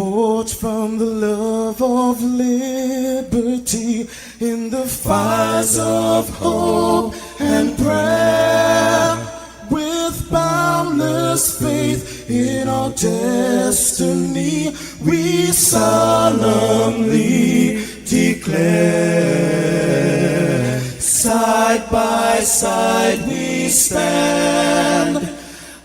forged from the love of liberty in the fires of hope and prayer. With boundless faith in our destiny, we solemnly declare. Side by side we stand,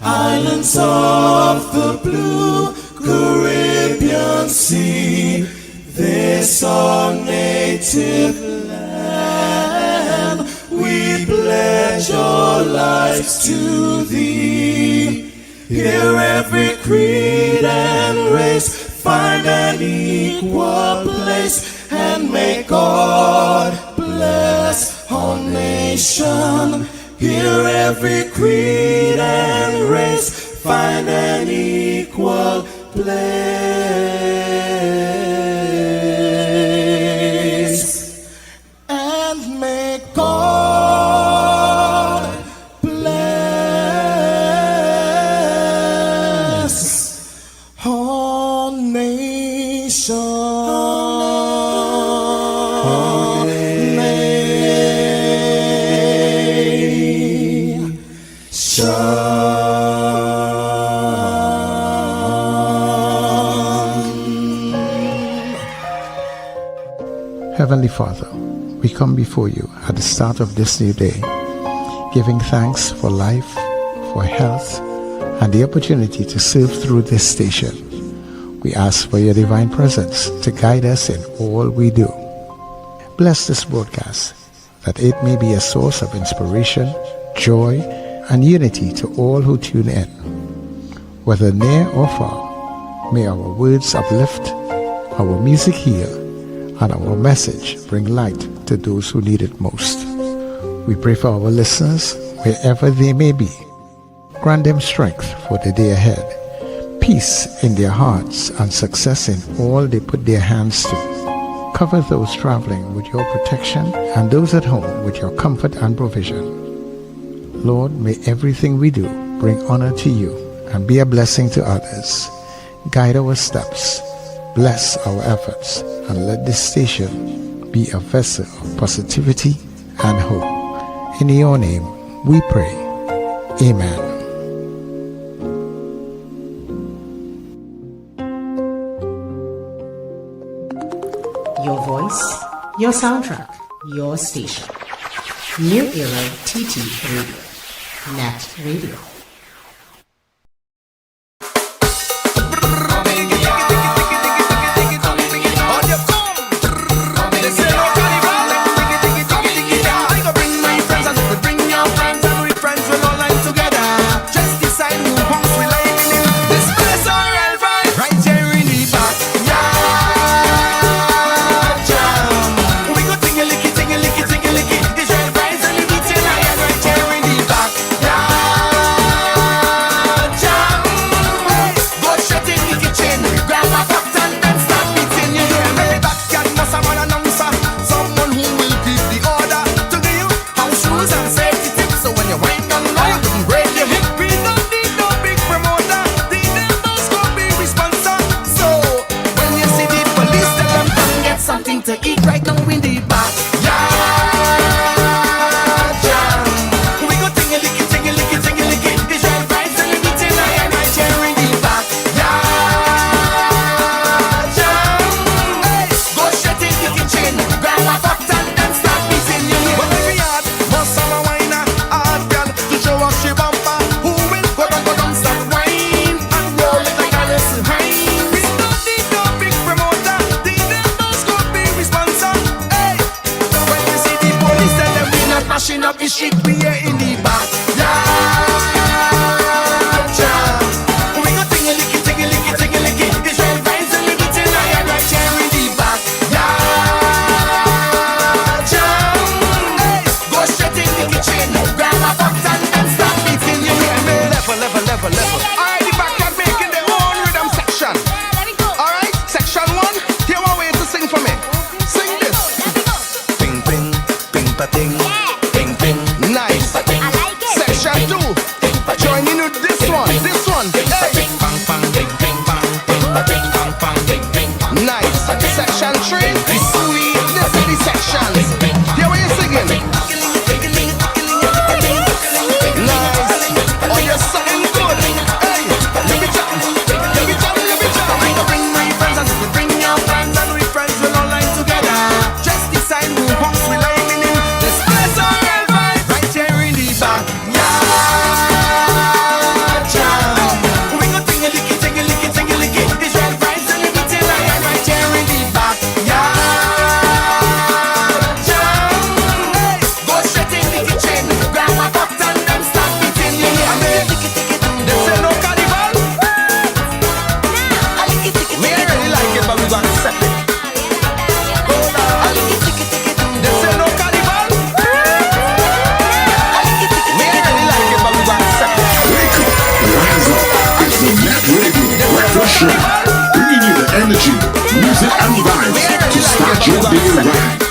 islands of the blue Caribbean Sea, this our native land. We pledge our lives to thee. Here every creed and race find an equal place, and may God bless our nation. Here every creed and race find an equal place, and may God bless our nation. Heavenly Father, we come before you at the start of this new day, giving thanks for life, for health, and the opportunity to serve through this station. We ask for your divine presence to guide us in all we do. Bless this broadcast, that it may be a source of inspiration, joy, and unity to all who tune in. Whether near or far, may our words uplift, our music heal, and our message bring light to those who need it most. We pray for our listeners, wherever they may be. Grant them strength for the day ahead, peace in their hearts, and success in all they put their hands to. Cover those traveling with your protection, and those at home with your comfort and provision. Lord, may everything we do bring honor to you and be a blessing to others. Guide our steps, bless our efforts, and let this station be a vessel of positivity and hope. In your name we pray. Amen. Your voice, your soundtrack, your station. New Era TT Radio. Net Radio. Join in with this one. Hey. Bang bang bang bang bang bang bang bang bang. Show, bringing you the energy, music and vibes to start your day right.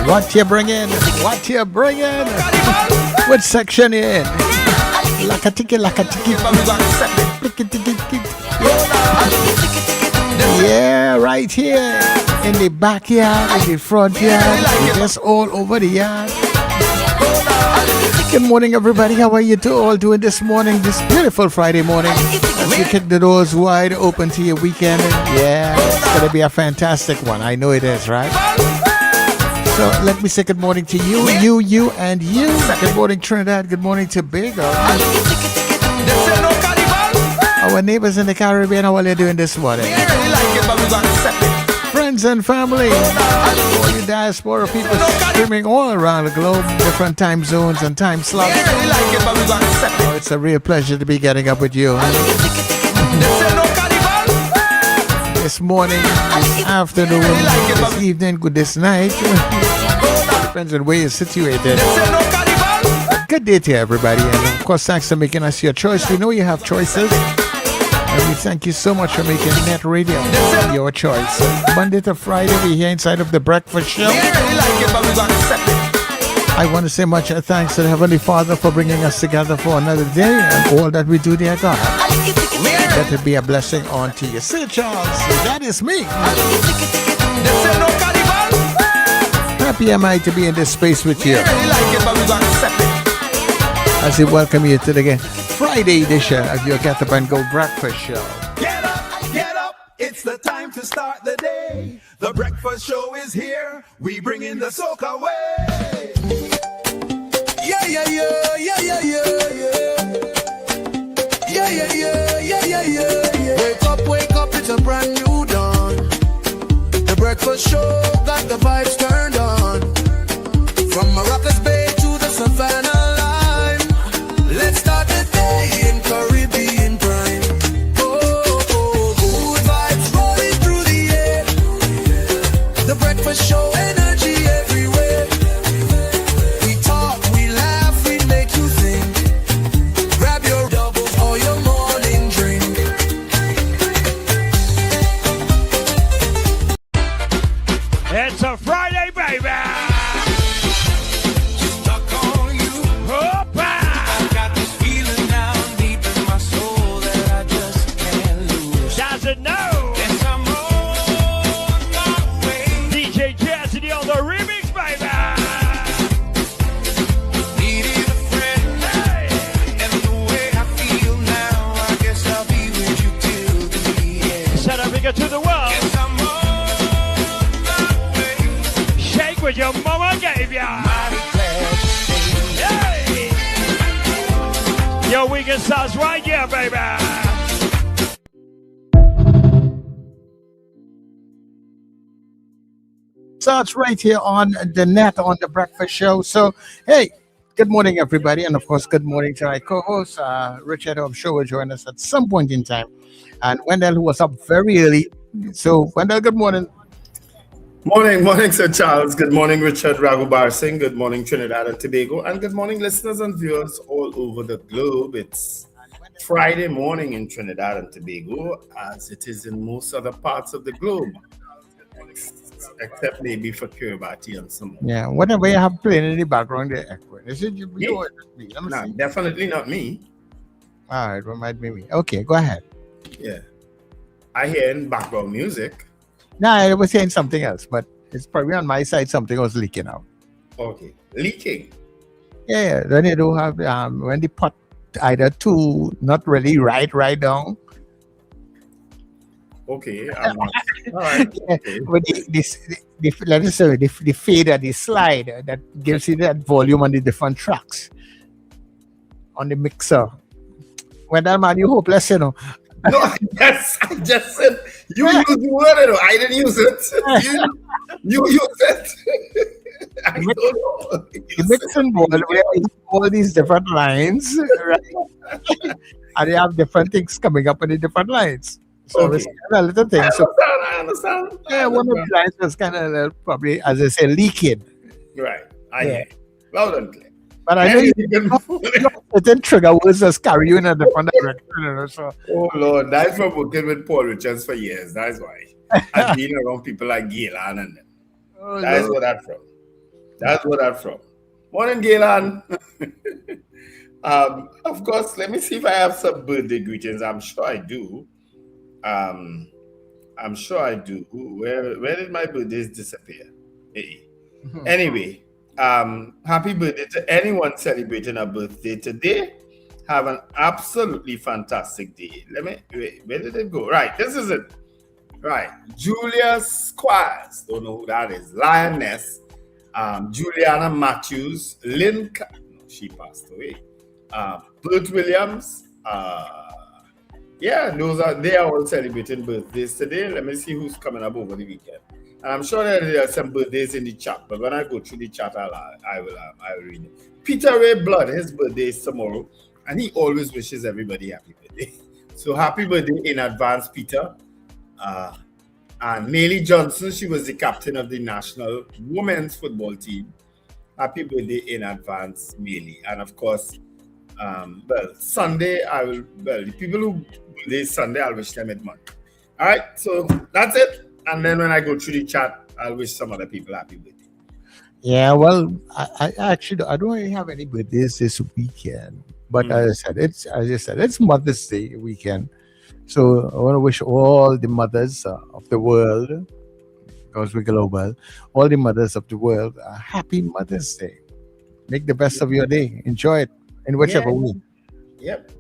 What you bringing? What you bringing? What section you in? Lakatiki, lakatiki. Yeah, right here. In the backyard, in the front yard, just all over the yard. Good morning, everybody. How are you all doing this morning, this beautiful Friday morning? As you kick the doors wide open to your weekend. Yeah, it's going to be a fantastic one. I know it is, right? So let me say good morning to you, and you. Good morning, Trinidad. Good morning, Tobago. Our neighbors in the Caribbean, how are they doing this morning? Friends and family, all you diaspora people streaming all around the globe, different time zones and time slots. Oh, it's a real pleasure to be getting up with you. This morning, this afternoon, this evening, this night. Depends on where you're situated. Good day to everybody, and of course, thanks for making us your choice. We know you have choices, and we thank you so much for making Net Radio your choice. Monday to Friday, we're here inside of the Breakfast Show. I want to say much thanks to the Heavenly Father for bringing us together for another day, and all that we do, dear God. Let it be a blessing unto you. Sir Charles, that is me. Happy am I to be in this space with you. As we welcome you to the Friday edition of your Get Up and Go Breakfast Show. Get up, it's the time to start the day. The breakfast show is here, we bring in the soca way. Yeah, yeah, yeah, yeah, yeah, yeah, yeah. Yeah, yeah, yeah, yeah, yeah, yeah, yeah. Wake up, it's a brand new dawn. The breakfast show got the vibes turned on. From Maracas Bay to the Savannah line, let's start the day in Caribbean prime. Oh, good vibes rolling through the air. The breakfast show, energy everywhere. We talk, we laugh, we make you think. Grab your doubles or your morning drink. It's a Friday, baby. To the world. Shake what your mama gave ya. Hey. Your weekend starts right here, baby. Starts right here on the net on the Breakfast Show. So, hey, good morning, everybody. And of course, good morning to my co-host, Richard, who I'm sure will join us at some point in time. And Wendell, who was up very early. So, Wendell, good morning. Morning, Sir Charles. Good morning, Richard Ragubar Singh. Good morning, Trinidad and Tobago. And good morning, listeners and viewers all over the globe. It's Friday morning in Trinidad and Tobago, as it is in most other parts of the globe, except maybe for Kiribati and some. Yeah, whatever you have playing in the background there, echo. Is it you or me? Let me No, see. definitely not me. All right, well, might be me. Okay, go ahead. Yeah. I hear in background music. No, I was saying something else, but it's probably on my side something was leaking out. Okay. Leaking. Yeah, when they do have, when they put either two, not really right down. Okay. All right. Okay. But let us say the fader, the slide that gives you that volume on the different tracks on the mixer. When that man, you hopeless, you know. No, I just said you used the word. I didn't use it. You used it. I don't know. The mixing board where you have all these different lines, right? And they have different things coming up on the different lines. So Okay. it's kind of a little thing. So I understand. yeah, one of the lines was kind of probably, as I say, leaking. Right. I hear you. Loud and clear. But I know certain trigger words just carry you in a different direction. So. Oh, Lord. That's from working with Paul Richards for years. That's why. I've been around people like Galen and them. That's where that's from. That's where that's from. Morning, Galen. Of course, let me see if I have some birthday greetings. I'm sure I do. Where did my birthdays disappear? Hey. Anyway, happy birthday to anyone celebrating a birthday today. Have an absolutely fantastic day. Where did it go? Right, this is it. Right, Julia Squires, don't know who that is. Lioness, Juliana Matthews, Lynn, she passed away. Bert Williams, they are all celebrating birthdays today. Let me see who's coming up over the weekend. And I'm sure there are some birthdays in the chat, but when I go through the chat, I will read it. Peter Ray Blood, his birthday is tomorrow, and he always wishes everybody happy birthday. So happy birthday in advance, Peter. And Maylie Johnson, she was the captain of the national women's football team. Happy birthday in advance, Maylie. And of course, Sunday, the people who birthday Sunday, I'll wish them it Monday. All right, so that's it. And then when I go through the chat, I'll wish some other people happy birthday. Yeah, well, I actually don't really have any birthdays this weekend. But as I said, it's Mother's Day weekend. So I want to wish all the mothers of the world, because we're global, all the mothers of the world a happy Mother's Day. Make the best of your day. Enjoy it in whichever way. Yep.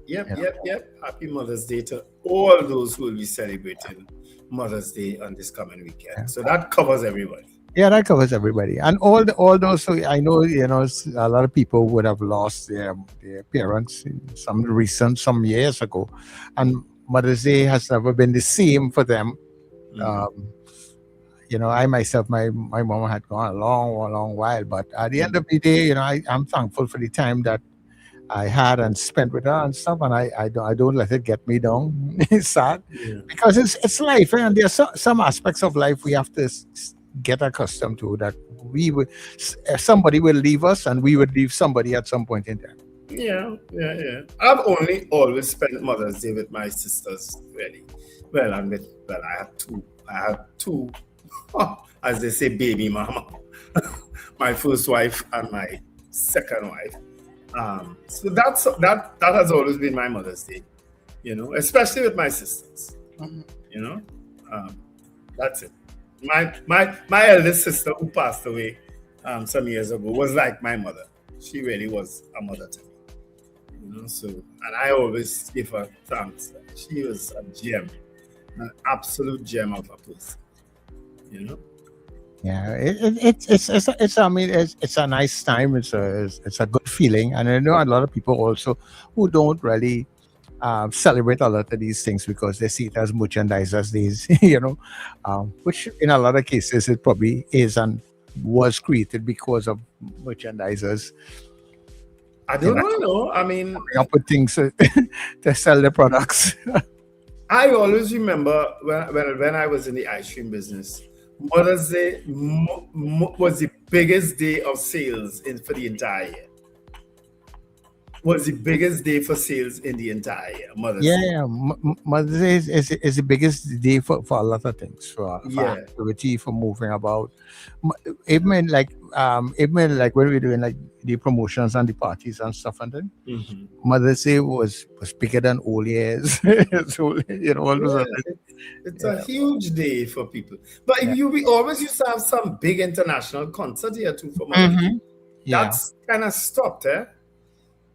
Happy Mother's Day to all those who will be celebrating Mother's Day on this coming weekend. Yeah. So that covers everybody. Yeah, that covers everybody. And all those who I know, a lot of people would have lost their parents in some years ago. And Mother's Day has never been the same for them. I myself, my mom had gone a long while, but at the end of the day, I'm thankful for the time that I had and spent with her and stuff, and I don't let it get me down. It's sad because it's life, and there's some aspects of life we have to get accustomed to, that somebody will leave us and we would leave somebody at some point in time. Yeah. I've only always spent Mother's Day with my sisters, really. Well, I had two, as they say, baby mama. My first wife and my second wife. So that has always been my Mother's Day, especially with my sisters. That's it. My eldest sister, who passed away some years ago, was like my mother. She really was a mother to me. And I always give her thanks. She was a gem, an absolute gem of a person. Yeah, it's a nice time. It's a good feeling, and I know a lot of people also who don't really celebrate a lot of these things because they see it as merchandisers days, which in a lot of cases it probably is and was created because of merchandisers. I don't know. I mean, up with things to sell the products. I always remember when I was in the ice cream business, Mother's Day was the biggest day of sales for the entire year. Was the biggest day for sales in the entire year. Mother's Day. Mother's Day is the biggest day for a lot of things, for activity, for moving about. Even like when we're doing like the promotions and the parties and stuff, and then Mother's Day was bigger than all years. So it's a huge day for people. But we always used to have some big international concert here too for Mother's Day. That's kind of stopped, eh?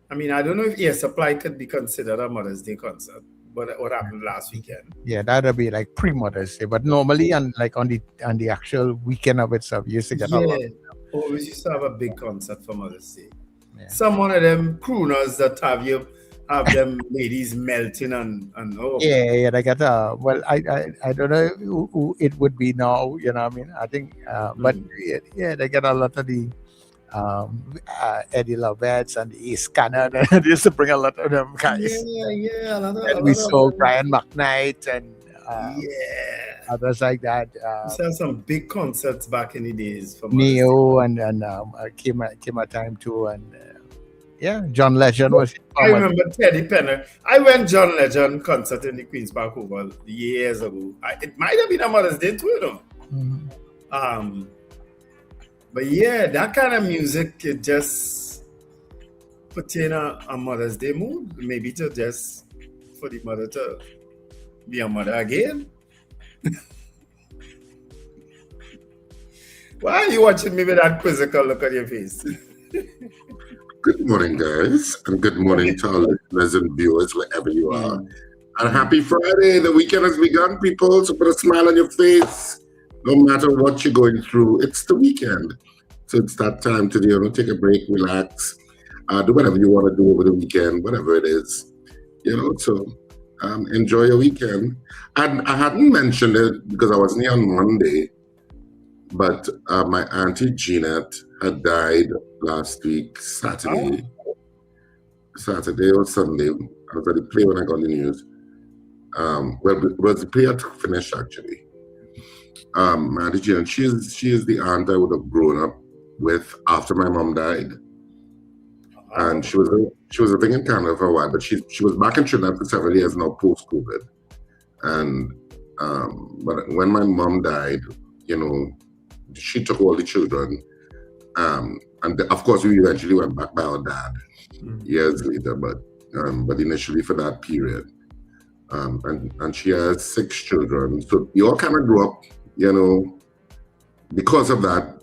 I mean, I don't know if Air Supply could be considered a Mother's Day concert, but what happened last weekend? Yeah, that'd be like pre-Mother's Day. But normally, on the actual weekend of itself, you used to get a lot. Always used to have a big concert for Mother's Day. Yeah. Some one of them crooners that have them ladies melting and Yeah, they get I don't know who it would be now. I mean, I think, but they get a lot of the. Eddie Lovettes and the Ace Cannon. They used to bring a lot of them guys. Yeah. And we saw Brian McKnight and Yeah. Others like that. We saw some big concerts back in the days for Neo and came a time too, and John Legend was. I remember Teddy Penner. I went John Legend concert in the Queen's Park Oval years ago. It might have been a Mother's Day too, you know. Mm-hmm. But yeah, that kind of music, it just put you in a Mother's Day mood. Maybe to just for the mother to be a mother again. Why are you watching me with that quizzical look on your face? Good morning, guys, and good morning to our listeners and viewers wherever you are. And happy Friday. The weekend has begun, people, so put a smile on your face. No matter what you're going through, it's the weekend. So it's that time to take a break, relax, do whatever you want to do over the weekend, whatever it is. So enjoy your weekend. And I hadn't mentioned it because I wasn't here on Monday, but my auntie Jeanette had died last week, Saturday or Sunday. I was at the play when I got the news. It was the play had finished actually. My auntie Jeanette, she is the aunt I would have grown up with after my mom died. And she was living in Canada for a while, but she was back in Trinidad for several years now post-COVID. And but when my mom died, she took all the children. And of course, we eventually went back by our dad years later, but initially for that period. And she has 6 children. So we all kind of grew up, because of that,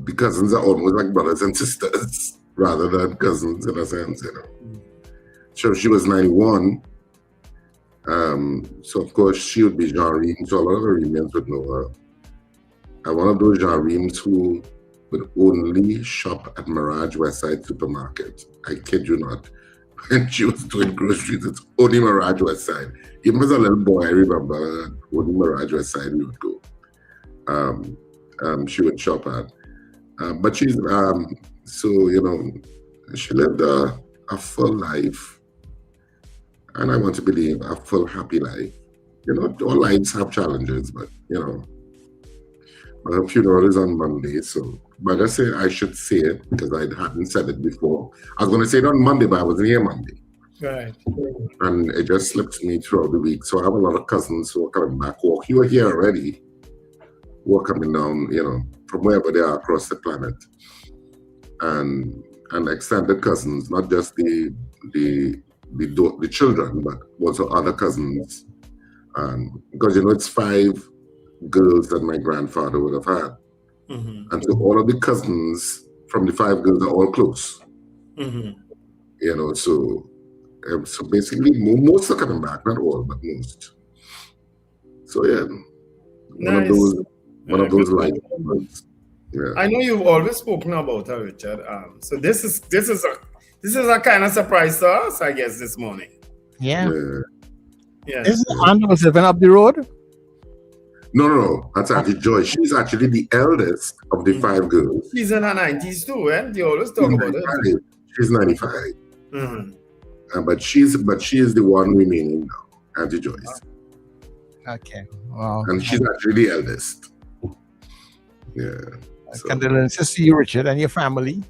the cousins are almost like brothers and sisters rather than cousins in a sense, So she was 91. So of course she would be Jean Ream. So a lot of the Reamians would know her. And one of those Jean Reams who would only shop at Mirage Westside Supermarket. I kid you not. When she was doing groceries, it's only Mirage Westside. Even as a little boy, I remember only Mirage Westside we would go. She would shop at. But she's, she lived a full life. And I want to believe a full, happy life. All lives have challenges, but, her funeral is on Monday, so but I should say it because I hadn't said it before. I was going to say it on Monday, but I wasn't here Monday. Right. And it just slipped me throughout the week. So I have a lot of cousins who are coming back. You were here already. Who are coming down, from wherever they are across the planet. And extended cousins, not just the children, but also other cousins. Because it's 5 girls that my grandfather would have had. Mm-hmm. And so all of the cousins from the 5 girls are all close. Mm-hmm. So basically most are coming back, not all, but most. So yeah, nice. One of those light moments. Yeah. I know you've always spoken about her, Richard. So this is a kind of surprise to us, I guess, this morning. Yeah. Yeah. Isn't Aunt was living up the road? No. That's Auntie Joy. She's actually the eldest of the 5 girls. She's in her 90s too, eh? You always talk about it. She's 95. Mm-hmm. But she is the one remaining now, Auntie Joyce. Okay. Wow. And she's actually the eldest. Yeah. So. Condolences to you, Richard, and your family.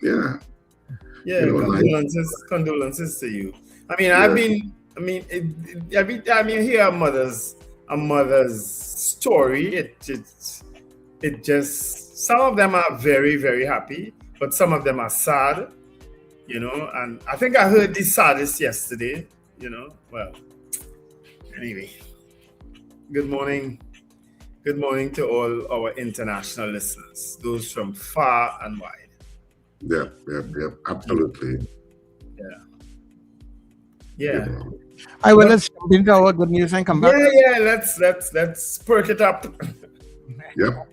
Yeah. Yeah, condolences to you. I mean, every time you hear a mother's story, it just, some of them are very, very happy, but some of them are sad, and I think I heard the saddest yesterday, well, anyway, good morning to all our international listeners, those from far and wide. Yeah, absolutely. Yeah. I will let's jump into our good news and come back. Yeah, let's perk it up. Yep.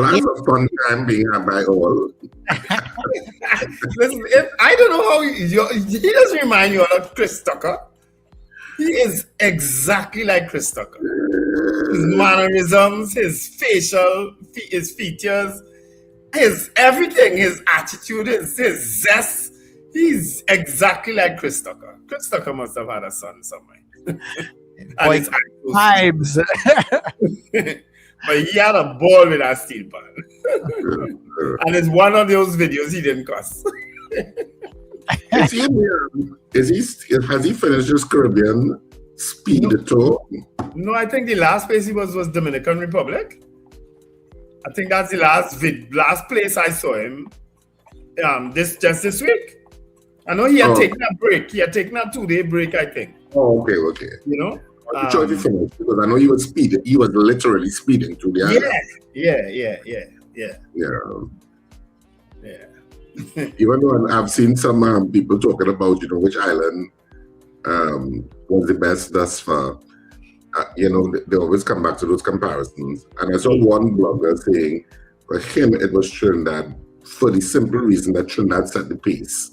Well, I have a fun time being had by all. Listen, I don't know how he doesn't remind you of Chris Tucker. He is exactly like Chris Tucker. His mannerisms, his his features, his everything, his attitude, his zest. He's exactly like Chris Tucker. Chris Tucker must have had a son somewhere. Boy, vibes. But he had a ball with that steel pan. And it's one of those videos he didn't cuss. Has he finished his Caribbean speed tour? No, I think the last place he was Dominican Republic. I think that's the last place I saw him. This week. I know he had taken a break. He had taken a 2-day break, I think. Oh, okay. You know? I'm sure if he finished, because I know he was speeding. He was literally speeding to the island. Yeah. Even though I've seen some people talking about, which island was the best thus far. They always come back to those comparisons. And I saw one blogger saying, for him, it was Trinidad for the simple reason that Trinidad set the pace.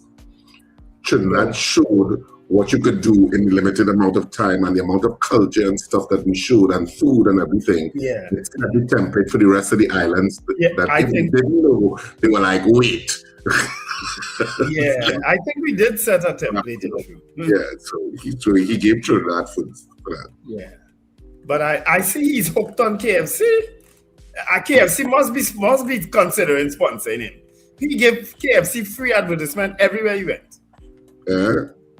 Trinidad showed what you could do in the limited amount of time and the amount of culture and stuff that we showed and food and everything. Yeah. It's the template for the rest of the islands that I if think they didn't know, they were like, wait. Yeah, I think we did set a template. So he gave Trinidad food for that. Yeah. But I see he's hooked on KFC. KFC must be considering sponsoring him. He gave KFC free advertisement everywhere he went.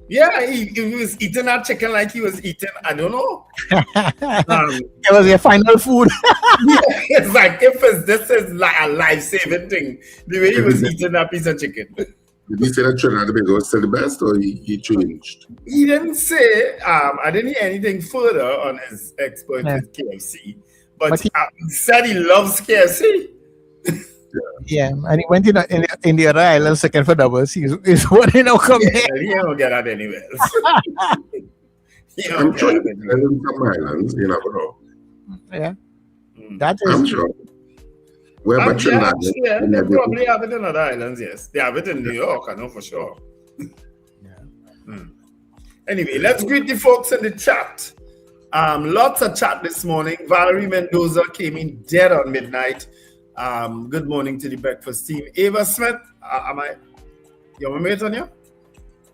Yeah, he was eating that chicken like he was eating, I don't know. It was your final food. It's like this is like a life-saving thing. The way he was eating that piece of chicken. Did he say that Trinidad and Tobago was still the best, or he changed? He didn't say. I didn't hear anything further on his exploit with KFC, but he said he loves KFC. Yeah, and he went in the other island second for doubles. He's wanting to come here. He don't get that anywhere else. I'm sure in some islands, you never know. Yeah, that is. I'm sure. Where about Trinidad? Yeah, they probably have it in other islands. Yes, they have it in New York. I know for sure. Anyway, let's greet the folks in the chat. Lots of chat this morning. Valerie Mendoza came in dead on midnight. Good morning to the breakfast team. Ava Smith, you want me to on you?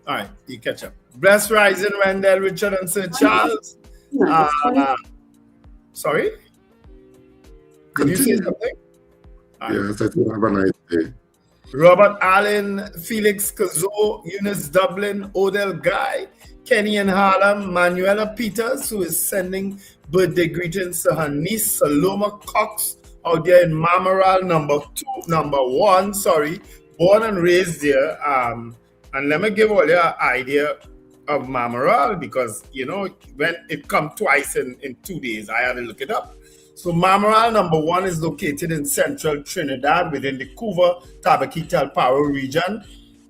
All right, you catch up. Bless Rising, Randall, Richard, and Sir Charles. Sorry? Did you say something? Yes, I think have a nice day. Robert Allen, Felix Kazo, Eunice Dublin, Odell Guy, Kenny in Harlem, Manuela Peters, who is sending birthday greetings to her niece, Saloma Cox, out there in Mamaral, number 1, born and raised there. And let me give all you an idea of Mamaral, because, when it come twice in 2 days, I had to look it up. So Mamaral, number 1, is located in central Trinidad within the Coover-Tabaquita-Paro region,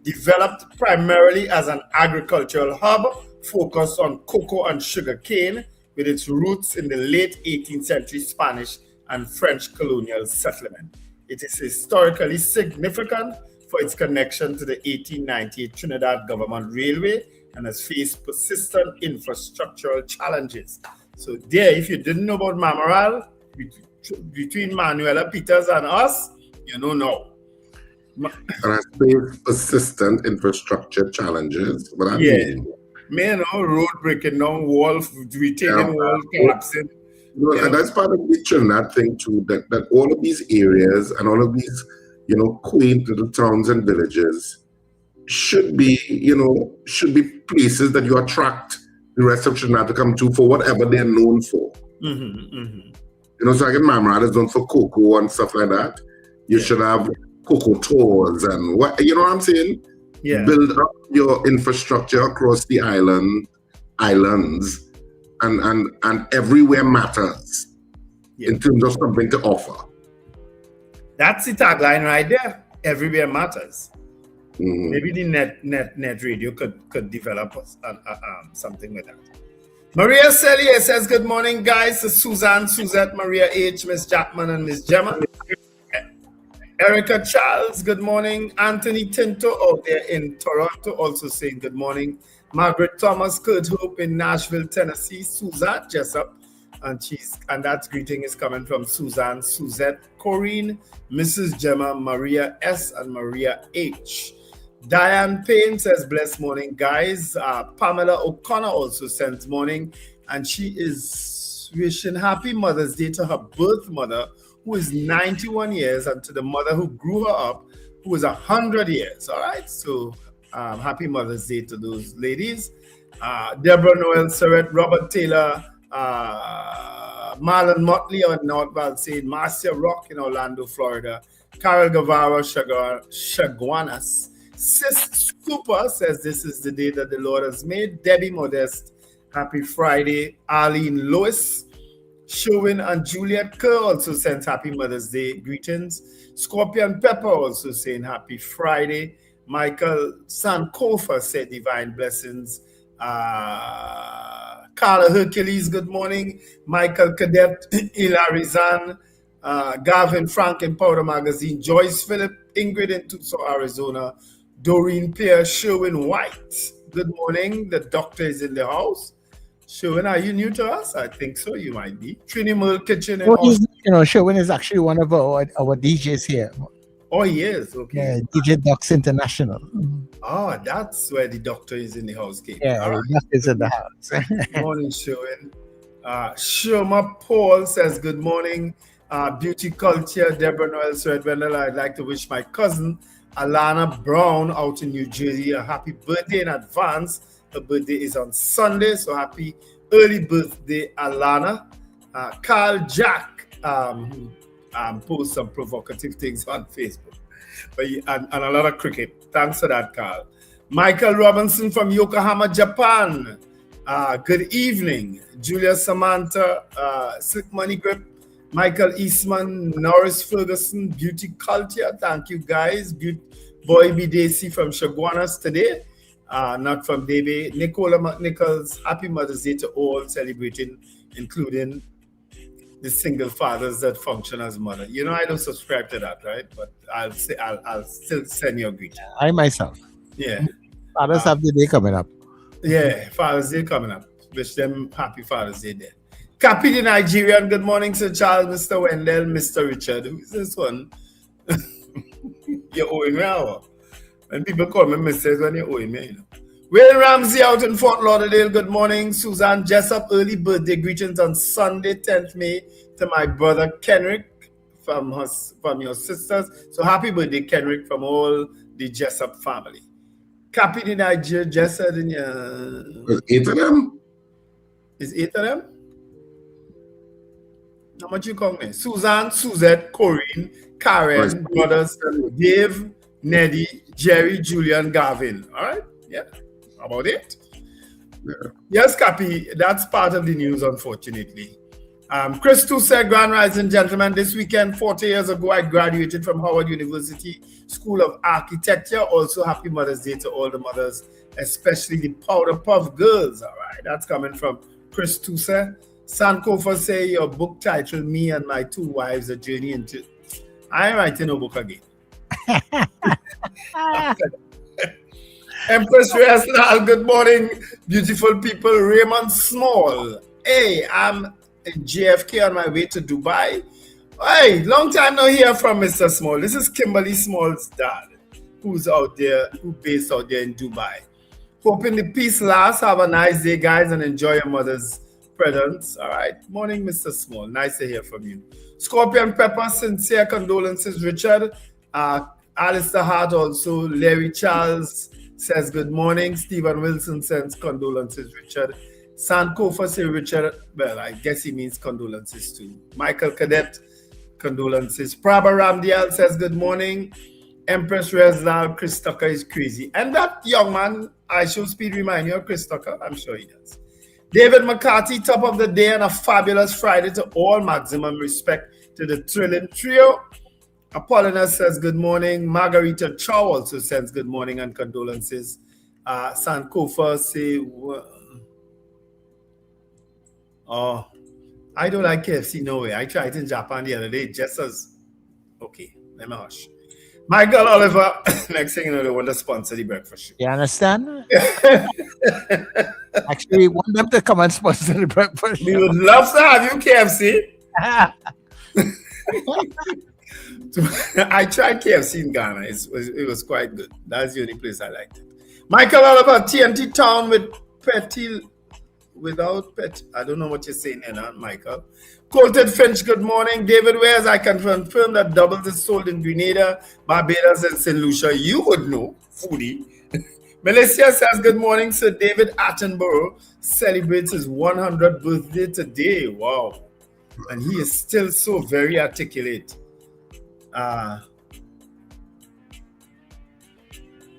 developed primarily as an agricultural hub focused on cocoa and sugar cane, with its roots in the late 18th century Spanish and French colonial settlement. It is historically significant for its connection to the 1898 Trinidad Government Railway and has faced persistent infrastructural challenges. So there, if you didn't know about Mamaral, between Manuela Peters and us, you know now. And I say persistent infrastructure challenges. But road breaking down, wall retaining, wall collapsing. And that's part of the Trinidad thing too, that all of these areas and all of these, quaint little towns and villages should be places that you attract the rest of Trinidad to come to for whatever they're known for. So I get Mamaral is known for cocoa and stuff like that. You should have cocoa tours and what what I'm saying? Yeah. Build up your infrastructure across the islands and everywhere matters in terms of something to offer. That's the tagline right there. Everywhere matters. Maybe the net radio could develop something like that. Maria Celia says, good morning, guys. To Suzanne, Suzette, Maria H., Miss Jackman, and Miss Gemma. Erica Charles, good morning. Anthony Tinto out there in Toronto also saying good morning. Margaret Thomas, Kurt Hope in Nashville, Tennessee. Suzanne Jessup, and that greeting is coming from Suzanne, Suzette, Corinne, Mrs. Gemma, Maria S. and Maria H. Diane Payne says, blessed morning, guys. Pamela O'Connor also sends morning, and she is wishing happy Mother's Day to her birth mother, who is 91 years, and to the mother who grew her up, who is 100 years. All right, so happy Mother's Day to those ladies. Deborah Noel Surratt, Robert Taylor, Marlon Motley on North Valsade, Marcia Rock in Orlando, Florida, Carol Guevara, Shaguanas. Sis Super says this is the day that the Lord has made. Debbie Modest, happy Friday. Arlene Lewis, Sherwin and Juliet Kerr also sends happy Mother's Day greetings. Scorpion Pepper also saying happy Friday. Michael Sankofa said divine blessings. Carla Hercules, good morning. Michael Cadet, Ilarizan, Gavin Frank in Powder Magazine, Joyce Phillip, Ingrid in Tucson, Arizona, Doreen Pierre, Sherwin White, good morning. The doctor is in the house. Sherwin, are you new to us? I think so, you might be. Trini Mill Kitchen. Sherwin is actually one of our DJs here. Oh, yes, okay. Yeah, DJ Docs International. Oh, that's where the doctor is in the house. Yeah, the doctor is in the house. Good morning, Sherwin. Sherma Paul says, good morning. Beauty Culture, Deborah Noel Sredwendell. I'd like to wish my cousin, Alana Brown, out in New Jersey, a happy birthday in advance. Her birthday is on Sunday, so happy early birthday, Alana. Carl Jack posts some provocative things on Facebook, and a lot of cricket. Thanks for that, Carl. Michael Robinson from Yokohama, Japan. Good evening. Julia Samantha, Slick Money Grip, Michael Eastman, Norris Ferguson, Beauty Culture. Thank you, guys. Boy B. Daisy from Shaguanas today. Not from Baby. Nicola McNichols, happy Mother's Day to all celebrating, including the single fathers that function as mother. You know, I don't subscribe to that, right? But I'll still send you a greeting. I myself. Yeah. Fathers have the day coming up. Yeah, Father's Day coming up. Wish them happy Father's Day there. Cappy the Nigerian, good morning, Sir Charles, Mr. Wendell, Mr. Richard. Who is this one? You're owing me hour. When people call me Mr. when you're owing me, you know. Wayne Ramsey out in Fort Lauderdale, good morning. Suzanne Jessup, early birthday greetings on Sunday, 10th May, to my brother Kenrick from your sisters. So happy birthday, Kenrick, from all the Jessup family. Cappy the Niger, Jessup in your... 8 of them? Is 8 of them? How much you call me? Suzanne, Suzette, Corinne, Karen, brothers, Dave, Neddy, Jerry, Julian, Gavin. All right? Yeah. How about it? Yeah. Yes, Cappy. That's part of the news, unfortunately. Chris too said, Grand Rising, gentlemen, this weekend, 40 years ago, I graduated from Howard University School of Architecture. Also, happy Mother's Day to all the mothers, especially the Powder Puff girls. All right, that's coming from Chris Tusa. Sankofa say your book title, Me and My Two Wives, A Journey into... I'm writing a book again. Empress Resnal, good morning, beautiful people. Raymond Small. Hey, I'm in JFK on my way to Dubai. Hey, long time no hear from Mr. Small. This is Kimberly Small's dad, who's based out there in Dubai. Hoping the peace lasts. Have a nice day, guys, and enjoy your mother's presents. All right. Morning, Mr. Small. Nice to hear from you. Scorpion Pepper, sincere condolences, Richard. Alistair Hart also. Larry Charles says good morning. Stephen Wilson sends condolences, Richard. Sankofa say Richard, well, I guess he means condolences too. Michael Cadet, condolences. Prabha Ramdial says good morning. Empress Reznal, Chris Tucker is crazy. And that young man, I should speed remind you of Chris Tucker. I'm sure he does. David McCarthy, top of the day and a fabulous Friday to all. Maximum respect to the thrilling trio. Apollina says good morning. Margarita Chow also sends good morning and condolences. Sankofa say, I don't like KFC, no way. I tried in Japan the other day just as, okay, Let me hush. Michael Oliver, next thing you know, they want to sponsor the breakfast show. You understand? Actually, we want them to come and sponsor the breakfast We show. would love to have you, KFC. I tried KFC in Ghana. It was quite good. That's the only place I liked it. Michael Oliver, TNT Town without pet. I don't know what you're saying there, Michael. Colton Finch, good morning. David Wares, I can confirm that doubles is sold in Grenada, Barbados, and St. Lucia. You would know, foodie. Melissa says, good morning, Sir David Attenborough celebrates his 100th birthday today. Wow. And he is still so very articulate. All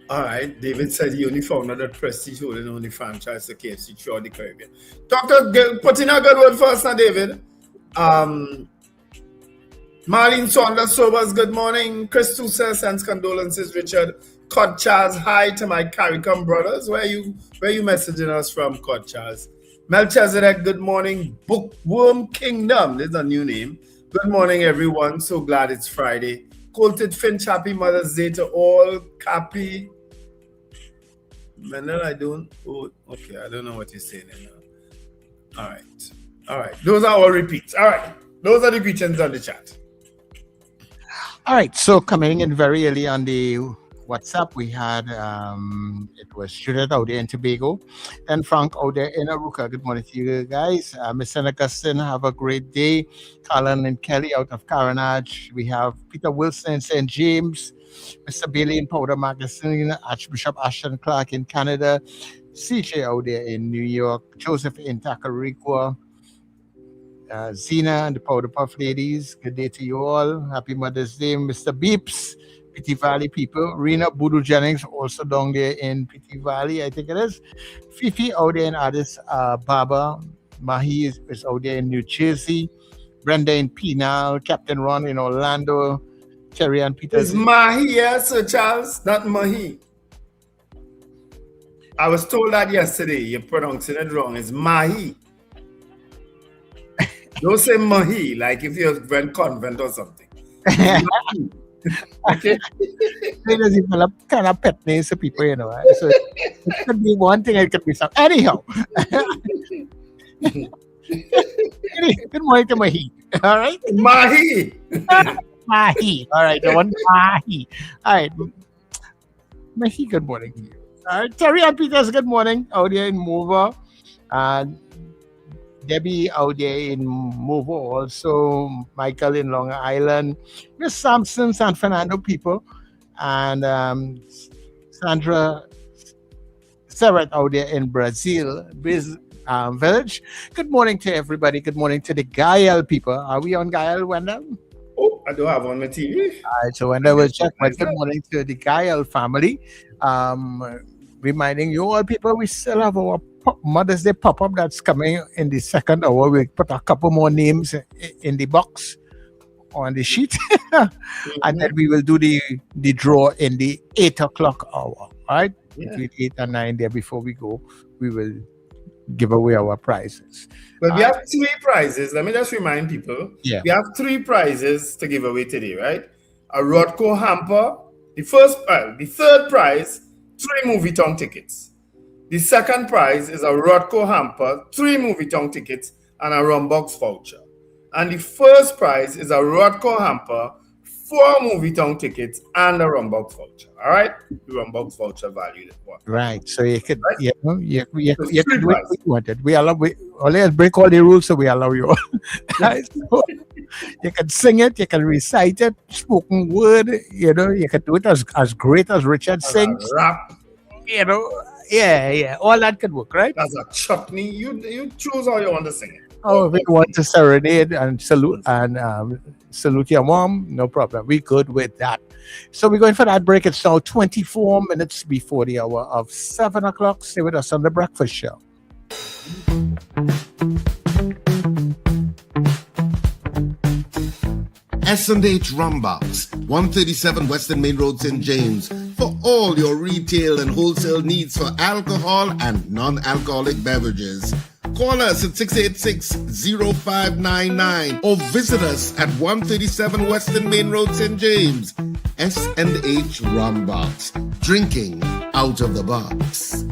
right. David said he only found out that Prestige holding only franchise to KFC throughout the Caribbean. Doctor, put in a good word for us now, David. Marlene Saunders Sobers, good morning. Chris Tusa sends condolences. Richard Cod Charles, hi to my CARICOM brothers. Where you messaging us from, Cod Charles? Melchizedek, good morning. Bookworm Kingdom, there's a new name. Good morning, everyone. So glad it's Friday. Colton Finch, happy Mother's Day to all. Cappy. Mendel, I don't know what you're saying now. All right. Those are all repeats. All right. Those are the greetings on the chat. All right. So coming in very early on the WhatsApp, we had it was Trinidad out there in Tobago, and Frank out there in Aruca. Good morning to you guys. Miss St. Augustine, have a great day. Colin and Kelly out of Caranage. We have Peter Wilson in St. James, Mr. Bailey in Powder Magazine, Archbishop Ashton Clark in Canada, CJ out there in New York, Joseph in Tacarigua, Zena and the Powder Puff ladies. Good day to you all. Happy Mother's Day, Mr. Beeps. Pity Valley people. Rena Boodoo Jennings also down there in Pity Valley, I think it is. Fifi out there in Addis Ababa. Mahi is out there in New Jersey. Brenda in Penal. Captain Ron in Orlando. Terry and Peter. It's Mahi, yes, Sir Charles, not Mahi. I was told that yesterday. You're pronouncing it wrong. It's Mahi. Don't say Mahi, like if you went convent or something. Okay. There's even kind of pet names for people, you know. Right? So it could be one thing, it could be something. Anyhow. Good morning to Mahi. All right. Mahi. Mahi. All right. The one Mahi. All right. Mahi, good morning to you. All right. Terry and Peters, good morning. Out there in Mover. And Debbie out there in Movo also, Michael in Long Island, Miss Sampson, San Fernando people, and Sandra Serret out there in Brazil village. Good morning to everybody. Good morning to the Gael people. Are we on Gael, Wendell? Oh, I do have on my TV. All right, so Wendell will check. But good morning to the Gael family. Reminding you all people, we still have our Mother's Day pop-up that's coming in the second hour. We put a couple more names in the box on the sheet. And then we will do the draw in the 8 o'clock hour. All right? Yeah. Between 8 and 9 there before we go, we will give away our prizes. But we have 3 prizes. Let me just remind people. Yeah. We have 3 prizes to give away today, right? A Rodco hamper. The third prize, 3 movie tongue tickets. The second prize is a Rodco hamper, 3 movie tongue tickets, and a Rumbox voucher. And the first prize is a Rodco hamper, 4 movie tongue tickets, and a Rumbox voucher. All right? The Rumbox voucher valued at $1. Right. So you could, Right? you So could three do what prizes. you wanted. Let's break all the rules, so we allow you all. Right? So you can sing it, you can recite it, spoken word, you can do it as great as Richard sings. Rap. Yeah, all that could work, right? That's a chutney. You choose how you want to sing it. Oh, if you want to serenade and salute your mom, no problem. We good with that. So we're going for that break. It's now 24 minutes before the hour of 7 o'clock. Stay with us on The Breakfast Show. S&H Rumbox, 137 Western Main Road, St. James, for all your retail and wholesale needs for alcohol and non-alcoholic beverages. Call us at 686-0599 or visit us at 137 Western Main Road, St. James. S&H Rum Box. Drinking out of the box.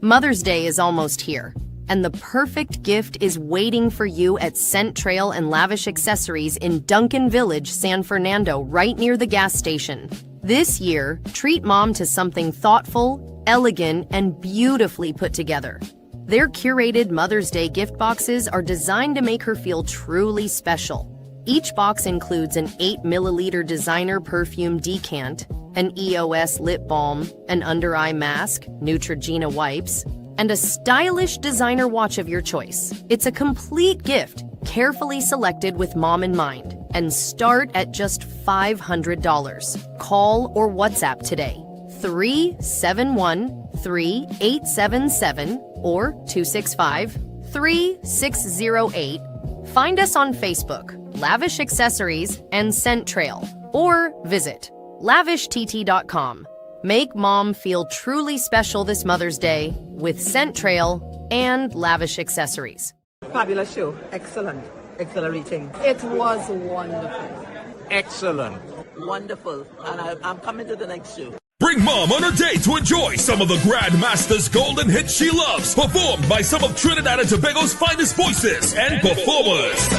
Mother's Day is almost here, and the perfect gift is waiting for you at Scent Trail and Lavish Accessories in Duncan Village, San Fernando, right near the gas station. This year, treat mom to something thoughtful, elegant, and beautifully put together. Their curated Mother's Day gift boxes are designed to make her feel truly special. Each box includes an 8-milliliter designer perfume decant, an EOS lip balm, an under-eye mask, Neutrogena wipes, and a stylish designer watch of your choice. It's a complete gift, carefully selected with mom in mind, and start at just $500. Call or WhatsApp today, 371-3877 or 265-3608. Find us on Facebook, Lavish Accessories and Scent Trail, or visit lavishtt.com. Make mom feel truly special this Mother's Day with Scent Trail and Lavish Accessories. Fabulous show. Excellent. Exhilarating. It was wonderful. Excellent. Wonderful. And I'm coming to the next show. Bring mom on her day to enjoy some of the Grandmaster's golden hits she loves, performed by some of Trinidad and Tobago's finest voices and performers.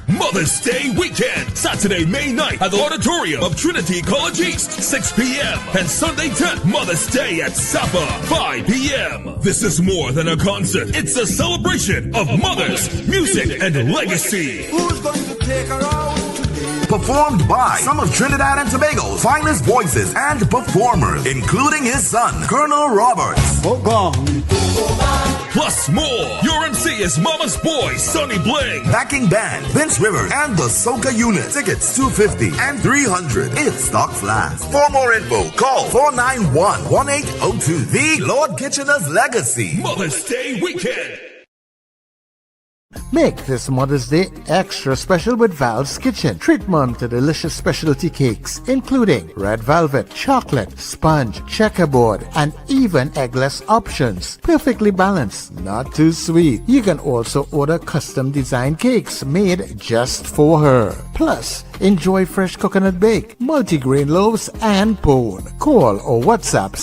Mother's Day weekend, Saturday, May 9th at the auditorium of Trinity College East, 6 p.m. and Sunday 10th, Mother's Day at Sapa, 5 p.m. This is more than a concert. It's a celebration of mothers, music, and legacy. Who's going to take her out today? Performed by some of Trinidad and Tobago's finest voices and performers, including his son, Colonel Roberts. Plus more. Your MC is Mama's Boy, Sonny Bling. Backing band, Vince Rivers and the Soca Unit. Tickets $250 and $300 if stocks last. For more info, call 491-1802. The Lord Kitchener's Legacy. Mother's Day weekend. Make this Mother's Day extra special with Val's Kitchen. Treat mom to delicious specialty cakes, including red velvet, chocolate, sponge, checkerboard, and even eggless options. Perfectly balanced, not too sweet. You can also order custom designed cakes made just for her. Plus, enjoy fresh coconut bake, multigrain loaves, and pone. Call or WhatsApp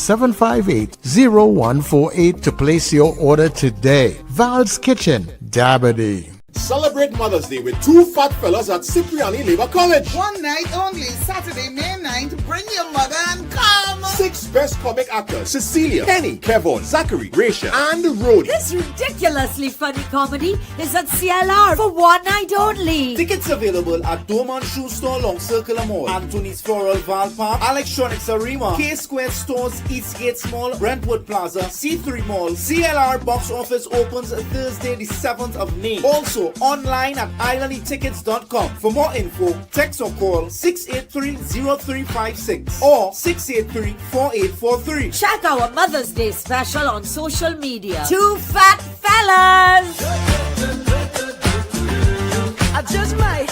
758-0148 to place your order today. Val's Kitchen, Dabadee. Celebrate Mother's Day with two fat fellas at Cipriani Labor College. One night only, Saturday, May 9th. Bring your mother and come. 6 best comic actors: Cecilia, Kenny, Kevon, Zachary, Gracia, and Rhodey. This ridiculously funny comedy is at CLR for one night only. Tickets available at Dorman Shoe Store, Long Circular Mall, Anthony's Floral, Val Park, Electronics Arima, K-Square Stores, Eastgate Mall, Brentwood Plaza, C3 Mall. CLR box office opens Thursday, the 7th of May. Also, online at islandytickets.com. For more info, text or call 683-0356 or 683-4843. Check our Mother's Day special on social media. Two fat fellas! I just might.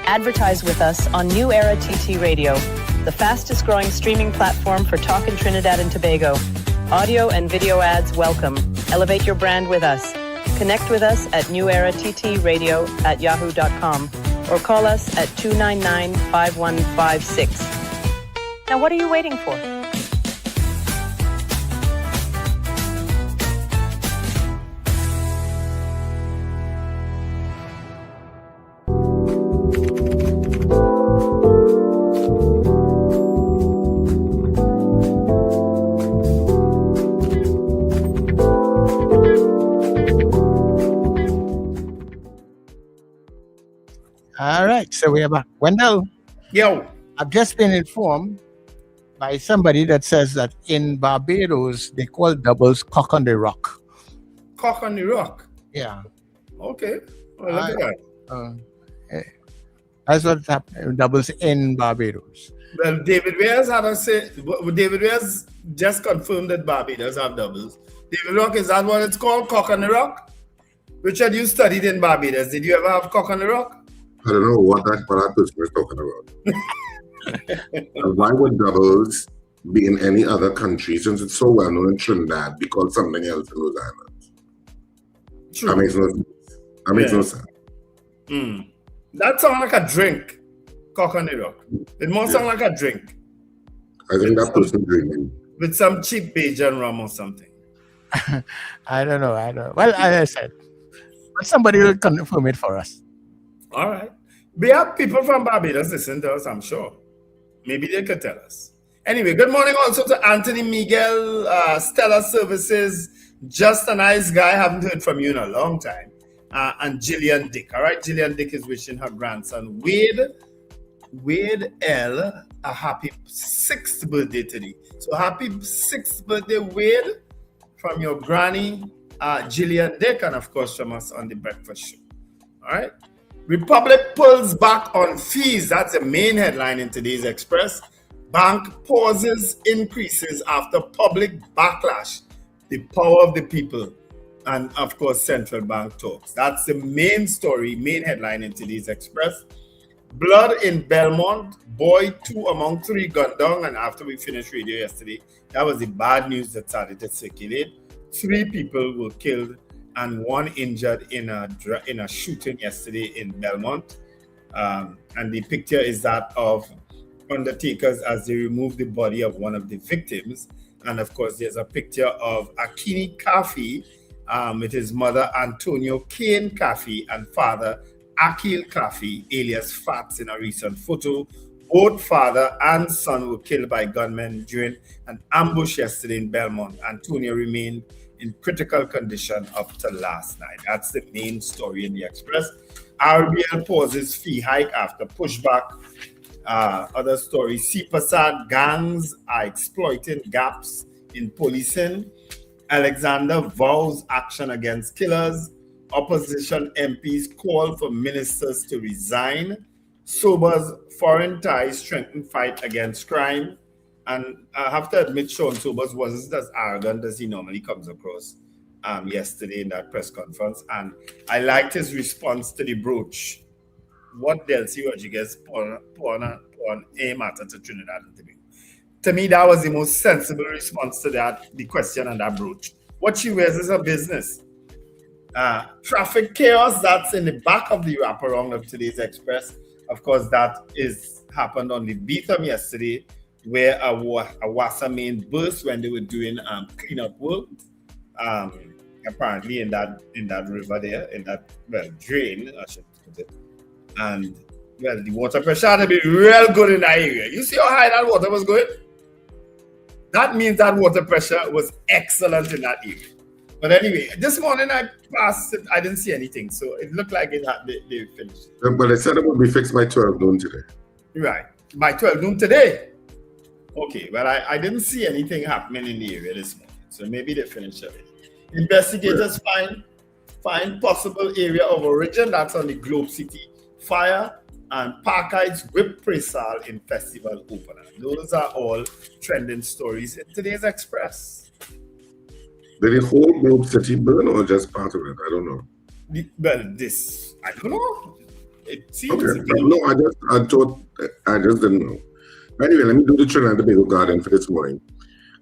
Advertise with us on New Era TT Radio, the fastest growing streaming platform for talk in Trinidad and Tobago. Audio and video ads welcome. Elevate your brand with us. Connect with us at newerattradio@yahoo.com or call us at 299-5156. Now what are you waiting for? All right, so we have a Wendell. Yo, I've just been informed by somebody that says that in Barbados they call doubles cock on the rock. Cock on the rock. Yeah. Okay. Well, look at that. That's what's happening. Doubles in Barbados. Well, David Wears had to say. David Wears just confirmed that Barbados have doubles. David Rock, is that what it's called? Cock on the rock? Richard, you studied in Barbados. Did you ever have cock on the rock? I don't know what that person is talking about. And why would doubles be in any other country since it's so well known in Trinidad be called something else in those islands? True. That makes no sense. That makes no sense. That sounds like a drink, cock on the rock. It must sound like a drink. I think that person drinking. With some cheap Bajan rum or something. I don't know. Well, as I said, somebody will confirm it for us. All right. We have people from Barbados listening to us, I'm sure. Maybe they could tell us. Anyway, good morning also to Anthony Miguel, Stellar Services, just a nice guy. Haven't heard from you in a long time. And Gillian Dick. All right, Gillian Dick is wishing her grandson Wade L a happy 6th birthday today. So happy 6th birthday, Wade, from your granny, Gillian Dick, and of course from us on the breakfast show. All right. Republic pulls back on fees. That's the main headline in today's Express. Bank pauses increases after public backlash. The power of the people. And of course, central bank talks. That's the main story, main headline in today's Express. Blood in Belmont. Boy 2 among 3 gunned down. And after we finished radio yesterday, that was the bad news that started to circulate. 3 people were killed and 1 injured in a shooting yesterday in Belmont. And the picture is that of undertakers as they remove the body of one of the victims. And of course, there's a picture of Akini Kafi with his mother, Antonio Kane Kafi, and father, Akil Kafi, alias Fats, in a recent photo. Both father and son were killed by gunmen during an ambush yesterday in Belmont. Antonio remained in critical condition up to last night. That's the main story in the Express. RBL pauses fee hike after pushback. Other story, CPASAD gangs are exploiting gaps in policing. Alexander vows action against killers. Opposition MPs call for ministers to resign. Sobers foreign ties strengthen fight against crime. And I have to admit, Sean Sobers wasn't as arrogant as he normally comes across yesterday in that press conference. And I liked his response to the brooch. What Delcy Rodriguez aim at to Trinidad and Tobago. To me, that was the most sensible response to the question and that brooch. What she wears is her business. Traffic chaos, that's in the back of the wraparound of today's Express. Of course, that happened on the Beetham yesterday, where a Wassa main burst when they were doing cleanup work. Apparently in that river there, in that drain, I should put it. And the water pressure had to be real good in that area. You see how high that water was going? That means that water pressure was excellent in that area. But anyway, this morning I passed it, I didn't see anything. So it looked like they finished. But they said it would be fixed by 12 noon today. Right. By 12 noon today? Okay, well, I didn't see anything happening in the area this morning. So maybe they finished it. Investigators find possible area of origin. That's on the Globe City fire. And Parkites whip Presal in festival opener. Those are all trending stories in today's Express. Did the whole Globe City burn or just part of it? I don't know. I don't know. It seems okay. No, I just didn't know. Anyway, let me do the Trinidad and Tobago Garden for this morning.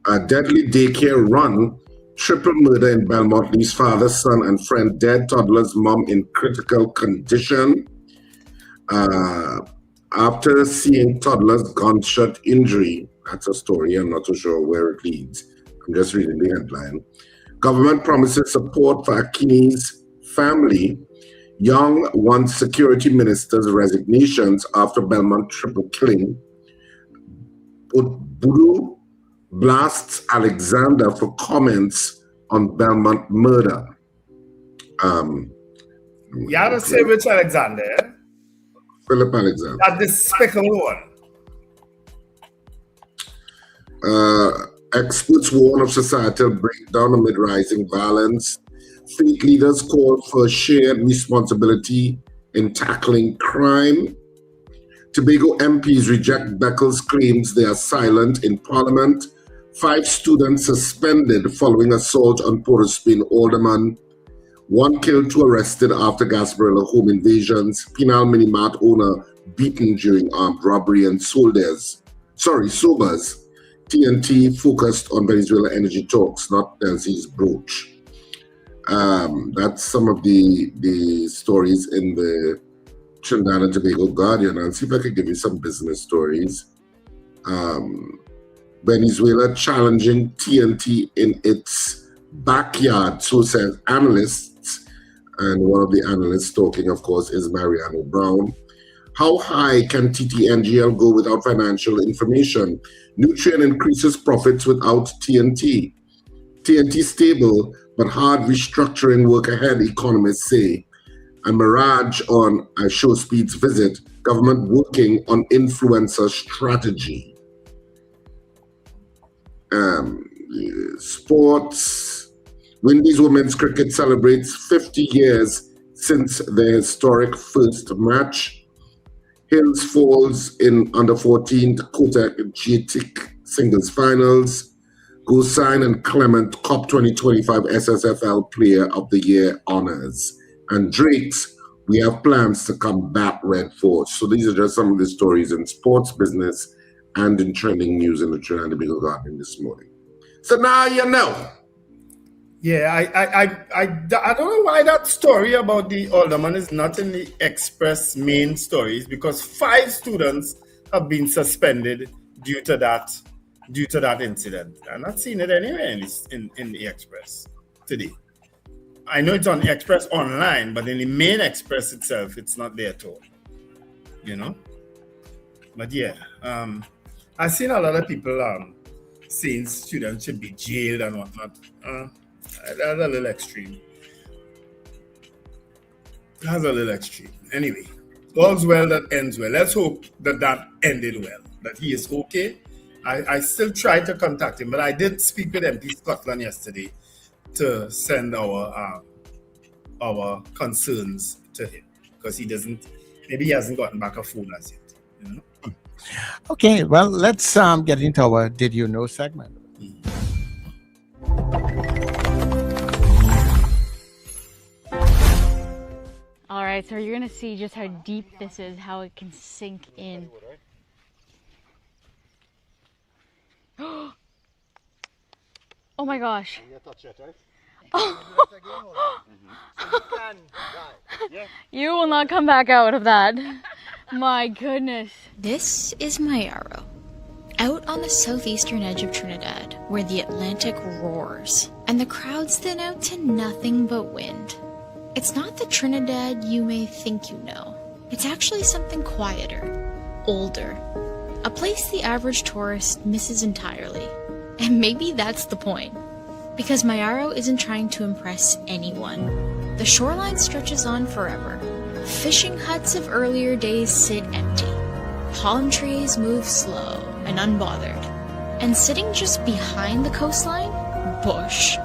A deadly daycare run, triple murder in Belmont leaves father, son, and friend dead, toddler's mom in critical condition. After seeing toddler's gunshot injury, that's a story, I'm not so sure where it leads. I'm just reading the headline. Government promises support for Akini's family. Young wants security minister's resignations after Belmont triple killing. Budu blasts Alexander for comments on Belmont murder. You have to say which Alexander? Philip Alexander. That despicable one. Experts warn of societal breakdown amid rising violence. Faith leaders call for shared responsibility in tackling crime. Tobago MPs reject Beckles' claims they are silent in Parliament. 5 students suspended following assault on Port of Spain alderman. 1 killed, 2 arrested after Gasparilla home invasions. Penal Minimart owner beaten during armed robbery and Sobers. TNT focused on Venezuela energy talks, not Delcy's brooch. That's some of the stories in the Trinidad and Tobago Guardian. I'll see if I can give you some business stories. Venezuela challenging TNT in its backyard, so says analysts. And one of the analysts talking, of course, is Mariano Brown. How high can TTNGL go without financial information? Nutrien increases profits without TNT. TNT stable, but hard restructuring work ahead, economists say. And Mirage on a show speed's visit, government working on influencer strategy. Sports. Windies women's cricket celebrates 50 years since their historic first match. Hills falls in under 14 Kotak Giatic singles finals. Gosign and Clement COP 2025 SSFL Player of the Year honors. And Drake's, we have plans to combat Red Force. So these are just some of the stories in sports, business, and in trending news in the Trinidad and Tobago Guardian this morning. So now you know. Yeah, I don't know why that story about the alderman is not in the Express main stories, because 5 students have been suspended due to that incident. I'm not seeing it anywhere in the Express today. I know it's on Express online, but in the main Express itself, it's not there at all. You know? But yeah, I've seen a lot of people saying students should be jailed and whatnot. That's a little extreme. Anyway, all's well that ends well. Let's hope that ended well, that he is okay. I still tried to contact him, but I did speak with MP Scotland yesterday to send our concerns to him, because maybe he hasn't gotten back a phone as yet. You know? Okay, well, let's get into our Did You Know segment. All right, so you're going to see just how deep this is, how it can sink in. Oh my gosh. You will not come back out of that. My goodness. This is Mayaro, out on the southeastern edge of Trinidad, where the Atlantic roars, and the crowds thin out to nothing but wind. It's not the Trinidad you may think you know. It's actually something quieter, older, a place the average tourist misses entirely. And maybe that's the point, because Mayaro isn't trying to impress anyone. The shoreline stretches on forever. Fishing huts of earlier days sit empty. Palm trees move slow and unbothered. And sitting just behind the coastline, bush.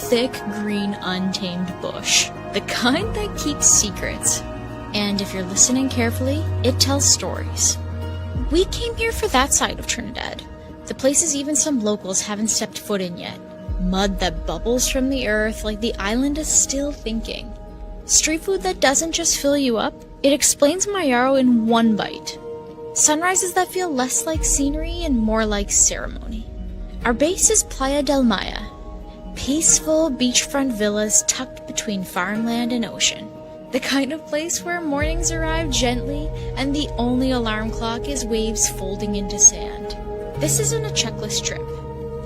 Thick, green, untamed bush. The kind that keeps secrets. And if you're listening carefully, it tells stories. We came here for that side of Trinidad. The places even some locals haven't stepped foot in yet. Mud that bubbles from the earth like the island is still thinking. Street food that doesn't just fill you up, it explains Mayaro in one bite. Sunrises that feel less like scenery and more like ceremony. Our base is Playa del Maya. Peaceful beachfront villas tucked between farmland and ocean. The kind of place where mornings arrive gently and the only alarm clock is waves folding into sand. This isn't a checklist trip.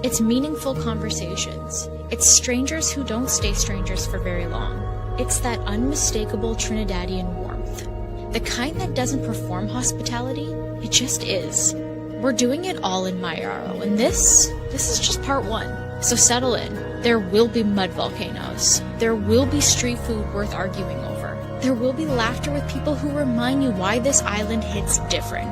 It's meaningful conversations. It's strangers who don't stay strangers for very long. It's that unmistakable Trinidadian warmth. The kind that doesn't perform hospitality, it just is. We're doing it all in Mayaro, and this is just part 1. So settle in. There will be mud volcanoes. There will be street food worth arguing over. There will be laughter with people who remind you why this island hits different.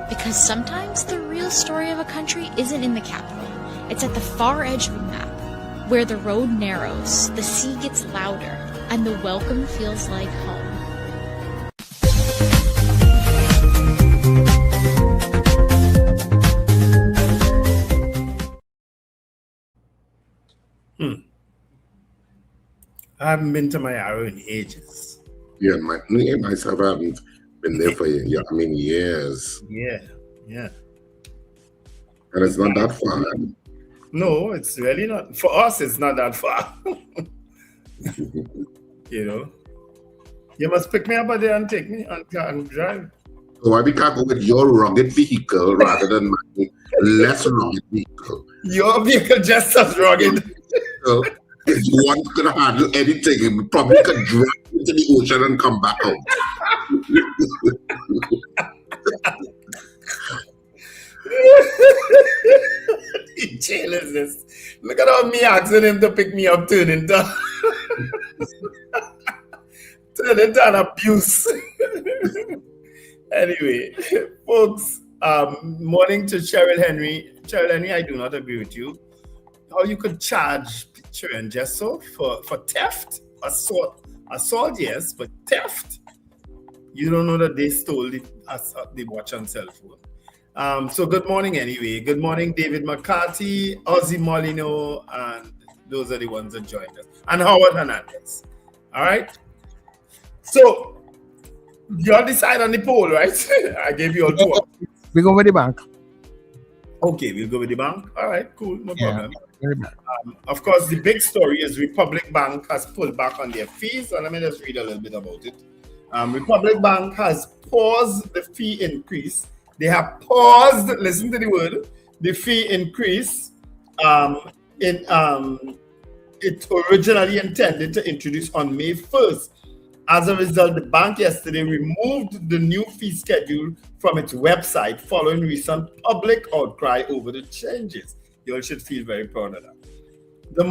Because sometimes the real story of a country isn't in the capital. It's at the far edge of the map, where the road narrows, the sea gets louder, and the welcome feels like home. I haven't been to Mayaro in ages. Yeah, myself haven't. Been there for years. Yeah. And it's not that far. No, it's really not. For us, it's not that far. You know, you must pick me up there and take me and drive. So why we can't go with your rugged vehicle rather than my less rugged vehicle? Your vehicle just as rugged. If one could handle anything, we probably could drive into the ocean and come back out. Jail is this? Look at how me asking him to pick me up, turning down abuse. Anyway, folks, morning to Cheryl Henry. Cheryl Henry, I do not agree with you. How you could charge picture and gesso for theft, assault, yes, but theft. You don't know that they stole the watch and cell phone. So good morning anyway. Good morning, David McCarthy, Ozzy Molino, and those are the ones that joined us. And Howard Hernandez. All right. So you all decide on the poll, right? I gave you all two options. We go with the bank. Okay, we'll go with the bank. All right, cool, no problem. Of course, the big story is Republic Bank has pulled back on their fees. And let me just read a little bit about it. Republic Bank has paused the fee increase. They have paused, listen to the word, the fee increase it originally intended to introduce on May 1st. As a result, the bank yesterday removed the new fee schedule from its website following recent public outcry over the changes. You all should feel very proud of that. The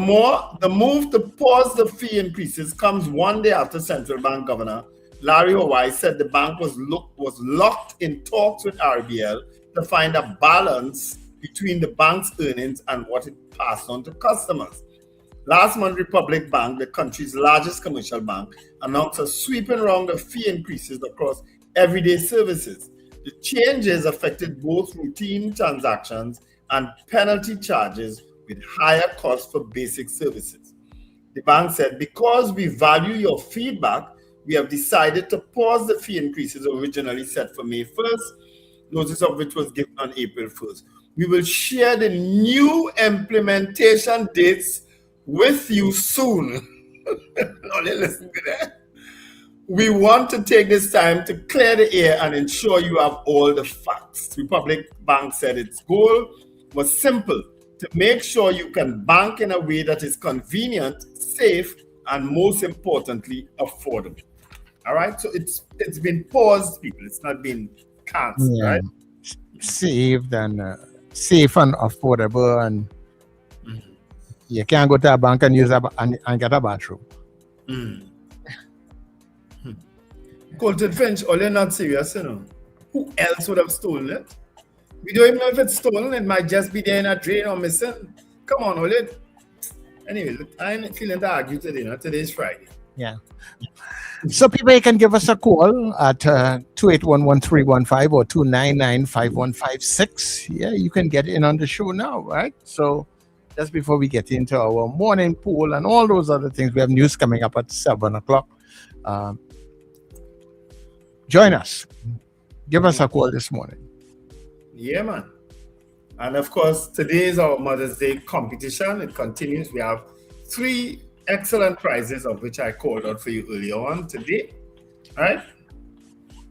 move to pause the fee increases comes one day after Central Bank Governor Larry Hawaii said the bank was locked in talks with RBL to find a balance between the bank's earnings and what it passed on to customers. Last month, Republic Bank, the country's largest commercial bank, announced a sweeping round of fee increases across everyday services. The changes affected both routine transactions and penalty charges with higher costs for basic services. The bank said, because we value your feedback, we have decided to pause the fee increases originally set for May 1st, notice of which was given on April 1st. We will share the new implementation dates with you soon. Only listen to that. We want to take this time to clear the air and ensure you have all the facts. Republic Bank said its goal was simple, to make sure you can bank in a way that is convenient, safe, and most importantly, affordable. All right, so it's been paused, people. It's not been canceled, right? Safe and affordable, and you can't go to a bank and use and get a bathroom. Colton Finch, all you're not serious, you know. Who else would have stolen it? We don't even know if it's stolen. It might just be there in a drain or missing. Come on, Ole. Anyway, look, I ain't feeling to argue today. Not today's Friday. Yeah. So people, you can give us a call at 281-1315 or 299-5156. Yeah, you can get in on the show now, right? So just before we get into our morning poll and all those other things, we have news coming up at 7 o'clock. Join us. Give us a call this morning. Yeah, man. And of course, today is our Mother's Day competition. It continues. We have 3 excellent prizes, of which I called out for you earlier on today. All right?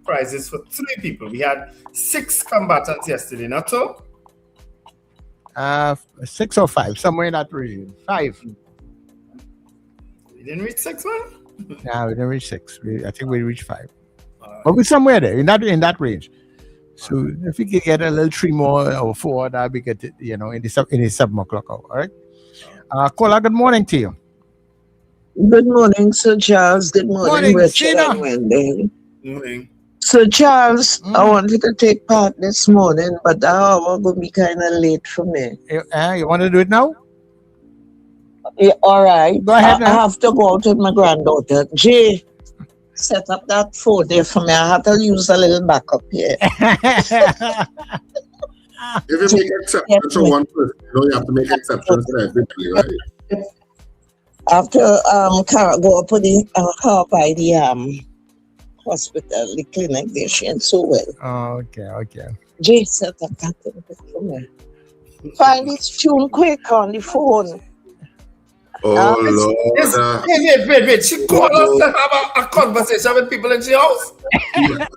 Prizes for 3 people. We had 6 combatants yesterday, not so? 6 or 5, somewhere in that region. 5. We didn't reach 6, man? No, we didn't reach 6. I think we reached 5. But we're somewhere there, in that range. So if we can get a little 3 more or 4, that'll be good, you know, in the 7 o'clock hour. All right? Kola, good morning to you. Good morning, Sir Charles. Good morning, Richard and Wendy. Morning. Sir Charles, I wanted to take part this morning, but the hour will be kind of late for me. You want to do it now? Yeah, all right. Go ahead. I have to go out with my granddaughter. Jay, set up that phone there for me. I have to use a little backup here. If you make exceptions for one person, you know you have to make exceptions for everybody, right? I have to go up with the car by the hospital, the clinic there. She ain't so well. Oh, okay. Jay set up that thing for me. Find this tune quick on the phone. Oh, Lord. Wait. She called us to have a conversation with people in the house. I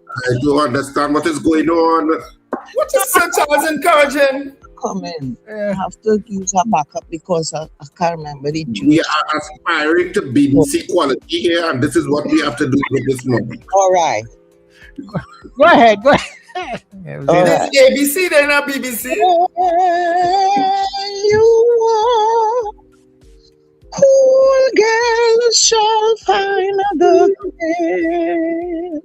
don't understand what is going on. What is Sir Charles encouraging? Come in. I have to use a backup because I can't remember the tune. We are aspiring to BBC quality here, and this is what we have to do with this moment. All right. Go ahead. This ABC, then not BBC. You are cool girls shall find the way.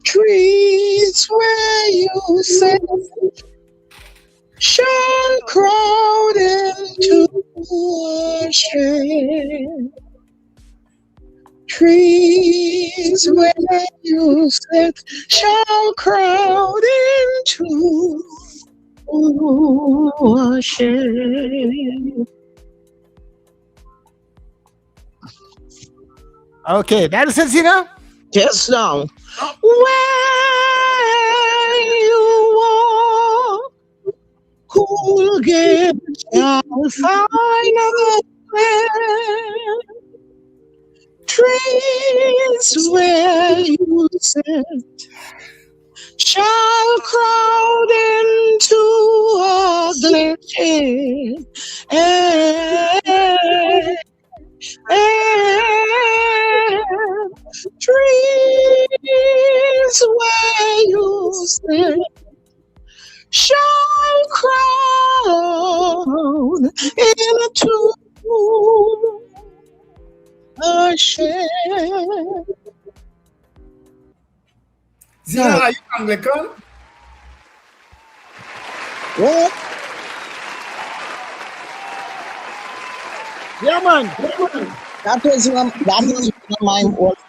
Trees where you sit shall crowd into a shade. Trees where you sit shall crowd into a shade. Okay, that is it, Zina? Yes, now. Where you are, cool girls shall find a way. Trees where you sit shall crowd into a glade. Trees where you sit shall crowd into a shade. Zina, are you Anglican? What? Yeah, man. That was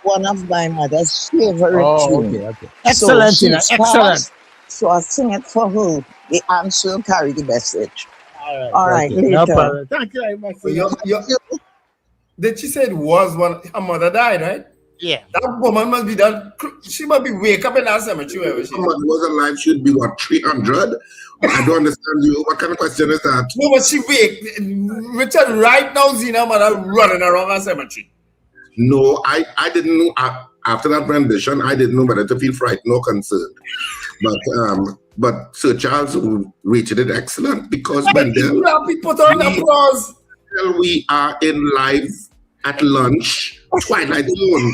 one of my mother's favorite tunes. Okay. Excellent, Zina. Excellent. So I sing it for her. The answer will carry the message. All right, okay. later. No problem. Thank you very much. Did she say it was when her mother died, right? Yeah. That woman must be done. She must be wake up in that cemetery. Wherever she was alive, should be what, 300? I don't understand you. What kind of question is that? No, but she wake. Richard, right now, Zina mother running around that cemetery. No, I didn't know. After that rendition, I didn't know whether to feel frightened or concerned. But Sir Charles rated it excellent because Bendel, we are in live at lunch, Twilight Zone.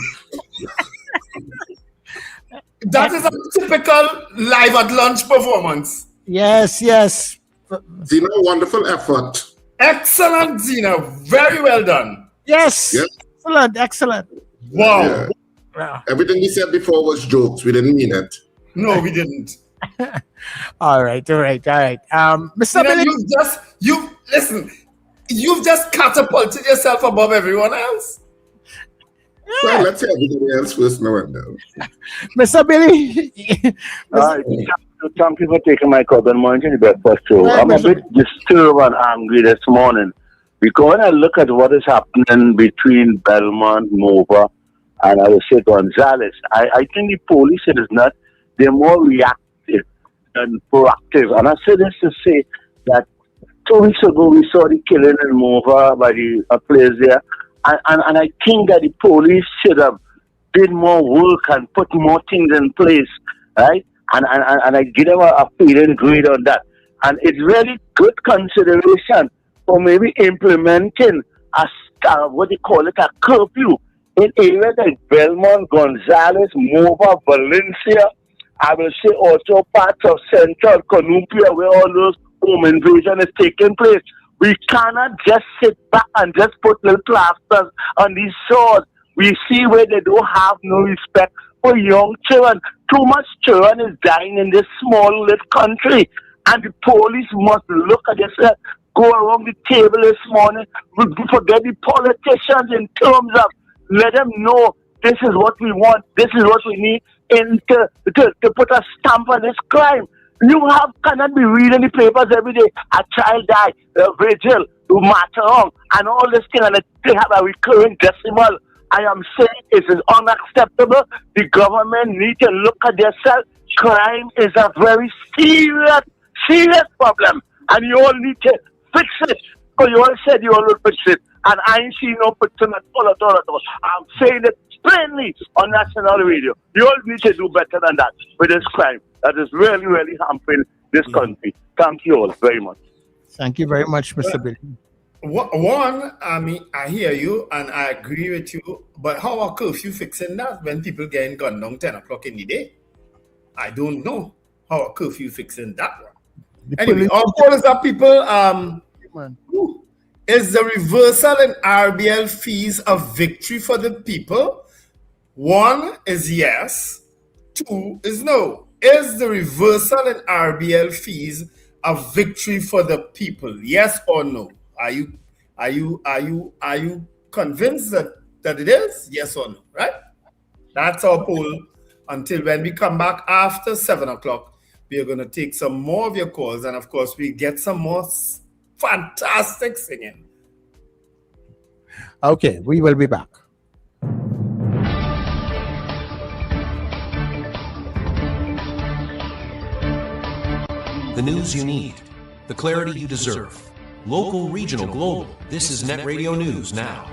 That is a typical live at lunch performance. Yes. Zina, wonderful effort. Excellent, Zina. Very well done. Yes. Excellent. Wow. Yeah. Everything we said before was jokes. We didn't mean it. No, we didn't. All right. Mr. Billy, you've just catapulted yourself above everyone else. Well, let's hear everybody else first now and then. Mr. Billy. Thank you for taking my call. Good morning to the breakfast show. I'm a bit disturbed and angry this morning because when I look at what is happening between Belmont, Mova, and I would say Gonzales, I think the police is not, they're more reactive than proactive. And I say this to say that 2 weeks ago we saw the killing in Mova by the place there. And I think that the police should have did more work and put more things in place, right? And I give them a feeling grade on that. And it's really good consideration for maybe implementing a curfew in areas like Belmont, Gonzales, Mova, Valencia. I will say also parts of Central Columbia where all those home invasion is taking place. We cannot just sit back and just put little plasters on these shores. We see where they don't have no respect for young children. Too much children is dying in this small little country. And the police must look at this, go around the table this morning, forget the politicians in terms of let them know this is what we want, this is what we need to put a stamp on this crime. You cannot be reading the papers every day. A child died, a vigil, Matterhorn, and all this thing, and they have a recurring decimal I am saying it is unacceptable. The government need to look at themselves. Crime is a very serious problem, and you all need to fix it. Because you all said you all will fix it, and I ain't seen no fixing at all. I'm saying it plainly on national radio. You all need to do better than that with this crime that is really, really harmful this country. Thank you all very much. Thank you very much, Mr. Billy. One, I mean, I hear you and I agree with you, but how are curfew fixing that when people getting gunned down 10 o'clock in the day? I don't know how are curfew fixing that one. Anyway, all callers are people, is the reversal in RBL fees a victory for the people? 1 is yes, 2 is no. Is the reversal in RBL fees a victory for the people? Yes or no? Are you convinced that it is? Yes or no? Right? That's our poll. Until when we come back after 7 o'clock, we are going to take some more of your calls, and of course we get some more fantastic singing. Okay, we will be back. The news you need, the clarity you deserve. Local, regional, global. This is Net Radio News Now.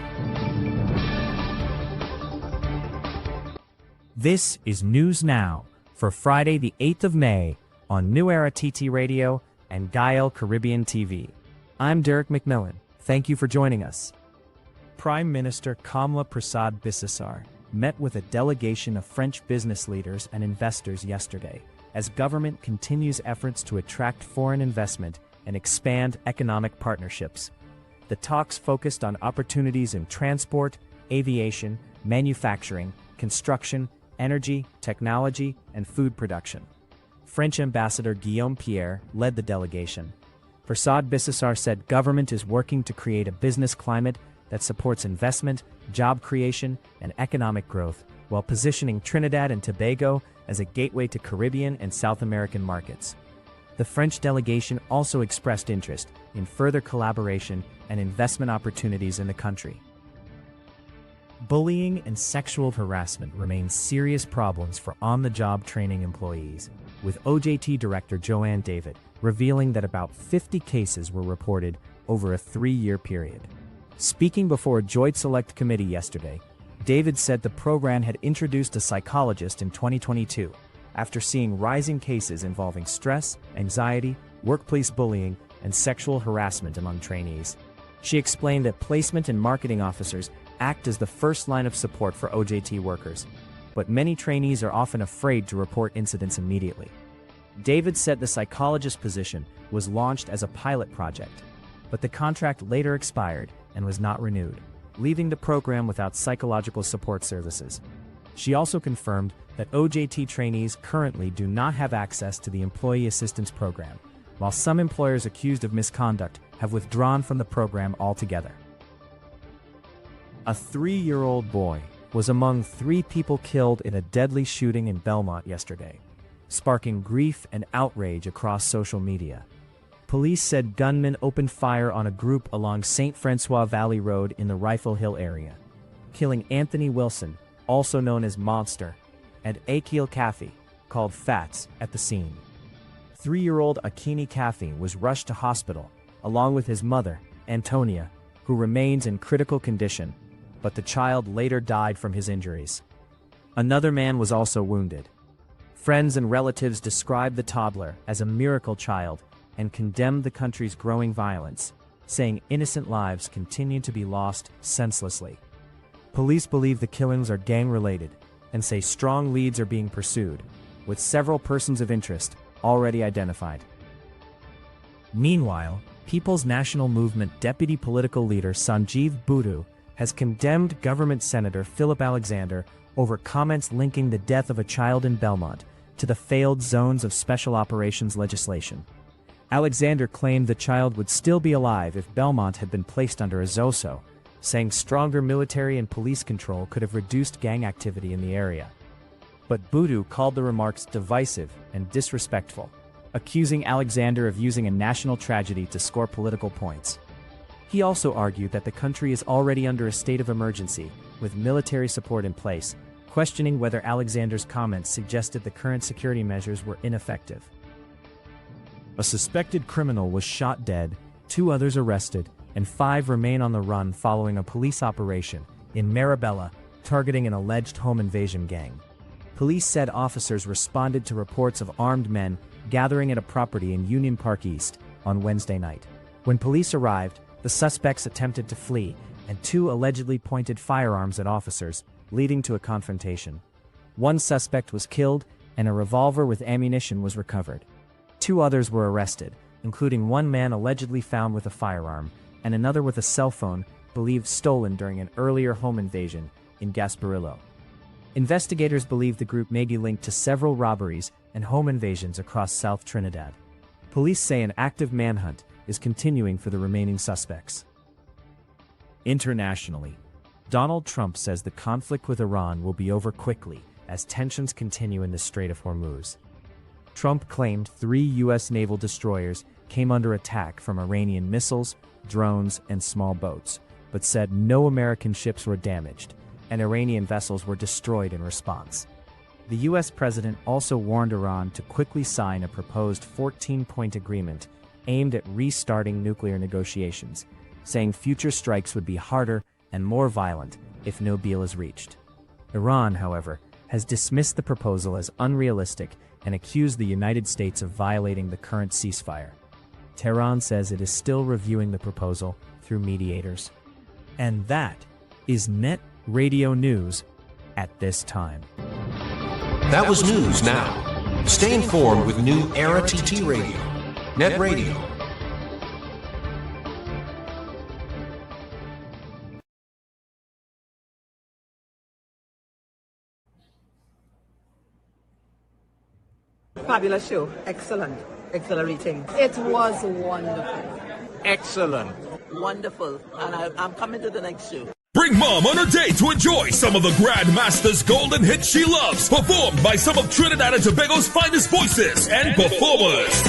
This is News Now for Friday, the 8th of May on New Era TT Radio and Gael Caribbean TV. I'm Derek McMillan. Thank you for joining us. Prime Minister Kamla Prasad-Bissessar met with a delegation of French business leaders and investors yesterday as government continues efforts to attract foreign investment and expand economic partnerships. The talks focused on opportunities in transport, aviation, manufacturing, construction, energy, technology, and food production. French Ambassador Guillaume Pierre led the delegation. Prasad-Bissessar said government is working to create a business climate that supports investment, job creation, and economic growth, while positioning Trinidad and Tobago as a gateway to Caribbean and South American markets. The French delegation also expressed interest in further collaboration and investment opportunities in the country. Bullying and sexual harassment remain serious problems for on-the-job training employees, with OJT Director Joanne David revealing that about 50 cases were reported over a 3-year period. Speaking before a Joint Select Committee yesterday, David said the program had introduced a psychologist in 2022 after seeing rising cases involving stress, anxiety, workplace bullying, and sexual harassment among trainees. She explained that placement and marketing officers act as the first line of support for OJT workers, but many trainees are often afraid to report incidents immediately. David said the psychologist position was launched as a pilot project, but the contract later expired and was not renewed, leaving the program without psychological support services. She also confirmed that OJT trainees currently do not have access to the Employee Assistance Program, while some employers accused of misconduct have withdrawn from the program altogether. A 3-year-old boy was among 3 people killed in a deadly shooting in Belmont yesterday, sparking grief and outrage across social media. Police said gunmen opened fire on a group along St. Francois Valley Road in the Rifle Hill area, killing Anthony Wilson, also known as Monster, and Akil Kafi, called Fats, at the scene. 3-year-old Akini Kafi was rushed to hospital, along with his mother, Antonia, who remains in critical condition, but the child later died from his injuries. Another man was also wounded. Friends and relatives described the toddler as a miracle child and condemned the country's growing violence, saying innocent lives continue to be lost senselessly. Police believe the killings are gang-related and say strong leads are being pursued, with several persons of interest already identified. Meanwhile, People's National Movement Deputy Political Leader Sanjeev Budu has condemned Government Senator Philip Alexander over comments linking the death of a child in Belmont to the failed Zones of Special Operations legislation. Alexander claimed the child would still be alive if Belmont had been placed under a ZOSO, saying stronger military and police control could have reduced gang activity in the area. But Budu called the remarks divisive and disrespectful, accusing Alexander of using a national tragedy to score political points. He also argued that the country is already under a state of emergency, with military support in place, questioning whether Alexander's comments suggested the current security measures were ineffective. A suspected criminal was shot dead, 2 others arrested, and 5 remain on the run following a police operation in Marabella targeting an alleged home invasion gang. Police said officers responded to reports of armed men gathering at a property in Union Park East on Wednesday night. When police arrived, the suspects attempted to flee, and 2 allegedly pointed firearms at officers, leading to a confrontation. 1 suspect was killed, and a revolver with ammunition was recovered. 2 others were arrested, including 1 man allegedly found with a firearm, and another with a cell phone believed stolen during an earlier home invasion in Gasparillo. Investigators believe the group may be linked to several robberies and home invasions across South Trinidad. Police say an active manhunt is continuing for the remaining suspects. Internationally, Donald Trump says the conflict with Iran will be over quickly as tensions continue in the Strait of Hormuz. Trump claimed 3 U.S. naval destroyers came under attack from Iranian missiles, drones, and small boats, but said no American ships were damaged, and Iranian vessels were destroyed in response. The U.S. president also warned Iran to quickly sign a proposed 14-point agreement aimed at restarting nuclear negotiations, saying future strikes would be harder and more violent if no deal is reached. Iran, however, has dismissed the proposal as unrealistic and accused the United States of violating the current ceasefire. Tehran says it is still reviewing the proposal through mediators. And that is Net Radio News at this time. That was news now. Stay informed with new Era TT Radio. Net Radio. Fabulous show. Excellent. Accelerating. It was wonderful. Excellent. Wonderful. And I'm coming to the next show. Bring mom on her day to enjoy some of the Grandmaster's golden hits she loves, performed by some of Trinidad and Tobago's finest voices and performers.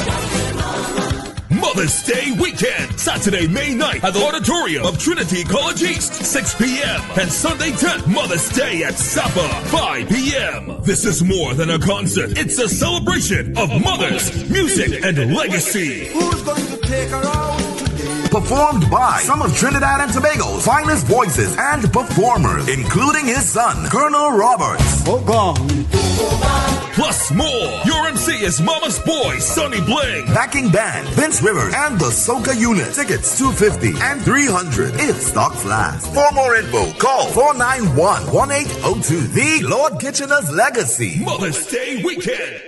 Mother's Day weekend, Saturday, May 9th at the auditorium of Trinity College East, 6 p.m. and Sunday 10th, Mother's Day at Sapa, 5 p.m. This is more than a concert. It's a celebration of mothers, music, and legacy. Who's going to take her out today? Performed by some of Trinidad and Tobago's finest voices and performers, including his son, Colonel Roberts. Plus more. Your MC is Mama's Boy, Sonny Bling. Backing band, Vince Rivers and the Soca Unit. Tickets $250 and $300 if stocks last. For more info, call 491-1802. The Lord Kitchener's Legacy. Mother's Day weekend.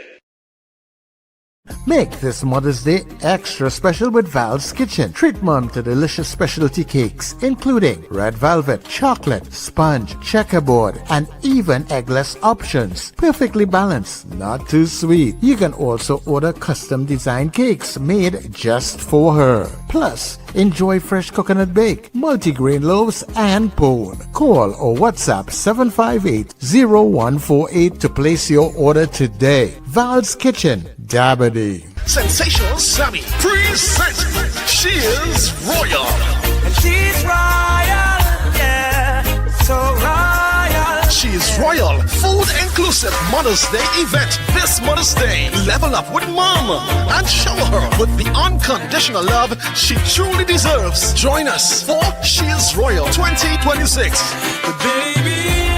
Make this Mother's Day extra special with Val's Kitchen. Treat mom to delicious specialty cakes, including red velvet, chocolate, sponge, checkerboard, and even eggless options. Perfectly balanced, not too sweet. You can also order custom designed cakes made just for her. Plus, enjoy fresh coconut bake, multigrain loaves, and pone. Call or WhatsApp 758-0148 to place your order today. Val's Kitchen, Dabadee. Sensational Sammy presents She Is Royal. And she's royal, yeah, so royal. She is Royal, food inclusive Mother's Day event. This Mother's Day, level up with Mom and shower her with the unconditional love she truly deserves. Join us for She Is Royal 2026. But baby,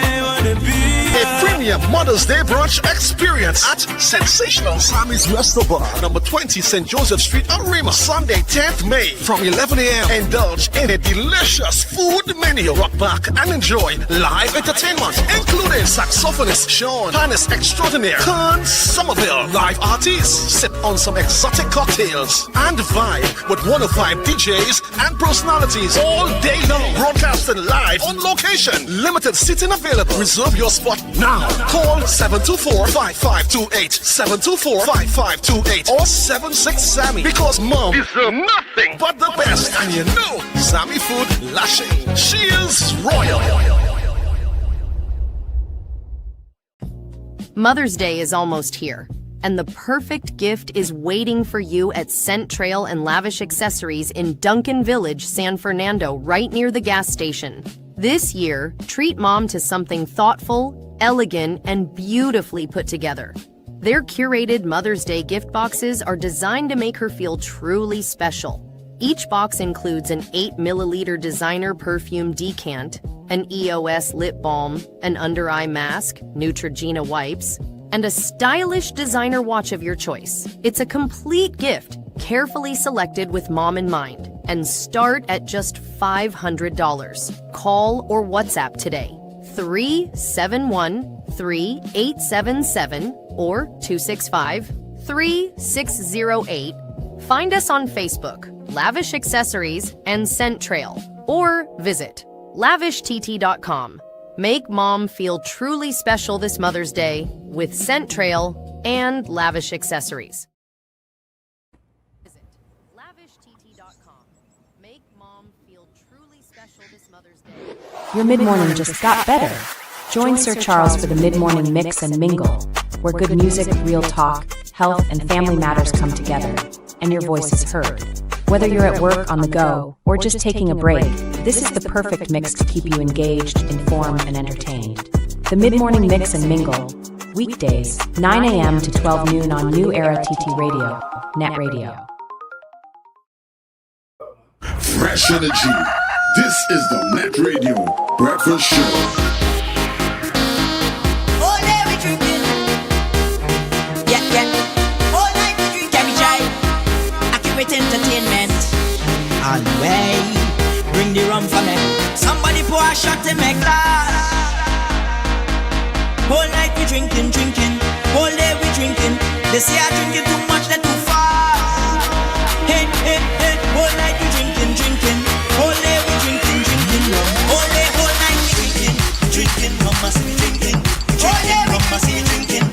I wanna be a premium Mother's Day brunch experience at Sensational Sammy's Restaurant, number 20 St. Joseph Street, Arima. Sunday, 10th May from 11 a.m. Indulge in a delicious food menu. Rock back and enjoy live entertainment, including saxophonist Sean, pianist extraordinaire Kern Somerville, live artists, sip on some exotic cocktails, and vibe with 105 DJs and personalities all day long. Broadcasting live on location. Limited seating available. Reserve your spot now. Call 724-5528, 724-5528, or 76-SAMMY, because Mom deserves nothing but the best. And you know, Sammy food lashing. She is royal. Mother's Day is almost here. And the perfect gift is waiting for you at Scent Trail and Lavish Accessories in Duncan Village, San Fernando, right near the gas station. This year, treat mom to something thoughtful, elegant, and beautifully put together. Their curated Mother's Day gift boxes are designed to make her feel truly special. Each box includes an 8 milliliter designer perfume decant, an EOS lip balm, an under-eye mask, Neutrogena wipes, and a stylish designer watch of your choice. It's a complete gift, carefully selected with mom in mind, and start at just $500. Call or WhatsApp today, 371-3877 or 265-3608. Find us on Facebook, Lavish Accessories and Scent Trail, or visit lavishtt.com. Make mom feel truly special this Mother's Day with Scent Trail and Lavish Accessories. Visit lavishtt.com. Make mom feel truly special this Mother's Day. Your mid-morning just got better. Join Sir Charles for the mid-morning mix and mingle, where good music, real talk, health, and family matters come together, and your voice is heard. Whether you're at work, on the go, or just taking a break, this is the perfect mix to keep you engaged, informed, and entertained. The mid-morning mix and mingle, weekdays, 9 a.m. to 12 noon on New Era TT Radio, Net Radio. Fresh energy. This is the Net Radio Breakfast Show. All day we drinking. Yeah. All night we drinking. Can we try? Accurate entertainment. All the way. Bring the rum for me. Somebody pour a shot in my glass. All night we drinking. All day we drinking. They say I drinking too much, they're too far. Hey. All night we drinking. All day we drinking rum. All day, all night we drinking rum. Must be drinking rum. Must be drinking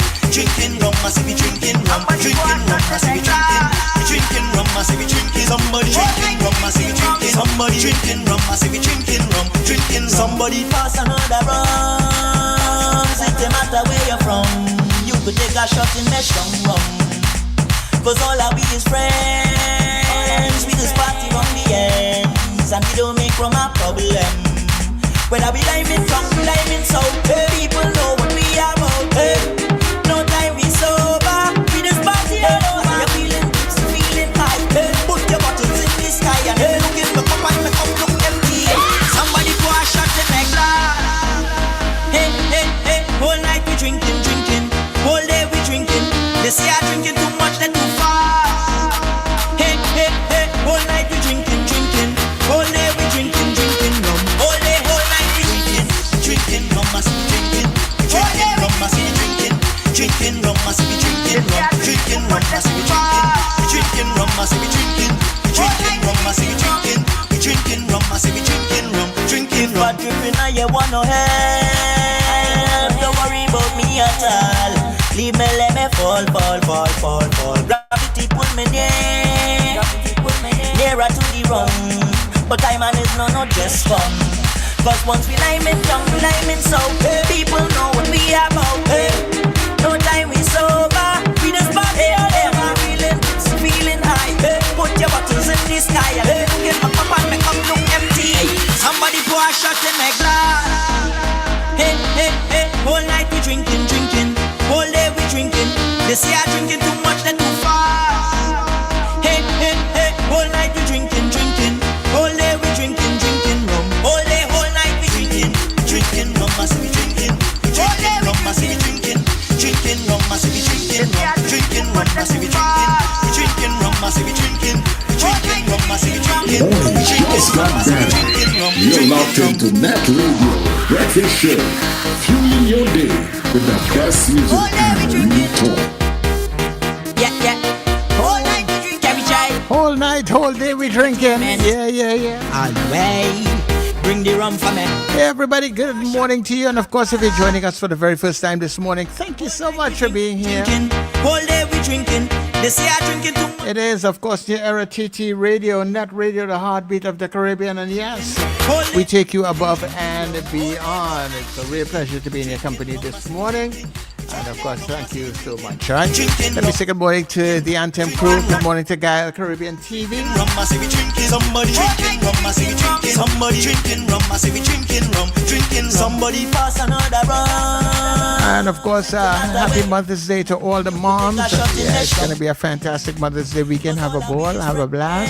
rum. Must be drinking rum. Drinking rum. Must be drinking rum. Must be drinking. Somebody drinking rum. Must be drinking. Somebody drinking rum. Must be drinking rum. Drinking. Somebody pass another rum. It don't matter where you're from. You could take a shot in that strong rum. 'Cause all I be is friends. We just party from the ends, and we don't make from a problem. Whether we liming from, liming so, hey, people know what we are about. Hey, no time we sober. We just party all over. You're feeling tipsy, feeling high. Hey, put your bottles in the sky and hey, look in the cup and the cup look empty. Hey, somebody pour a shot in my glass. Hey, all night we drinking. All day we drinking. They say I drinking too much, they're too far. Hey, all night we drinking. All day we drinking rum. All day, all night we drinking rum. Must be drinking rum. Must be drinking rum. Must be drinking rum. Drinking rum. Must be drinking rum. Must be drinking rum. Must be drinking rum. Must be drinking rum. Drinking rum. Dripping, now you wanna help. Don't worry about me at all. Leave me, let me fall. Gravity pull me nearer to the rum. But time and is no just fun. 'Cause once we liming down, we liming so, hey, people know what we about. Hey, no time we sober. We just party all ever. Feeling high. Hey, put your bottles in the sky and hey, get my cup and make up look empty. Hey, somebody pour a shot in my glass. Hey, all night we drinking. All day we drinking. They say I drinking too much, they're too far. Hey, all night we drinking. All day we drinking rum. All day, all night we drinking rum. Must be drinking rum. Must be drinking rum. Must be drinking rum. Drinking rum. Must be drinking rum. Must be drinking rum. Must be drinking rum. Just got better. You're locked into Net Radio Breakfast Show. Fueling your day with the best music and real talk. Yeah. All night we drink, can we try? All night, all day we drinking. Yeah. All the way. Bring the rum for me. Hey everybody, good morning to you. And of course, if you're joining us for the very first time this morning, thank you so much for being here. All day we drinking. They say I drinking too. It is, of course, New Era TT Radio, Net Radio, the heartbeat of the Caribbean. And yes, we take you above and beyond. It's a real pleasure to be in your company this morning. And of course, thank you so much. All right. Let me say good morning to the Anthem crew. Good morning to Gael Caribbean TV. Somebody drinking rum, I say we drinking. Somebody drinking rum, I say we drinking rum. Drinking, somebody pass another rum. And of course, happy Mother's Day to all the moms. Yeah, it's going to be a fantastic Mother's Day weekend. Have a ball, have a blast.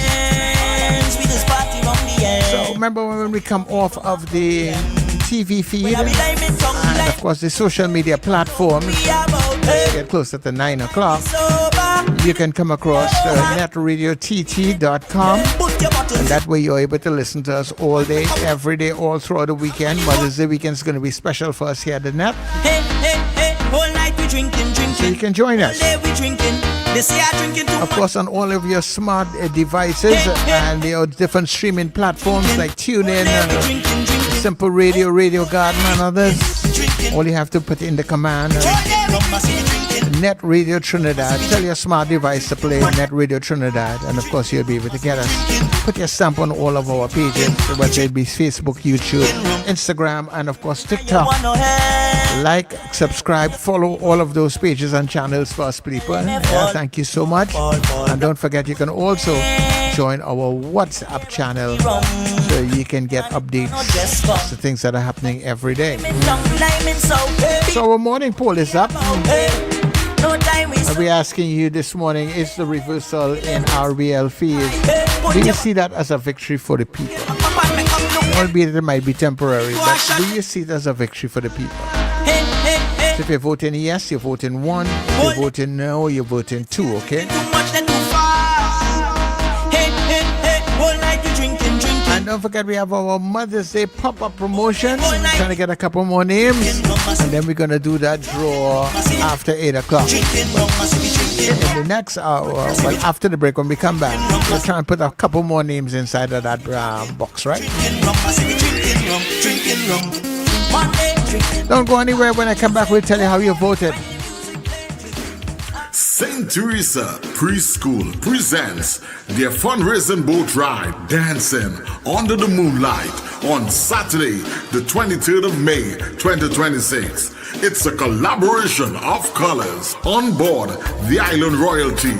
So remember when we come off of the TV feed and of course the social media platforms, get closer to 9 o'clock, you can come across netradiott.com, and that way you're able to listen to us all day, every day, all throughout the weekend. Mother's Day weekend is going to be special for us here at the Net. So you can join us. Of course, on all of your smart devices and your different streaming platforms like TuneIn, Simple Radio, Radio Garden, and others. All you have to put in the command Net Radio Trinidad. Tell your smart device to play Net Radio Trinidad, and of course you'll be able to get us. Put your stamp on all of our pages, whether it be Facebook, YouTube, Instagram, and of course TikTok. Like, subscribe, follow all of those pages and channels for us people. Thank you so much. And don't forget, you can also join our WhatsApp channel so you can get updates to things that are happening every day. So our morning poll is up. We're asking you this morning, is the reversal in RBL fees, do you see that as a victory for the people? Albeit it might be temporary, but do you see it as a victory for the people? So if you're voting yes, you're voting 1. If you're voting no, you're voting 2, okay? And don't forget, we have our Mother's Day pop-up promotion. We're trying to get a couple more names, and then we're going to do that draw after 8 o'clock. In the next hour, well, after the break when we come back, we'll try and put a couple more names inside of that box, right? Don't go anywhere. When I come back, we'll tell you how you voted. St. Teresa Preschool presents their fundraising boat ride, Dancing Under the Moonlight, on Saturday, the 23rd of May, 2026. It's a collaboration of colors on board the Island Royalty.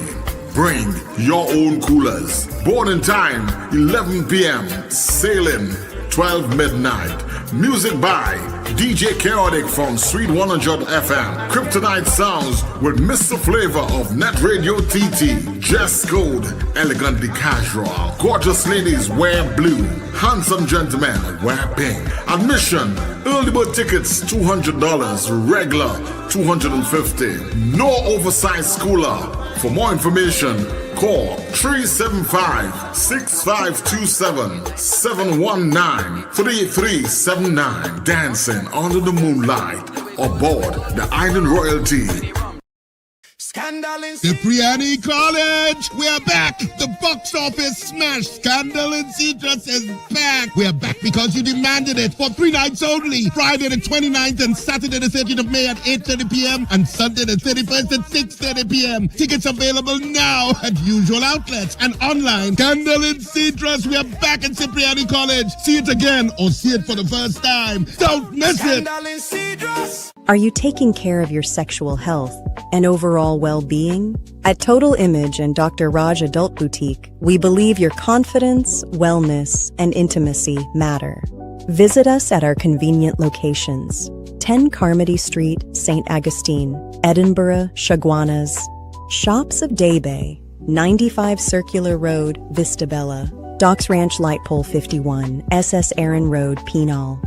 Bring your own coolers. Boarding time, 11 p.m. Sailing, 12 midnight. Music by DJ Chaotic from Sweet 100 FM. Kryptonite Sounds with Mr. Flavor of Net Radio TT. Dress code, elegantly casual. Gorgeous ladies wear blue. Handsome gentlemen wear pink. Admission, early bird tickets $200, regular $250. No oversized cooler. For more information, call 375-652-719-38379. Dancing Under the Moonlight aboard the Island Royalty. Scandal in Cipriani College. We are back. The box office smash. Scandal in Citrus is back. We are back because you demanded it for 3 nights only. Friday the 29th and Saturday the 30th of May at 8:30 p.m. and Sunday the 31st at 6:30 p.m. Tickets available now at usual outlets and online. Scandal in Citrus. We are back at Cipriani College. See it again or see it for the first time. Don't miss it. Are you taking care of your sexual health and overall well-being? At Total Image and Dr. Raj Adult Boutique, we believe your confidence, wellness, and intimacy matter. Visit us at our convenient locations: 10 Carmody Street, St. Augustine, Edinburgh, Chaguanas, Shops of Daybay, 95 Circular Road, Vistabella, Docks Ranch Light Pole 51, SS Aaron Road, Penal,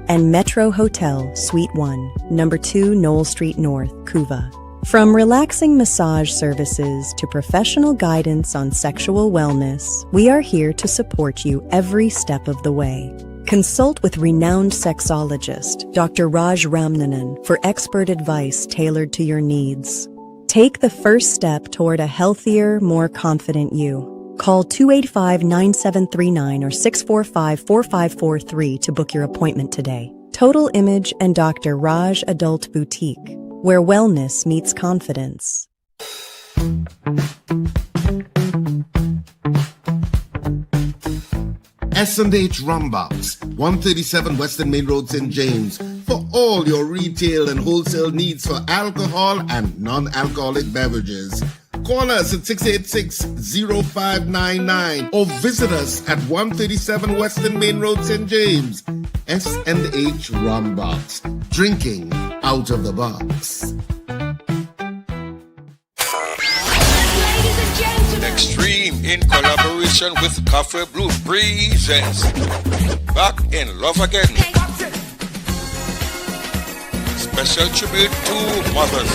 and Metro Hotel, Suite 1, Number 2, Knoll Street North, Couva. From relaxing massage services to professional guidance on sexual wellness, we are here to support you every step of the way. Consult with renowned sexologist, Dr. Raj Ramnanan, for expert advice tailored to your needs. Take the first step toward a healthier, more confident you. Call 285-9739 or 645-4543 to book your appointment today. Total Image and Dr. Raj Adult Boutique, where wellness meets confidence. S&H Rumbox, 137 Western Main Road, St. James, for all your retail and wholesale needs for alcohol and non-alcoholic beverages. Call us at 686-0599 or visit us at 137 Western Main Road, St. James. S&H Rumbox, drinking out of the box. Extreme in collaboration with Cafe Blue presents Back in Love Again. Special tribute to mothers.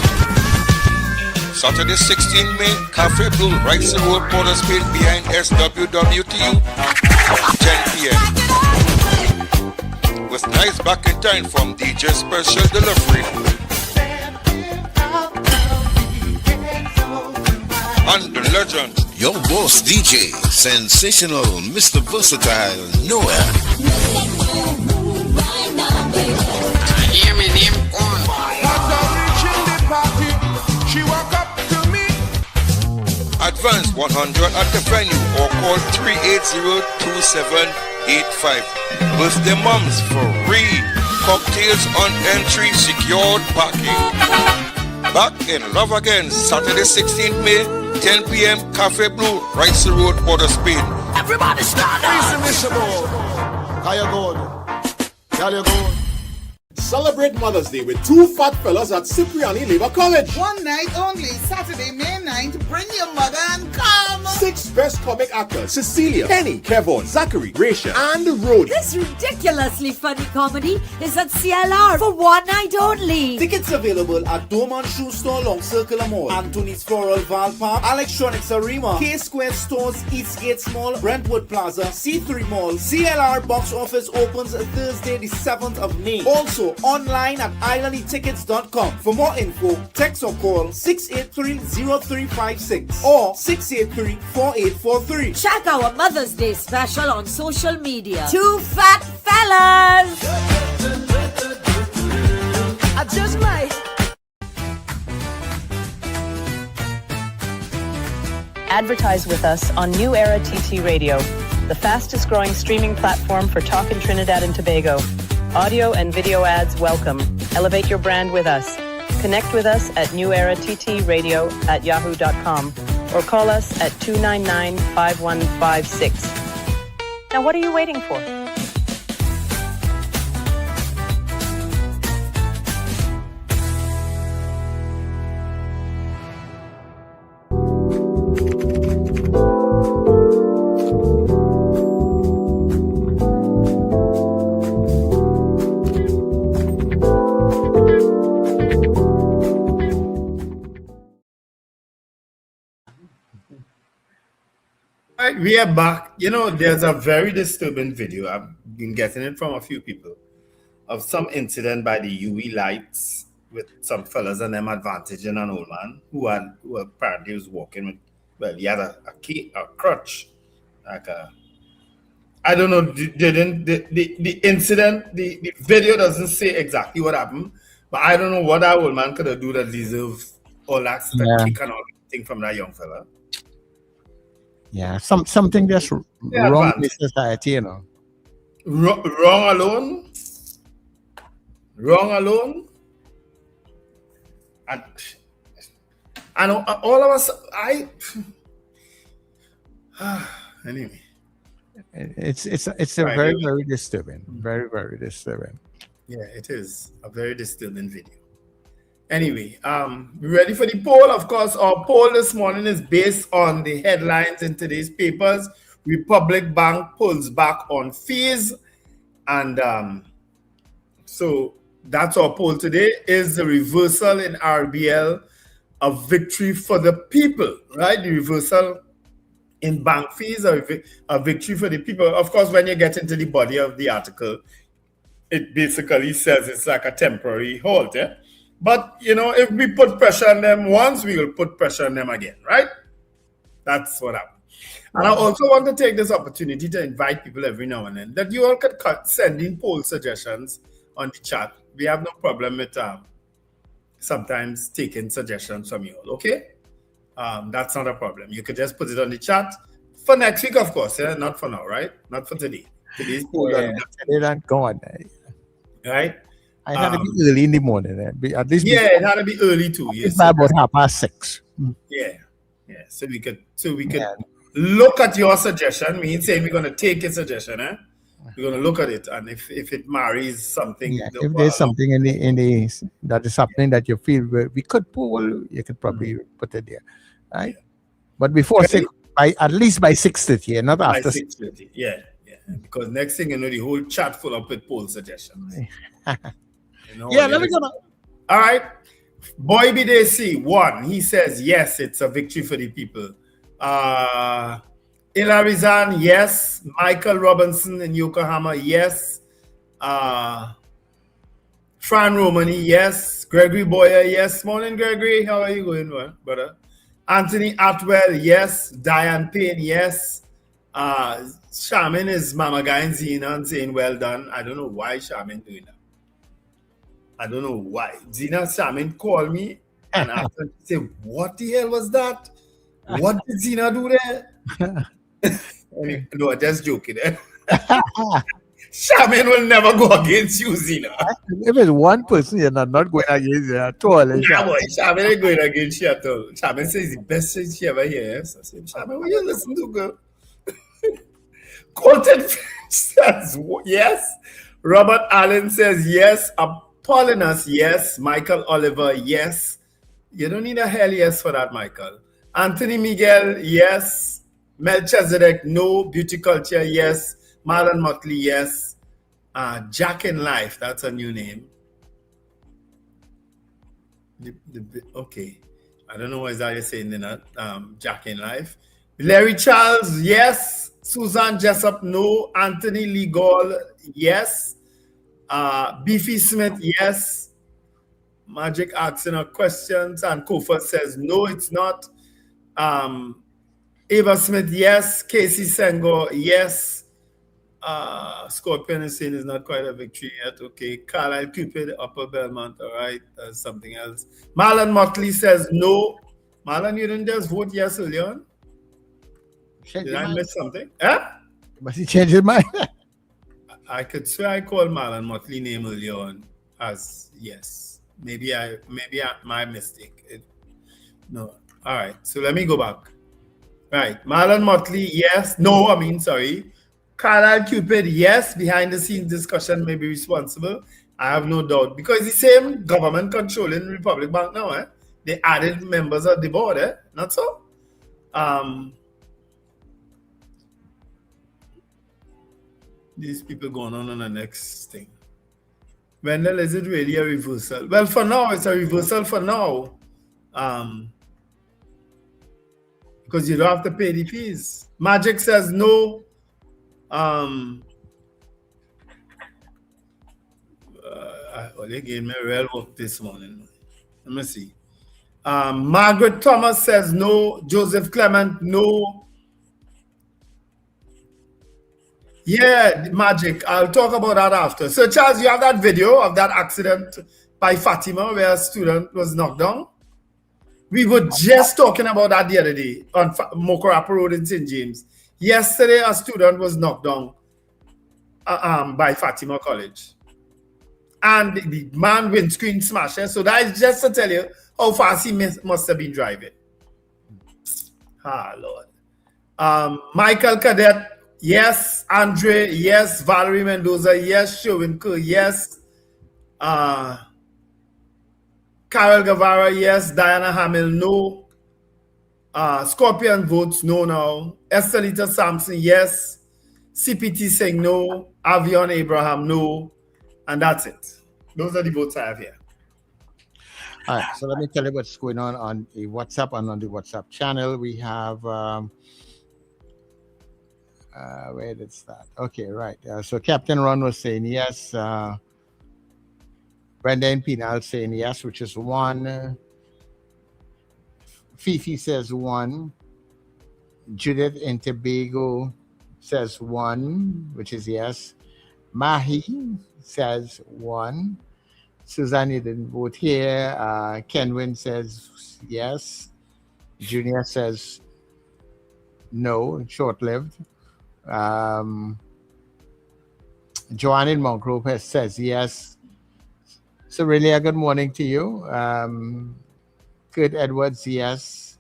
Saturday 16 May, Cafe Blue, Rights Road, Port of Spain, behind SWWTU, 10 p.m. With nice back in time from DJ Special Delivery. And the legend, your boss DJ, sensational Mr. Versatile, Noah. Hear me name on. She walk up to me. Advance 100 at the venue or call 380-2785. Birthday moms for free. Cocktails on entry, secured parking. Back in Love Again, Saturday 16th May, 10 p.m. Cafe Blue, Rights Road, Port of Spain. Everybody stand up. How you going? How you going? Celebrate Mother's Day with two fat fellas at Cipriani Labor College. One night only, Saturday, May 9th. Bring your mother and come. 6 best comic actors: Cecilia, Kenny, Kevon, Zachary, Gracia, and Rhodey. This ridiculously funny comedy is at CLR for one night only. Tickets available at Dorman Shoe Store, Long Circular Mall, Anthony's Floral, Val Park, Electronics Arima, K-Square Stores, Eastgate Mall, Brentwood Plaza, C3 Mall. CLR box office opens Thursday the 7th of May. Also online at islandetickets.com. For more info, text or call 683-0356 or 683-4843. Check our Mother's Day special on social media. Two fat fellas. I just might. Advertise with us on New Era TT Radio, the fastest growing streaming platform for talk in Trinidad and Tobago. Audio and video ads welcome. Elevate your brand with us. Connect with us at newerattradio@yahoo.com or call us at 299-5156. Now what are you waiting for? We are back. You know, there's a very disturbing video. I've been getting it from a few people of some incident by the UV lights with some fellas and them advantaging an old man who apparently was walking with, well, he had a crutch. Like I don't know, the incident, the video doesn't say exactly what happened, but I don't know what that old man could have do that deserve all that kick and all thing from that young fella. Yeah, something that's wrong in society, you know. Wrong alone. And all of us, anyway. It's a very, very disturbing. Very, very disturbing. Yeah, it is a very disturbing video. Anyway, we ready for the poll? Of course, our poll this morning is based on the headlines in today's papers. Republic Bank pulls back on fees. And so that's our poll today. Is the reversal in RBL a victory for the people, right? The reversal in bank fees are a victory for the people. Of course, when you get into the body of the article, it basically says it's like a temporary halt, yeah? But, you know, if we put pressure on them once, we will put pressure on them again, right? That's what happened. And I also want to take this opportunity to invite people every now and then that you all could send in poll suggestions on the chat. We have no problem with sometimes taking suggestions from you all, okay? That's not a problem. You could just put it on the chat For next week, of course. Yeah, not for now, right? Not for today. Today's poll done. Today done gone. Right? I had to be early in the morning. At least it had to be early too. Yes. By about 6:30. Yeah. So we could look at your suggestion. Me saying we're gonna take your suggestion, eh? We're gonna look at it, and if it marries something, if there's something in the that is happening that you feel we could pull, you could probably put it there, right? But before 6, at least by 6:30, not after 6:30. Yeah. Because next thing you know, the whole chat full up with poll suggestions. Let me go now. All right. Boy BDC 1, he says yes, it's a victory for the people. Ilarizan, yes. Michael Robinson in Yokohama, yes. Fran Romani, yes. Gregory Boyer, yes. Morning, Gregory. How are you going, brother? Anthony Atwell, yes. Diane Payne, yes. Shaman is Mama Guy and Zena and saying well done. I don't know why Shaman doing that. I don't know why. Zena Shaman called me and after she said, what the hell was that? What did Zena do there? No, just joking. Shaman will never go against you, Zena. If it's one person, you're not going against you at all. Shaman ain't going against you at all. Shaman says the best thing she ever hears. I said, Shaman, will you listen to, girl? Colton says yes. Robert Allen says yes. Apollonius, yes. Michael Oliver, yes. You don't need a hell yes for that, Michael. Anthony Miguel, yes. Melchizedek, no. Beauty Culture, yes. Marlon Motley, yes. Jack in Life, that's a new name. Okay. I don't know what is that you're saying in that. Jack in Life. Larry Charles, yes. Susan Jessup, no. Anthony Lee Gall, yes. Beefy Smith, yes. Magic asking her questions, and Kofa says no, it's not. Ava Smith, yes. Casey Sengo, yes. Scorpion is saying it's not quite a victory yet. Okay. Carlisle Cupid, Upper Belmont, all right. That's something else. Marlon Motley says no. Marlon, you didn't just vote yes earlier on? Did I miss something? But he changed his mind. I could swear I called Marlon Motley name earlier on as yes. Maybe my mistake. No. All right. So let me go back. Right. Marlon Motley, yes. No, sorry. Carlisle Cupid, yes. Behind the scenes discussion may be responsible. I have no doubt. Because the same government controlling Republic Bank now, they added members of the board, Not so? These people going on the next thing. Wendell, is it really a reversal? Well, for now, it's a reversal for now. Because you don't have to pay the fees. Magic says no. They gave me real work this morning. Let me see. Margaret Thomas says no. Joseph Clement, no. Yeah, Magic. I'll talk about that after. So, Charles, you have that video of that accident by Fatima where a student was knocked down? We were just talking about that the other day on Mokorapa Road in St. James. Yesterday, a student was knocked down by Fatima College. And the man windscreen smashed. So that is just to tell you how fast he must have been driving. Lord. Michael Cadet, yes. Andre, yes. Valerie Mendoza, yes. Sherwin-Kerr, yes. Carol Guevara, yes. Diana Hamill, no. Scorpion votes no now. Estelita Sampson, yes. CPT Singh, no. Avion Abraham, no. And that's it. Those are the votes I have here. All right. So let me tell you what's going on the WhatsApp and on the WhatsApp channel. We have where did it start? Okay, right. So Captain Ron was saying yes. Brendan Pinal saying yes, which is 1. Fifi says 1. Judith in Tobago says 1, which is yes. Mahi says 1. Suzanne didn't vote here. Kenwin says yes. Junior says no, short-lived. Joanne in Mongrove says yes. So really a good morning to you. Kurt Edwards, yes.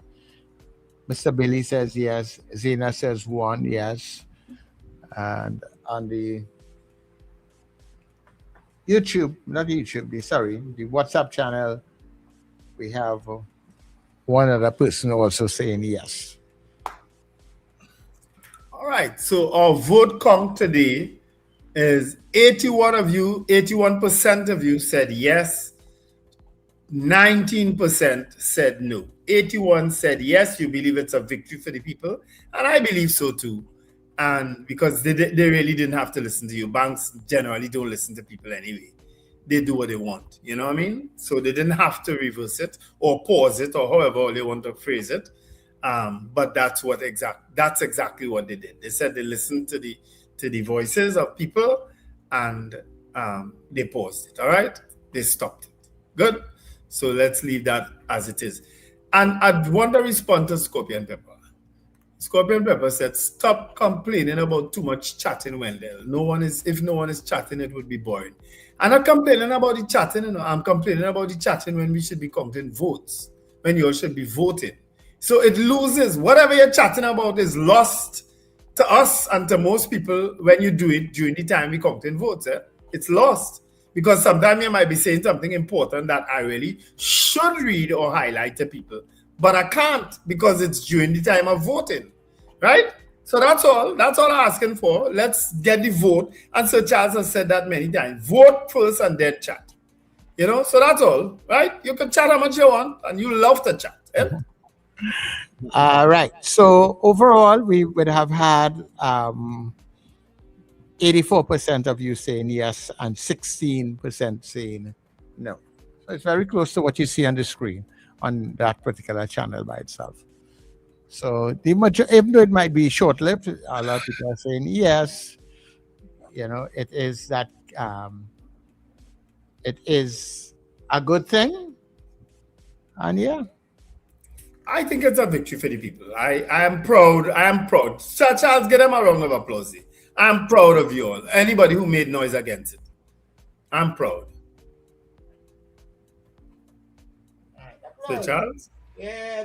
Mr. Billy says yes. Zena says 1, yes. And on the YouTube, not YouTube, the WhatsApp channel, we have one other person also saying yes. All right. So our vote count today is 81% of you said yes. 19% said no. 81 said yes, you believe it's a victory for the people. And I believe so too. And because they really didn't have to listen to you. Banks generally don't listen to people anyway. They do what they want. You know what I mean? So they didn't have to reverse it or pause it or however they want to phrase it. But that's exactly what they did. They said they listened to the voices of people and they paused it. All right? They stopped it. Good. So let's leave that as it is. And I want to respond to Scorpion Pepper. Scorpion Pepper said, stop complaining about too much chatting, Wendell. If no one is chatting, it would be boring. I'm not complaining about the chatting, I'm complaining about the chatting when we should be counting votes, when you all should be voting. So it loses. Whatever you're chatting about is lost to us and to most people when you do it during the time we counting votes. It's lost. Because sometimes you might be saying something important that I really should read or highlight to people. But I can't because it's during the time of voting. Right? So that's all. That's all I'm asking for. Let's get the vote. And Sir Charles has said that many times. Vote first and then chat. So that's all. Right? You can chat how much you want and you love to chat. Right. So overall, we would have had 84% of you saying yes and 16% saying no. So it's very close to what you see on the screen on that particular channel by itself. So even though it might be short-lived, a lot of people are saying yes. It is that it is a good thing. And yeah. I think it's a victory for the people. I am proud. I am proud. Sir Charles, give them a round of applause. I'm proud of you all. Anybody who made noise against it. I'm proud. Sir Charles? Yeah,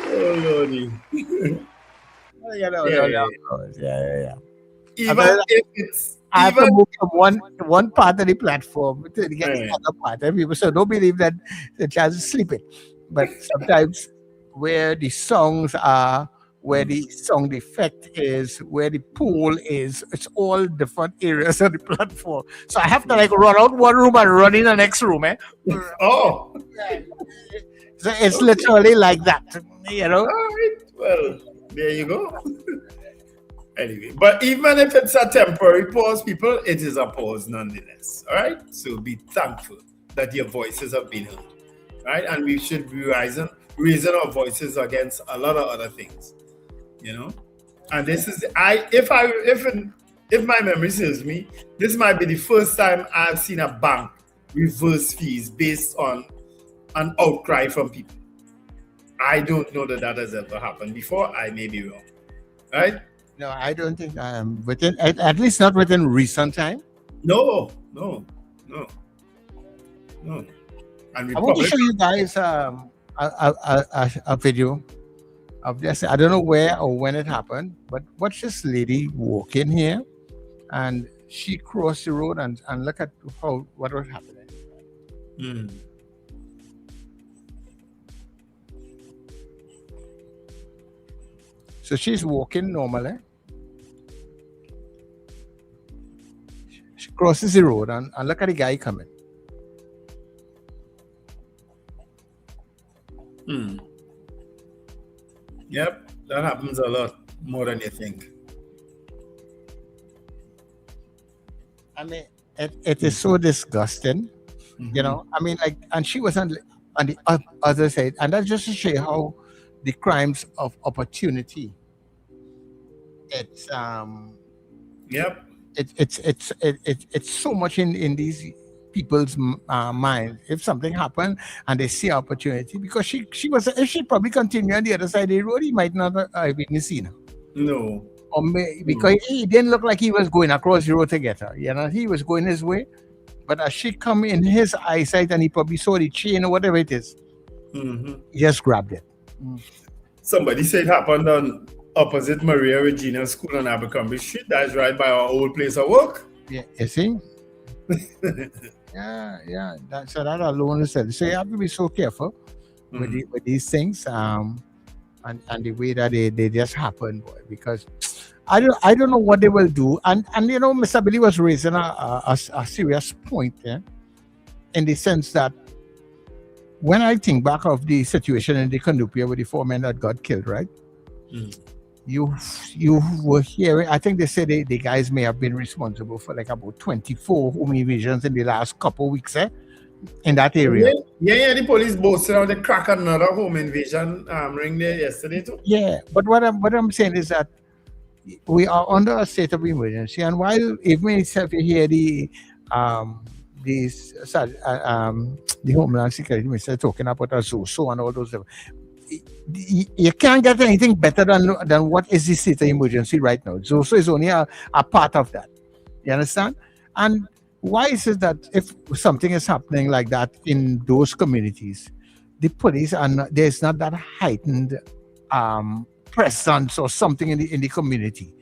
oh, Lordy. Yeah. Even if it's... I have to move from one part of the platform to the other part. And people don't believe that the child is sleeping. But sometimes where the songs are, where the sound effect is, where the pool is, it's all different areas of the platform. So I have to run out one room and run in the next room. Oh. So it's literally like that. All right. Well, there you go. Anyway, but even if it's a temporary pause, people, it is a pause nonetheless. All right? So be thankful that your voices have been heard. Right? And we should be raising our voices against a lot of other things. And this is if my memory serves me, this might be the first time I've seen a bank reverse fees based on an outcry from people. I don't know that has ever happened before. I may be wrong. Right? No, I don't think at least not within recent time. No. And I want to show you guys a video of this. I don't know where or when it happened, but watch this lady walking here, and she crossed the road and look at what was happening. So she's walking normally. She crosses the road and look at the guy coming. Yep, that happens a lot more than you think. I mean, it is so disgusting, I mean, and she was on the other side, and that's just to show you how the crimes of opportunity. It's Yep. it's so much in these people's mind. If something happened and they see opportunity, because she was, if she probably continued on the other side of the road, he might not have even seen her. No. Because he didn't look like he was going across the road to get her. You know, he was going his way. But as she come in his eyesight and he probably saw the chain or whatever it is, he just grabbed it. Somebody said it happened on opposite Maria Regina School on Abercrombie Street. That's right by our old place of work. Yeah, you see? yeah. So that alone is it. So you have to be so careful with these things, and the way that they just happen, boy, because I don't know what they will do. And you know, Mr. Billy was raising a serious point, in the sense that when I think back of the situation in the Condupia with the 4 men that got killed, right? You were hearing, I think they said the guys may have been responsible for like about 24 home invasions in the last couple of weeks, in that area. Yeah, the police boasted how they cracked another home invasion ring there yesterday too. Yeah, but what I'm saying is that we are under a state of emergency, and while even itself you hear the Homeland Security Minister talking about a ZOSO and all those stuff, you can't get anything better than what is the state of emergency right now. ZOSO is only a part of that. You understand? And why is it that if something is happening like that in those communities, the police there's not that heightened presence or something in the community?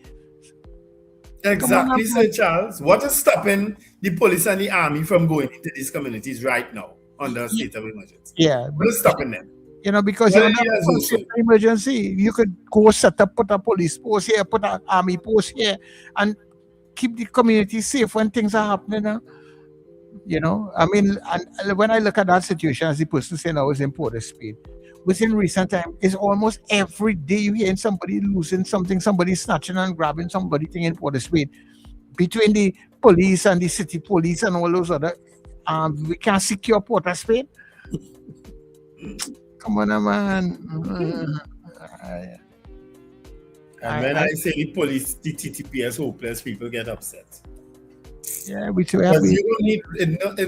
Exactly, Sir Charles. What is stopping the police and the army from going into these communities right now under a state of emergency? Yeah, what is stopping them? You know, because you're under a state of emergency, you could go put a police post here, put an army post here, and keep the community safe when things are happening. You know, I mean, and when I look at that situation, as the person saying I was in Port of Spain, within recent time, it's almost every day you hear somebody losing something, somebody snatching and grabbing somebody thing in Port of Spain. Between the police and the city police and all those other, we can't secure Port of Spain. Come on, man. And when I say the police, the TTP is hopeless, people get upset. Yeah, because you don't need,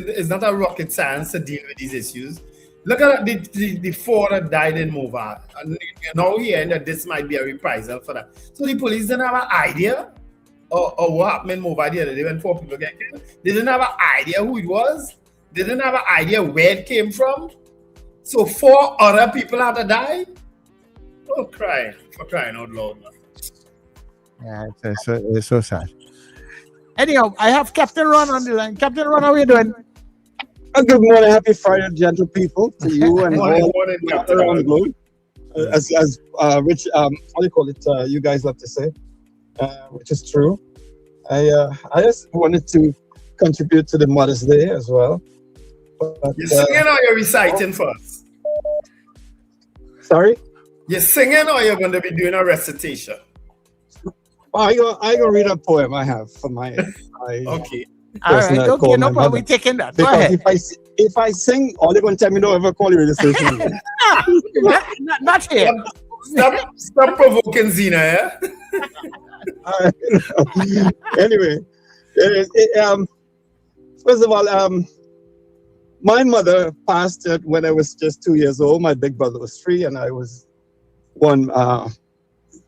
it's not a rocket science to deal with these issues. Look at the 4 that died in Mova. And you're now hearing that this might be a reprisal for that. So the police didn't have an idea or what happened in Mova the other day when 4 people get killed. They didn't have an idea who it was. They didn't have an idea where it came from. So 4 other people had to die? Oh, for crying out loud. Yeah, it's so sad. Anyhow, I have Captain Ron on the line. Captain Ron, how are you doing? Good morning, happy Friday, gentle people, to you and all around the globe. As Rich, what do you call it? You guys love to say, which is true. I just wanted to contribute to the Mother's Day as well. But, you're singing or you're reciting first? Sorry? You're singing or you're going to be doing a recitation? I go read a poem I have for my okay. All right, okay, no problem. We're taking that. Go ahead. If I sing, all they're going to tell me no ever call you radio station. not here. Stop provoking Zena, yeah? Anyway, first of all, my mother passed when I was just 2 years old. My big brother was 3, and I was 1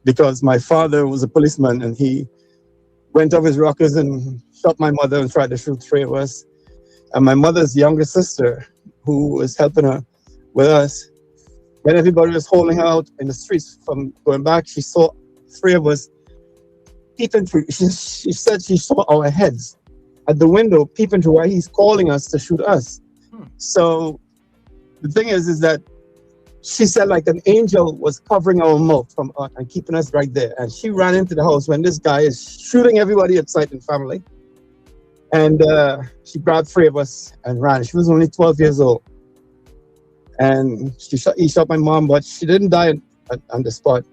because my father was a policeman, and he went off his rockers and shot my mother and tried to shoot 3 of us. And my mother's younger sister, who was helping her with us, when everybody was holding her out in the streets from going back, she saw 3 of us peeping through. She said she saw our heads at the window peeping through why he's calling us to shoot us. So the thing is that she said like an angel was covering our mouth from and keeping us right there. And she ran into the house when this guy is shooting everybody at sight in family. And she grabbed 3 of us and ran. She was only 12 years old. And he shot my mom, but she didn't die on the spot.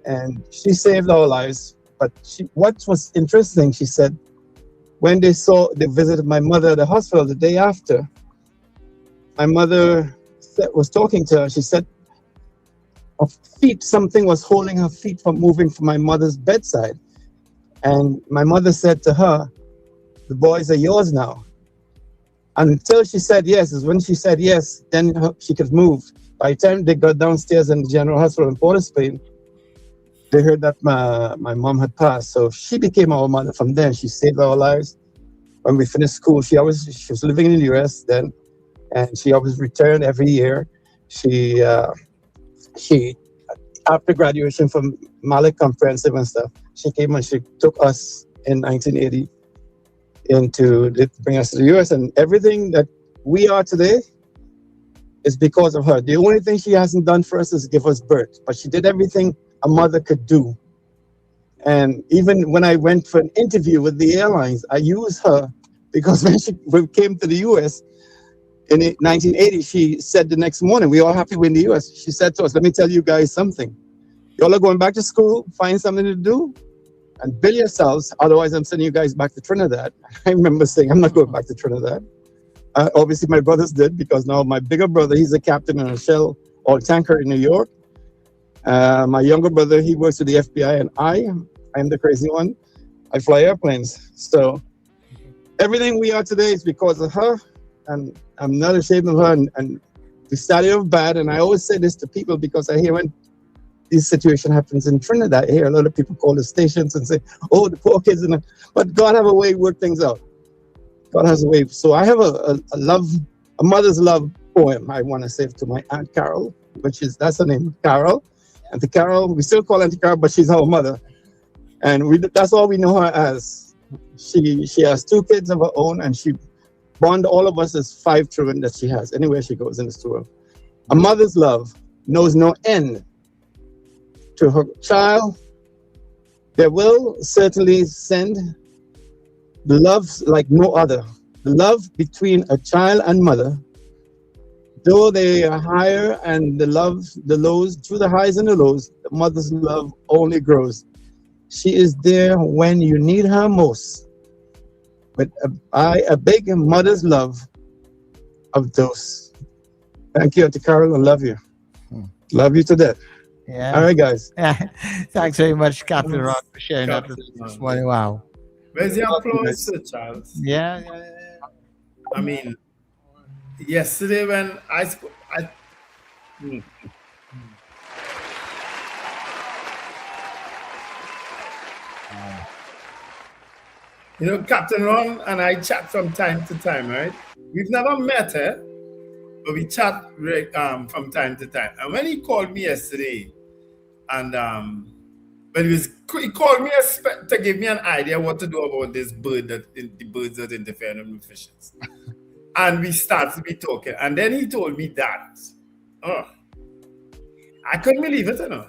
And she saved our lives. But what was interesting, she said, when they visited my mother at the hospital the day after, my mother was talking to her. She said her feet, something was holding her feet from moving from my mother's bedside. And my mother said to her, the boys are yours now. Until she said yes, is when she said yes, then she could move. By the time they got downstairs in the General Hospital in Port of Spain, they heard that my mom had passed. So she became our mother from then. She saved our lives. When we finished school, she was living in the US then, and she always returned every year. She after graduation from Malik Comprehensive and stuff, she came and she took us in 1980 to bring us to the US, and everything that we are today is because of her. The only thing she hasn't done for us is give us birth, but she did everything a mother could do. And even when I went for an interview with the airlines, I used her because when we came to the US in 1980, she said the next morning, we all happy we're in the US. She said to us, let me tell you guys something. Y'all are going back to school, find something to do, and bill yourselves. Otherwise, I'm sending you guys back to Trinidad. I remember saying, I'm not going back to Trinidad. Obviously, my brothers did, because now my bigger brother, he's a captain on a shell or tanker in New York. My younger brother, he works with the FBI, and I am the crazy one. I fly airplanes. So everything we are today is because of her, and I'm not ashamed of her. And we started off bad, and I always say this to people because I hear when this situation happens in Trinidad, I hear a lot of people call the stations and say, oh, the poor kids. But God have a way to work things out. God has a way. So I have a mother's love poem I want to say to my Aunt Carol, that's her name, Carol. Auntie Carol, we still call Auntie Carol, but she's our mother. And that's all we know her as. She has 2 kids of her own, and she bond all of us as 5 children that she has anywhere she goes in this world. A mother's love knows no end to her child. They will certainly send the love like no other. The love between a child and mother, though they are higher, and the lows, through the highs and the lows, the mother's love only grows. She is there when you need her most. But a big mother's love of those. Thank you, Auntie Carol, and love you. Love you to death. Yeah. All right, guys. Thanks very much, Captain Ron, for sharing that with us this morning. Wow. Where's your applause, Charles? Yeah. I mean, yesterday when you know, Captain Ron and I chat from time to time, right? We've never met, but we chat from time to time. And when he called me yesterday, and when he called me to give me an idea what to do about this bird the birds that interfere with fishes. And we started to be talking. And then he told me that. Oh, I couldn't believe it, you know.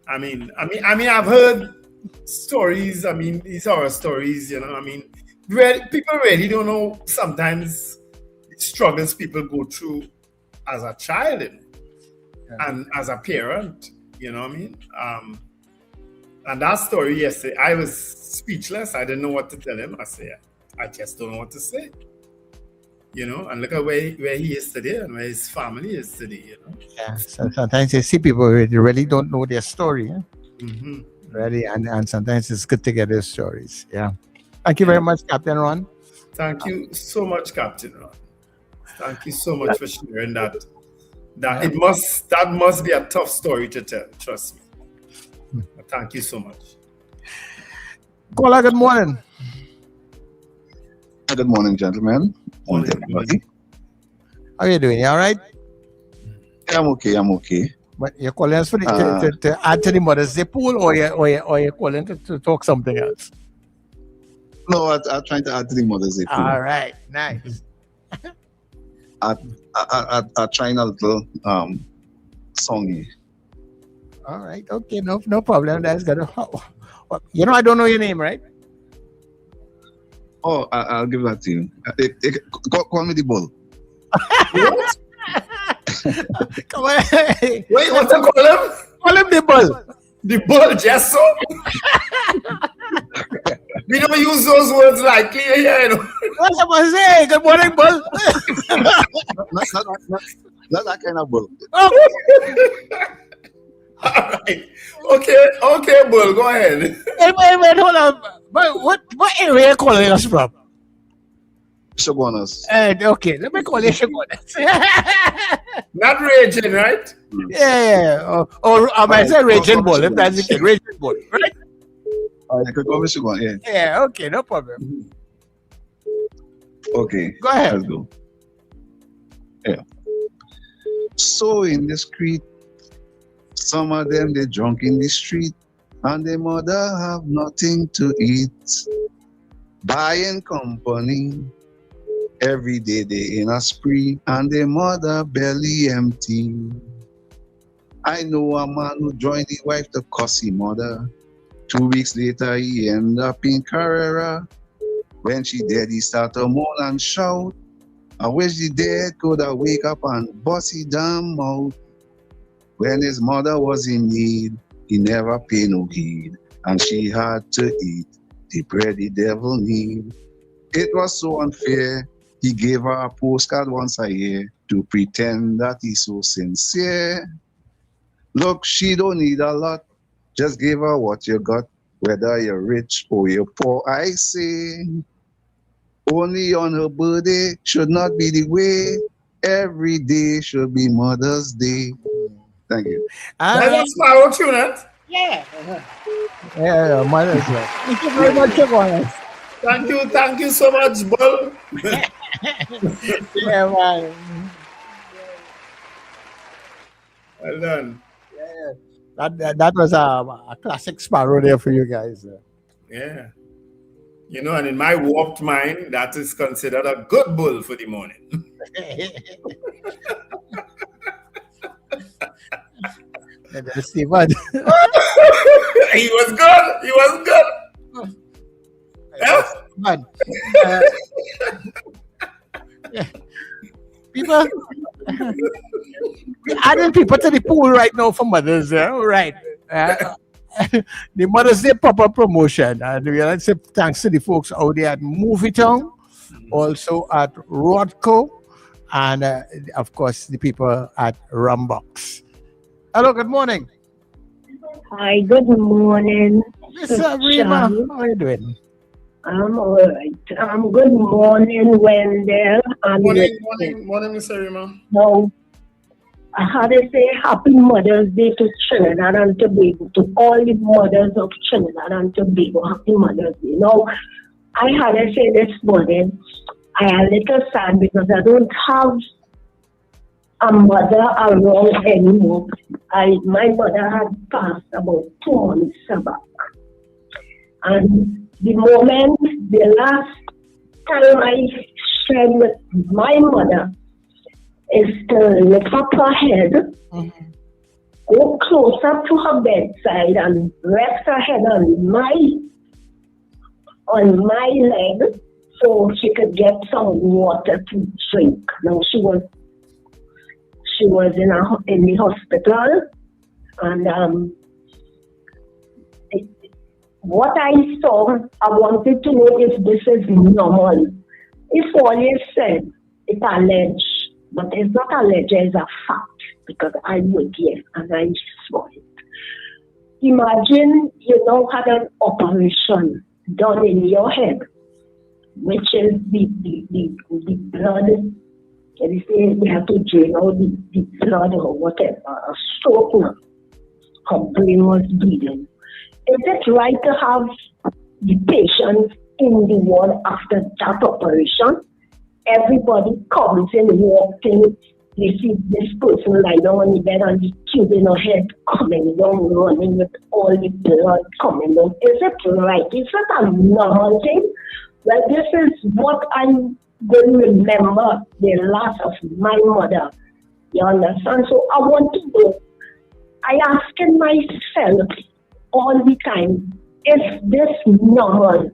I mean, I've heard stories. I mean, these horror stories, you know. I mean, people really don't know sometimes the struggles people go through as a child and as a parent. You know what I mean? And that story yesterday, I was speechless. I didn't know what to tell him. I just don't know what to say. You know, and look at where he is today and where his family is today, you know. Yeah, so sometimes you see people who really don't know their story. Mm-hmm. Really, and sometimes it's good to get their stories. Yeah. Thank you very much, Captain Ron. Thank you so much, Captain Ron. Thank you so much for sharing that. That must be a tough story to tell, trust me. But thank you so much. Kola, good morning. Good morning, gentlemen. Morning, everybody. How are you doing? You all right? Yeah, I'm okay. But you're calling us to add to the Mother's Day pool, or you're calling to talk something else? No, I'm trying to add to the Mother's Day pool. All right, nice. I'm trying a little songy. All right, okay, no problem. That's good. You know, I don't know your name, right? Oh, I'll give that to you. Call me the bull. What? Come on. Wait, what to call him? Call him the bull. The bull, Jesso? We don't use those words lightly here, you know. What's up, I say? Good morning, bull. Not that kind of bull. All right. Okay, Bull, go ahead. Wait, hold on. But what area are you calling us from? Shogunus. Okay, let me call you Shogunus. Not Raging, right? Yeah. Or I say Raging Bull, if that's the case. Raging Bull, right? You could call me Shogun, yeah. Yeah, okay, no problem. Okay. Go ahead. Let's go. Yeah. So in the street, some of them they drunk in the street, and their mother have nothing to eat. Buying company. Every day they in a spree, and their mother belly empty. I know a man who joined the wife to cuss his mother. 2 weeks later, he end up in Carrera. When she dead, he start to moan and shout. I wish the dead could have wake up and bust his damn mouth. When his mother was in need, he never paid no heed, and she had to eat the bread the devil need. It was so unfair. He gave her a postcard once a year to pretend that he's so sincere. Look, she don't need a lot. Just give her what you got, whether you're rich or you're poor. I say, only on her birthday should not be the way. Every day should be Mother's Day. Thank you. That's Sparrow tune, eh? Yeah. Yeah, Mother's Day. Thank you very much, Shogunus. Thank you so much, Bull. Yeah, man. Well done. Yeah. That was a classic Sparrow there for you guys. Yeah. You know, and in my warped mind, that is considered a good bull for the morning. Stephen. He was good. Yeah. Man. Yeah. People adding people to the pool right now for Mother's Day, right? The Mother's Day proper promotion, and we like to say thanks to the folks out there at Movie Town, also at Rodco, and of course the people at Rumbox. Hello, good morning. Hi, good morning. Miss Rima, how are you doing? I'm all right. Good morning, Wendell. Morning, Miss Rima. Now, I had to say happy Mother's Day to Trinidad and Tobago, to all the mothers of Trinidad and Tobago. Happy Mother's Day. Now, I had to say this morning, I am a little sad because I don't have a mother around anymore. My mother had passed about 2 months back. And the last time I shared with my mother is to lift up her head, go closer to her bedside and rest her head on my leg so she could get some water to drink. Now she was in the hospital, and what I saw, I wanted to know if this is normal. It's always said it's alleged, but it's not alleged, it's a fact, because I was here and I saw it. Imagine you had an operation done in your head, which is the blood. They say they have to drain out the blood or whatever, a stroke now. Her brain was bleeding. Is it right to have the patient in the ward after that operation? Everybody comes in, walking, they see this person lie down on the bed and the tube in her head coming down, running with all the blood coming down. Is it right? Is it a normal thing? Well, this is what I'm going to remember the loss of my mother. You understand? So I want to know. I asking myself all the time, is this normal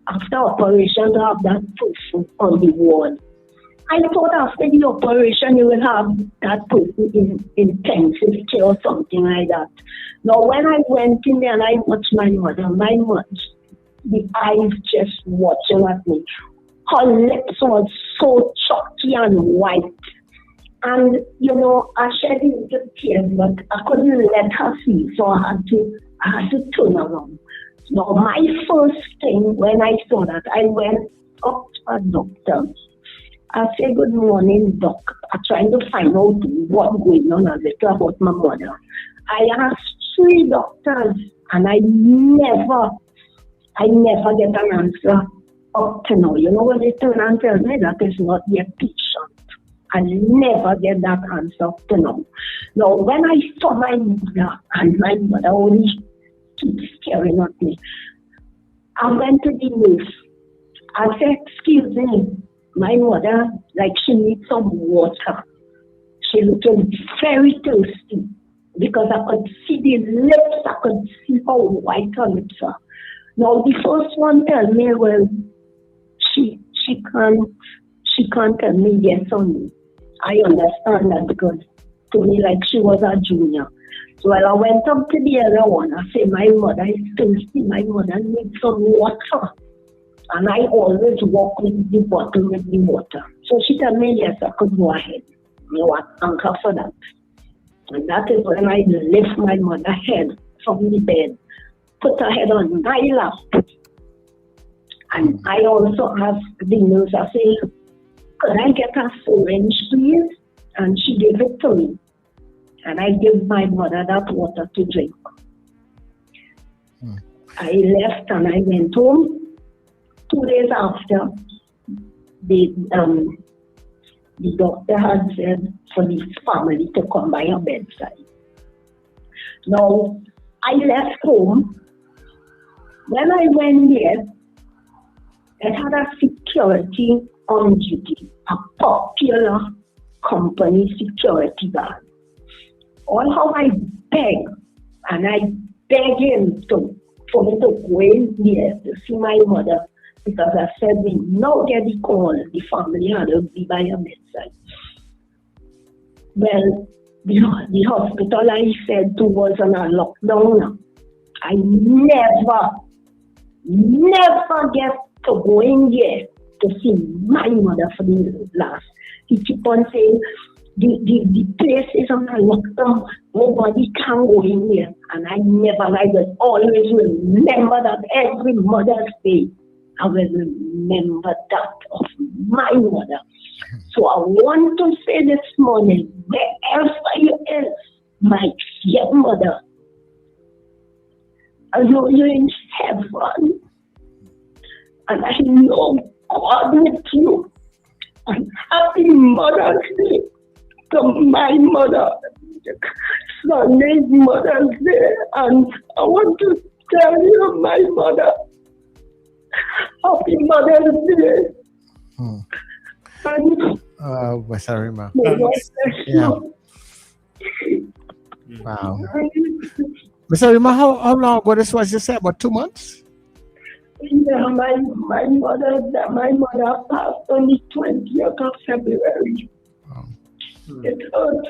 after operation to have that person on the ward? I thought after the operation you will have that person in intensive care or something like that. Now when I went in there and I watched my mother, the eyes just watching at me. Her lips was so chalky and white. And, I shed into tears, but I couldn't let her see, so I had to turn around. Now, my first thing when I saw that, I went up to a doctor. I said, "Good morning, doc. I'm trying to find out what's going on a little about my mother." I asked 3 doctors, and I never get an answer up to now. When they turn and tell me that is not their patient. I never get that answer up to now. Now, when I saw my mother, and my mother only keeps staring at me, I went to the nurse. I said, "Excuse me, my mother, she needs some water." She looked very thirsty because I could see the lips, I could see how white her lips are. Now, the first one tell me, well, she can't tell me yes or no. I understand that because to me, she was a junior. So I went up to the other one. I said, "My mother is thirsty. My mother needs some water." And I always walk with the bottle with the water. So she told me, yes, I could go ahead. I thank her for that. And that is when I lift my mother's head from the bed, put her head on my lap. And I also asked the nurse, I said, "Could I get a syringe, please?" And she gave it to me. And I gave my mother that water to drink. I left and I went home. 2 days after, the doctor had said for the family to come by her bedside. Now, I left home. When I went there, it had a security on duty, a popular company security guard. All how I begged, and I begged him for me to go in there to see my mother, because I said, we now get the call, the family had to be by her bedside. Well, the hospital I said to was on a lockdown. I never get to go in there to see my mother for the last. He keep on saying, the place is on a lockdown, nobody can go in there. And I will always remember that every Mother's Day. I will remember that of my mother. So I want to say this morning, wherever you is, my dear mother, I know you're in heaven, and I know God with you. And happy Mother's Day to my mother. Sunday's Mother's Day, and I want to tell you, my mother, happy Mother's Day. Sorry, ma. Yeah. Wow. Mr. Rima, how long ago this was? You said about 2 months? Yeah, my mother passed on the 20th of February. Oh. It hurt.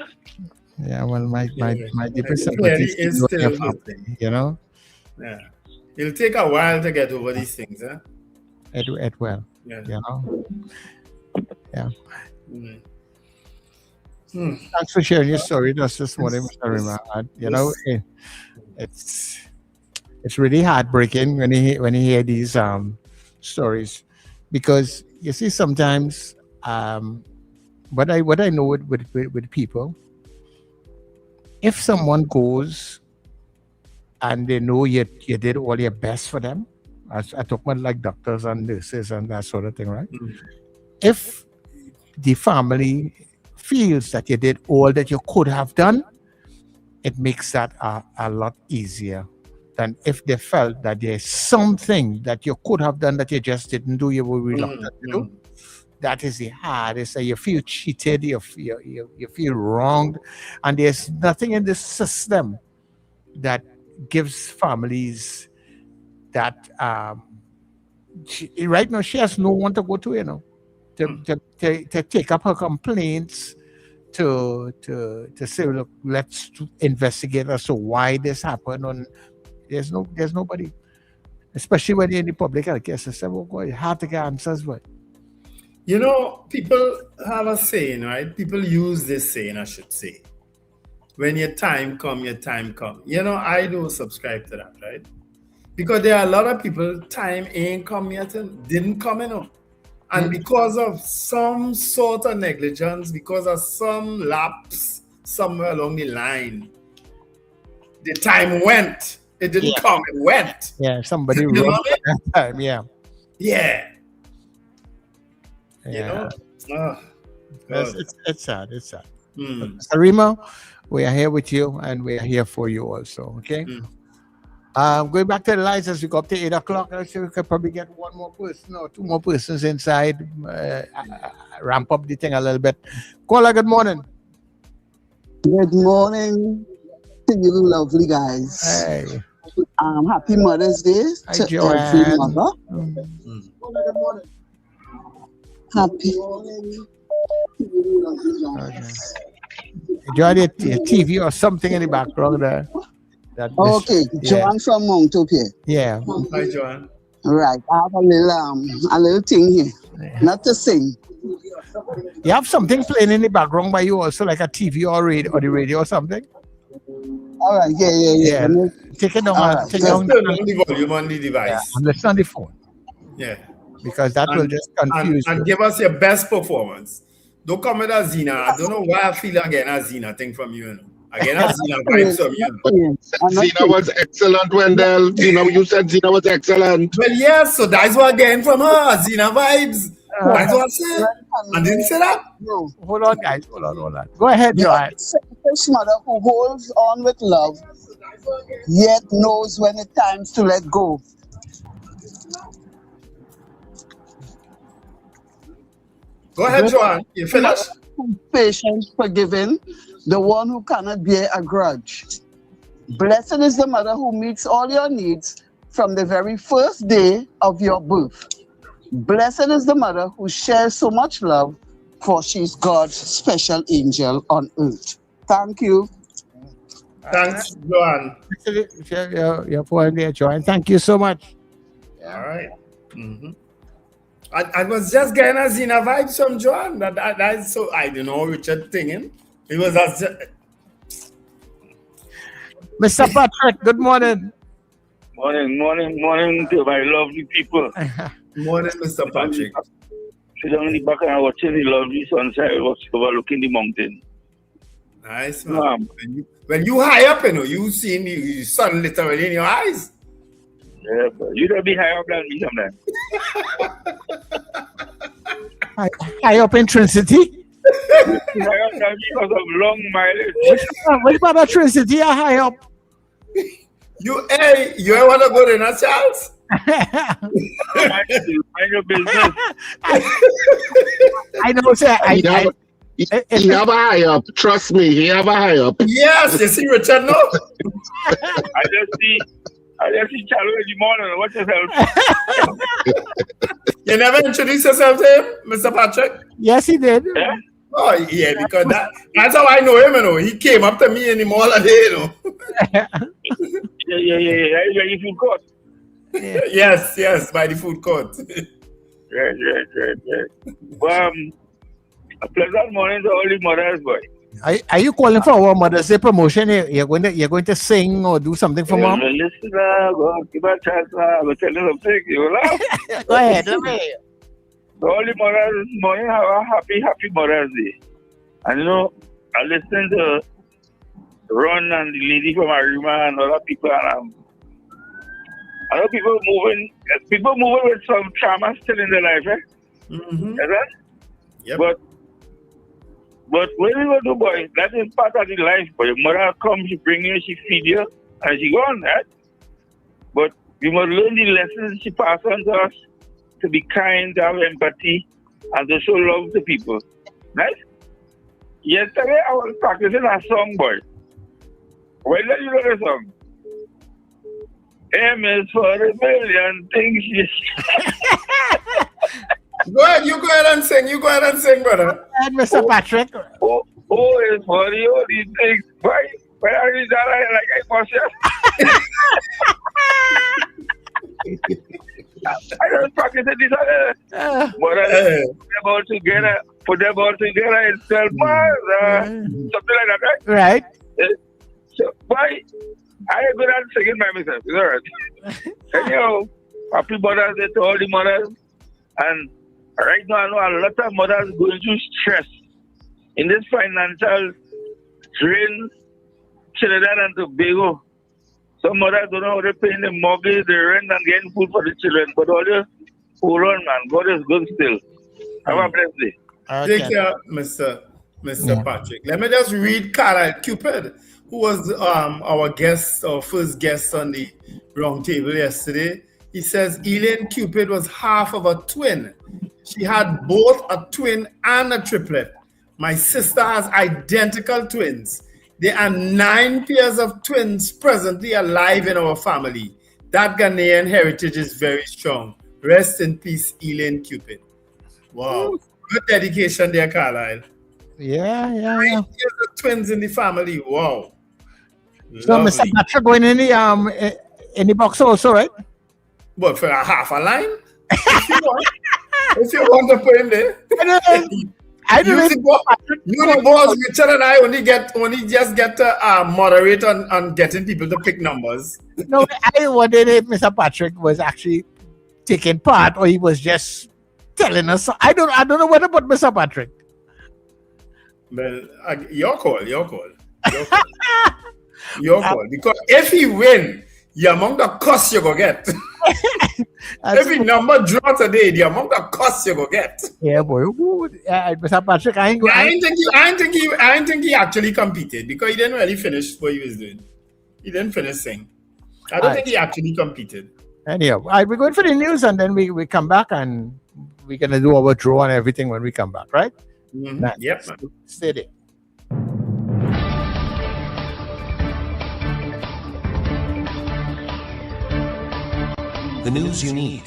Yeah, well, my deepest It is sympathies still with your family, you know? Yeah. It'll take a while to get over these things, huh? It will, Yeah. you know? Yeah. Mm. Thanks for sharing your story with us this morning, Mr. Rima. You know, it's really heartbreaking when you hear these stories, because you see sometimes what I know with people, if someone goes and they know you did all your best for them, I talk about like doctors and nurses and that sort of thing, right? If the family feels that you did all that you could have done, it makes that a lot easier than if they felt that there's something that you could have done that you just didn't do, you were reluctant to do. That is the hardest. You feel cheated, you feel wronged, and there's nothing in the system that gives families that right now she has no one to go to, you know, to take up her complaints, to say, look, let's investigate as to why this happened. And there's nobody, especially when you're in the public health care system. Oh God, it's hard to get answers, but You know, people have a saying, right? People use this saying, I should say. When your time come, your time come. You know, I do subscribe to that, right? Because there are a lot of people, time ain't come yet and didn't come in. And because of some sort of negligence, because of some lapse somewhere along the line, the time went. It didn't come, it went. Yeah, somebody You know wrote what I mean? that time, yeah. Yeah. You Yeah. know? It's sad. It's sad. Mm. Sarima, we are here with you and we are here for you also. Okay. Going back to the lines as we go up to 8 o'clock, I think we could probably get one more person or two more persons inside. Ramp up the thing a little bit. Kola, good morning. Good morning to you, lovely guys. Hey. Happy Mother's Day Hi, to Joanne. every mother. Happy. Enjoy the TV or something in the background there. Okay, Joanne from Mount Opie. Yeah. Hi, Joanne. Right, I have a little thing here. Not to sing. You have something playing in the background by you also, like a TV or the radio or something? All right, yeah. Take it down. Right, Take just down Turn on the volume on the device. and listen on the phone. Yeah. Because that will just confuse and you. give us your best performance. Don't come with a Zina. I don't know why I feel I'm getting a Zina thing from you. Again, a Zina vibes from you. Zina was excellent, Wendell. You said Zina was excellent. Well, yes, so that's what I'm getting from her. Zina vibes. That's what I said. I didn't say that. No. Hold on, guys. Hold on. Go ahead, Joanne. Selfish mother who holds on with love, yet knows when it's time to let go. Go ahead, Joanne. You finished? Patient, forgiving, the one who cannot bear a grudge. Blessed is the mother who meets all your needs from the very first day of your birth. Blessed is the mother who shares so much love, for she's God's special angel on earth. Thank you. Thanks, Joanne. Your point there, Joanne. Thank you so much. All right. I was just getting a Zina vibes from Joanne. That's so, I don't know, Richard thinking. It was Mr. Patrick, good morning. Morning to my lovely people. Morning, Mr. Patrick. Sit down in the back and I'm watching the lovely sunset overlooking the mountain. Nice, man. When you high up, you see the sun literally in your eyes. Yeah, but you don't be high up than me sometimes. High up in Trinity? High up than me because of long mileage. What about that Trinity? High up. You want to go there, Charles? Mind your business. I know, sir. He have a high up. Trust me, he have a high up. Yes, you see Richard, no? I just see Charles in the morning. Watch yourself. You never introduced yourself to him, Mr. Patrick? Yes, he did. Yeah? Oh, yeah, because that's how I know him, He came up to me in the mall a day, Yeah, you food court. Yes, by the food court. Right. A pleasant morning to all the mothers, boy. Are you calling for our Mother's Day promotion? You're going to sing or do something for mom? Listen, go give a chance. I will tell you something. You will laugh. Go ahead. Let me hear you. So all the mothers this morning have a happy Mother's Day. And I listened to Ron and the lady from Arima and other people, and I know people moving with some trauma still in their life, eh? Mm-hmm. Yep. But what we going to do, boy? That is part of the life. But your mother comes, she bring you, she feed you, and she gone, right? But we must learn the lessons she passed on to us, to be kind, to have empathy, and to show love to people. Right? Yesterday, I was practicing a song, boy. Why don't you know the song? M is for a million things. You go ahead and sing, brother. And Mr. Patrick. Oh, is for the only things. Why are you that like I was I just practicing this other. But about together, put them all together and sell bars, something like that, right? Right. So, why? I ain't good at singing by myself, it's alright. Anyhow, happy Mother's Day to all the mothers. And right now, I know a lot of mothers going through stress in this financial drain, Trinidad and Tobago. Some mothers don't know how they're paying the mortgage, the rent, and getting food for the children. But all this, hold on, man. God is good still. Have a blessed day. Take care, Mr. Patrick. Let me just read Carol Cupid, who was our guest, our first guest on the round table yesterday. He says Elaine Cupid was half of a twin. She had both a twin and a triplet. My sister has identical twins. There are 9 pairs of twins presently alive in our family. That Ghanaian heritage is very strong. Rest in peace, Elaine Cupid. Wow. Good dedication there, Carlisle. Yeah. 9 pairs of twins in the family. Wow. So, Mr. Patrick going in the box also, right? But for a half a line? If you want to put in there. I don't know. Boss, Richard and I only just get to moderate on getting people to pick numbers. No, I wondered if Mr. Patrick was actually taking part or he was just telling us. I don't know what about Mr. Patrick. Well, your call. Your call. Because if he win, the amount of cost you go get. Every number draw today, the amount of cost you go get. Yeah, boy. Mr. Patrick, I ain't think he actually competed because he didn't really finish what he was doing. He didn't finish sing. I don't think he actually competed. Anyhow, we're going for the news and then we come back and we're gonna do our draw and everything when we come back, right? Mm-hmm. Yep. Stay there. The news you need,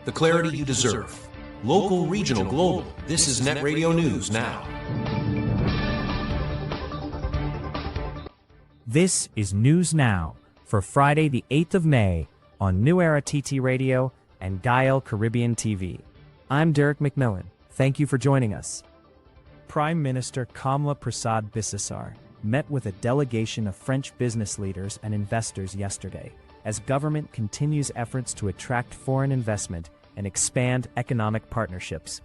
the clarity you deserve. Local, regional, global. This is Net Radio News Now. This is News Now for Friday, the 8th of May on New Era TT Radio and Dial Caribbean TV. I'm Derek McMillan. Thank you for joining us. Prime Minister Kamla Prasad Bisesar met with a delegation of French business leaders and investors yesterday, as government continues efforts to attract foreign investment and expand economic partnerships.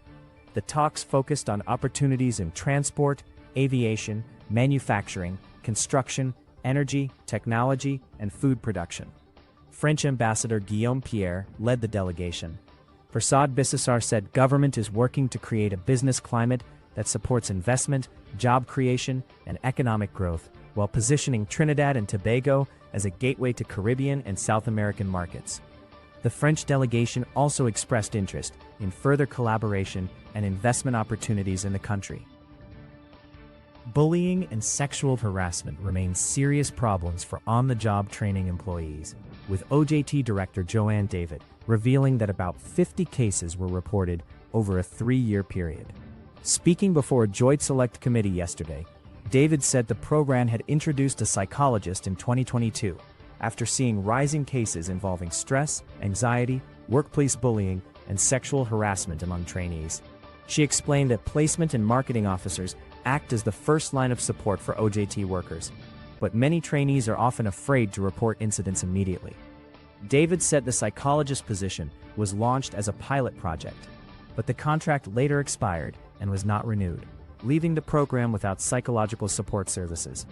The talks focused on opportunities in transport, aviation, manufacturing, construction, energy, technology, and food production. French Ambassador Guillaume Pierre led the delegation. Prasad Bisesar said government is working to create a business climate that supports investment, job creation, and economic growth, while positioning Trinidad and Tobago as a gateway to Caribbean and South American markets. The French delegation also expressed interest in further collaboration and investment opportunities in the country. Bullying and sexual harassment remain serious problems for on-the-job training employees, with OJT Director Joanne David revealing that about 50 cases were reported over a 3-year period. Speaking before a Joint Select Committee yesterday, David said the program had introduced a psychologist in 2022 after seeing rising cases involving stress, anxiety, workplace bullying, and sexual harassment among trainees. She explained that placement and marketing officers act as the first line of support for OJT workers, but many trainees are often afraid to report incidents immediately. David said the psychologist position was launched as a pilot project, but the contract later expired and was not renewed, leaving the program without psychological support services.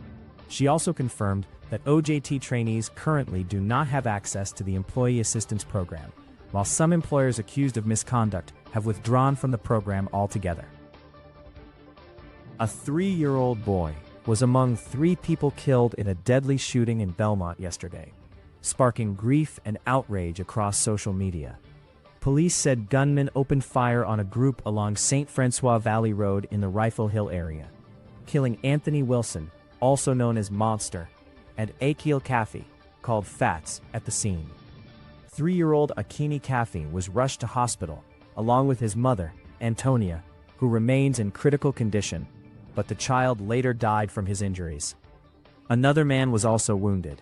She also confirmed that OJT trainees currently do not have access to the Employee Assistance Program, while some employers accused of misconduct have withdrawn from the program altogether. A 3-year-old boy was among 3 people killed in a deadly shooting in Belmont yesterday, sparking grief and outrage across social media. Police said gunmen opened fire on a group along St. Francois Valley Road in the Rifle Hill area, killing Anthony Wilson, also known as Monster, and Akil Kafi, called Fats, at the scene. 3-year-old Akini Kafi was rushed to hospital, along with his mother, Antonia, who remains in critical condition, but the child later died from his injuries. Another man was also wounded.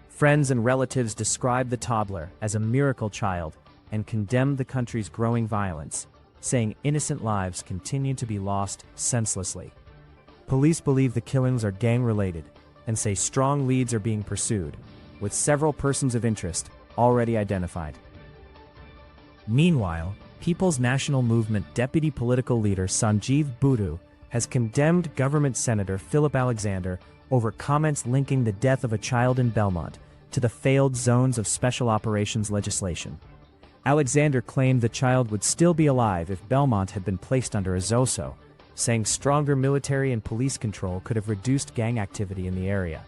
Friends and relatives described the toddler as a miracle child and condemned the country's growing violence, saying innocent lives continue to be lost senselessly. Police believe the killings are gang-related and say strong leads are being pursued, with several persons of interest already identified. Meanwhile, People's National Movement Deputy Political Leader Sanjeev Budu has condemned Government Senator Philip Alexander over comments linking the death of a child in Belmont to the failed Zones of Special Operations legislation. Alexander claimed the child would still be alive if Belmont had been placed under a ZOSO, saying stronger military and police control could have reduced gang activity in the area.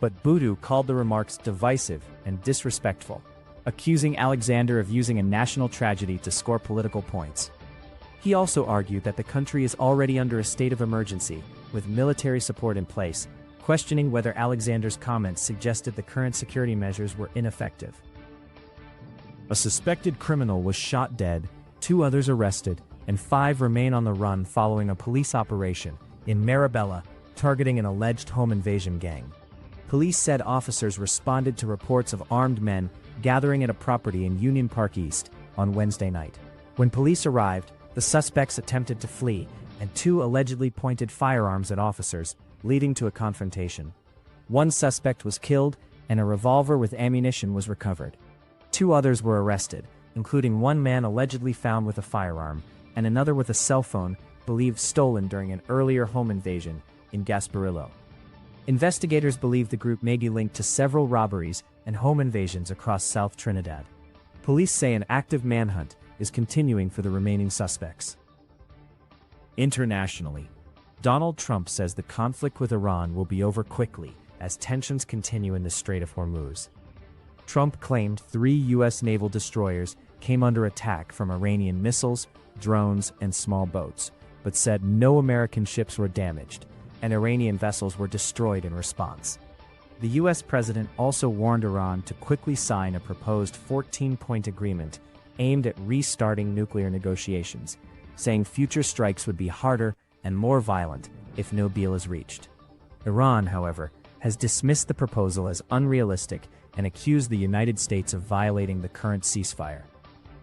But Budu called the remarks divisive and disrespectful, accusing Alexander of using a national tragedy to score political points. He also argued that the country is already under a state of emergency, with military support in place, questioning whether Alexander's comments suggested the current security measures were ineffective. A suspected criminal was shot dead, 2 others arrested, and 5 remain on the run following a police operation in Marabella targeting an alleged home invasion gang. Police said officers responded to reports of armed men gathering at a property in Union Park East on Wednesday night. When police arrived, the suspects attempted to flee, and 2 allegedly pointed firearms at officers, leading to a confrontation. 1 suspect was killed, and a revolver with ammunition was recovered. 2 others were arrested, including 1 man allegedly found with a firearm, and another with a cell phone believed stolen during an earlier home invasion in Gasparillo. Investigators believe the group may be linked to several robberies and home invasions across South Trinidad. Police say an active manhunt is continuing for the remaining suspects. Internationally, Donald Trump says the conflict with Iran will be over quickly as tensions continue in the Strait of Hormuz. Trump claimed 3 U.S. naval destroyers came under attack from Iranian missiles, drones, and small boats, but said no American ships were damaged, and Iranian vessels were destroyed in response. The U.S. president also warned Iran to quickly sign a proposed 14-point agreement aimed at restarting nuclear negotiations, saying future strikes would be harder and more violent if no deal is reached. Iran, however, has dismissed the proposal as unrealistic and accused the United States of violating the current ceasefire.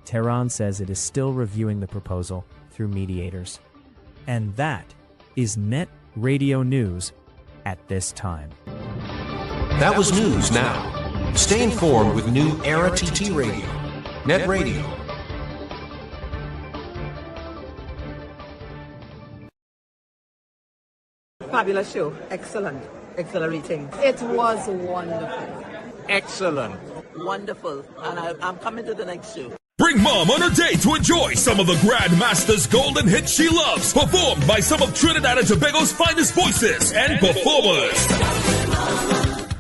Tehran says it is still reviewing the proposal through mediators. And that is Net Radio News at this time. That was news now. Stay informed with New Era TT Radio. Net Radio. Fabulous show. Excellent. Exhilarating. It was wonderful. Excellent. Wonderful. And I'm coming to the next show. Bring mom on a date to enjoy some of the Grandmaster's golden hits she loves, performed by some of Trinidad and Tobago's finest voices and performers.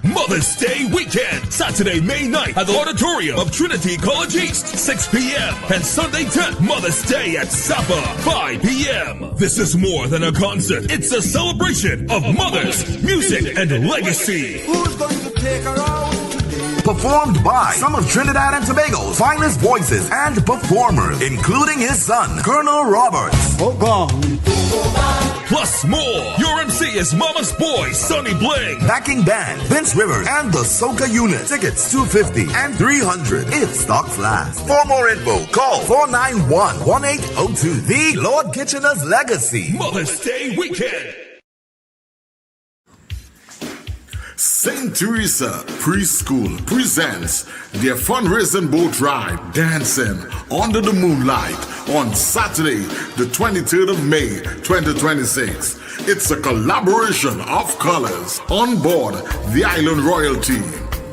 Mother's Day weekend, Saturday, May 9th at the auditorium of Trinity College East, 6 p.m. and Sunday 10th, Mother's Day at Sapa, 5 p.m. This is more than a concert. It's a celebration of mothers, music, and legacy. Who's going to take her out? Performed by some of Trinidad and Tobago's finest voices and performers, including his son, Colonel Roberts. Plus more. Your MC is Mama's Boy, Sonny Bling. Backing band, Vince Rivers and the Soca Unit. Tickets $250 and $300 if stocks last. For more info, call 491-1802. The Lord Kitchener's Legacy. Mother's Day weekend. St. Teresa Preschool presents their fundraising boat ride, Dancing Under the Moonlight, on Saturday, the 23rd of May, 2026. It's a collaboration of colors on board the Island Royalty.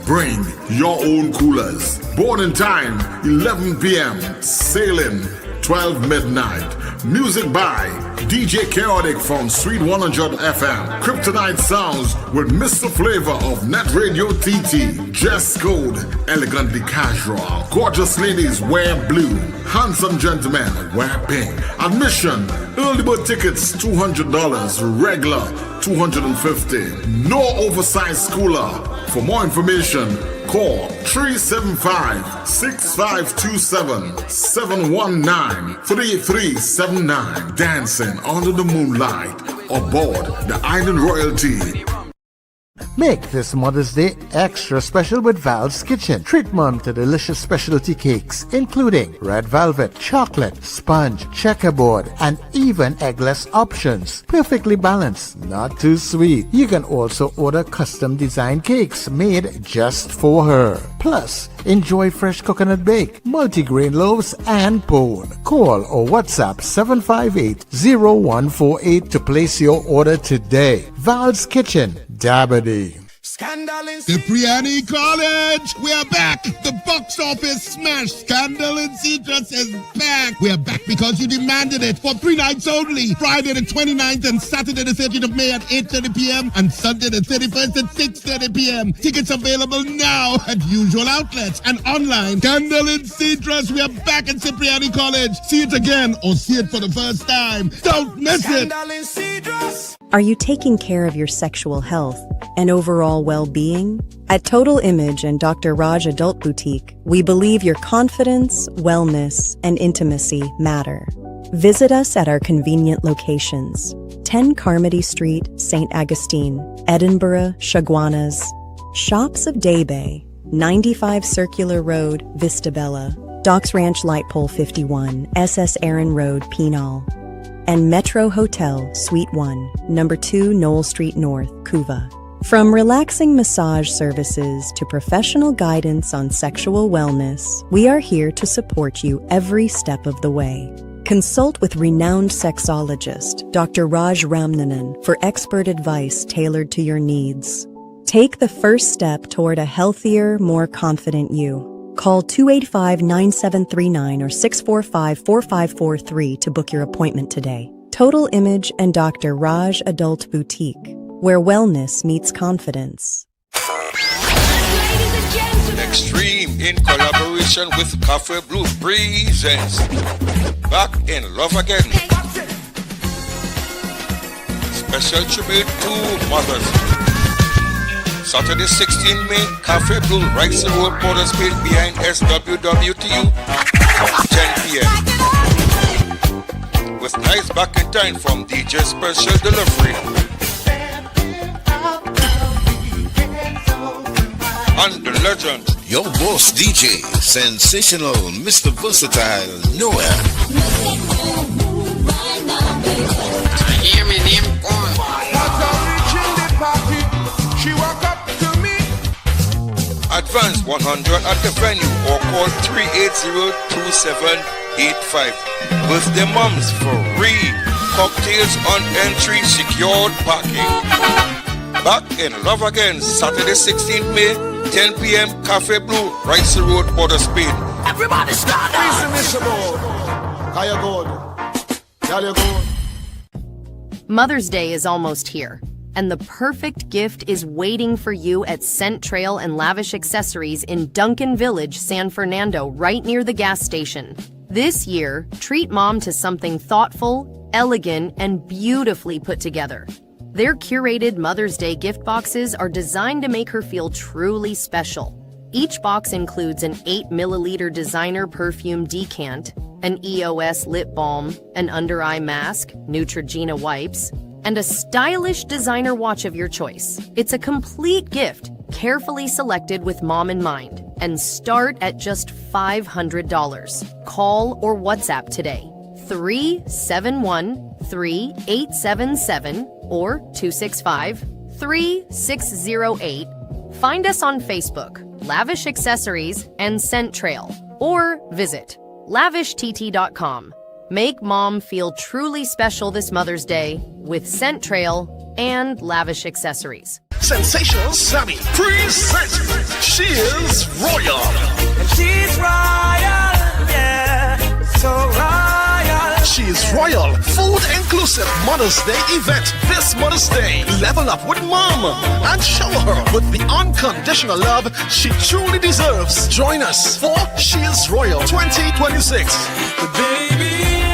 Bring your own coolers. Boarding time, 11 p.m. Sailing, 12 midnight. Music by DJ Chaotic from Sweet 100 FM. Kryptonite Sounds with Mr. Flavor of Net Radio TT. Dress code, elegantly casual. Gorgeous ladies wear blue. Handsome gentlemen wear pink. Admission, early bird tickets $200. Regular $250. No oversized schooler. For more information, call 375-652-719-3379. Dancing Under the Moonlight aboard the Island Royalty. Make this Mother's Day extra special with Val's Kitchen. Treat Mom to delicious specialty cakes, including red velvet, chocolate, sponge, checkerboard, and even eggless options. Perfectly balanced, not too sweet. You can also order custom designed cakes made just for her. Plus, enjoy fresh coconut bake, multigrain loaves, and pone. Call or WhatsApp 758-0148 to place your order today. Val's Kitchen, Dabadee. Cipriani College, we are back. The box office smash Scandal in Citrus is back. We are back because you demanded it for 3 nights only. Friday the 29th and Saturday the 30th of May at 8:30 p.m. and Sunday the 31st at 6:30 p.m. Tickets available now at usual outlets and online. Scandal in Citrus, we are back at Cipriani College. See it again or see it for the first time. Don't miss it. Are you taking care of your sexual health and overall well-being? At Total Image and Dr. Raj Adult Boutique, we believe your confidence, wellness, and intimacy matter. Visit us at our convenient locations: 10 Carmody Street, St. Augustine, Edinburgh, Chaguanas, Shops of Daybay, 95 Circular Road, Vistabella, Docks Ranch Light Pole 51, SS Aaron Road, Pinal, and Metro Hotel, Suite 1, Number 2 Knoll Street North, Couva. From relaxing massage services to professional guidance on sexual wellness, we are here to support you every step of the way. Consult with renowned sexologist, Dr. Raj Ramnanan, for expert advice tailored to your needs. Take the first step toward a healthier, more confident you. Call 285-9739 or 645-4543 to book your appointment today. Total Image and Dr. Raj Adult Boutique, where wellness meets confidence. Extreme in collaboration with Cafe Blue presents Back in Love Again. Special tribute to mothers. Saturday 16 May, Cafe Blue, Rice Road, Portersfield, behind SWWTU, 10 p.m. With nice back in time from DJ Special Delivery. And the legend, your boss DJ, sensational Mr. Versatile, Noah. I hear me name on. She walk up to me. Advance 100 at the venue or call 380-2785. Birthday moms for free. Cocktails on entry, secured parking. Back in Love Again, Saturday 16th May, 10 p.m. Cafe Blue, Rice Road, Portersfield. Everybody stand up. Mother's Day is almost here, and the perfect gift is waiting for you at Scent Trail and Lavish Accessories in Duncan Village, San Fernando, right near the gas station. This year, treat mom to something thoughtful, elegant, and beautifully put together. Their curated Mother's Day gift boxes are designed to make her feel truly special. Each box includes an 8-milliliter designer perfume decant, an EOS lip balm, an under-eye mask, Neutrogena wipes, and a stylish designer watch of your choice. It's a complete gift, carefully selected with mom in mind, and start at just $500. Call or WhatsApp today, 371-3877 or 265-3608. Find us on Facebook, Lavish Accessories and Scent Trail, or visit lavishtt.com. Make mom feel truly special this Mother's Day with Scent Trail and Lavish Accessories. Sensational Sammy presents She Is Royal. And she's royal, yeah, so royal. She Is Royal, food inclusive Mother's Day event. This Mother's Day, level up with mom and show her with the unconditional love she truly deserves. Join us for She Is Royal 2026. But baby,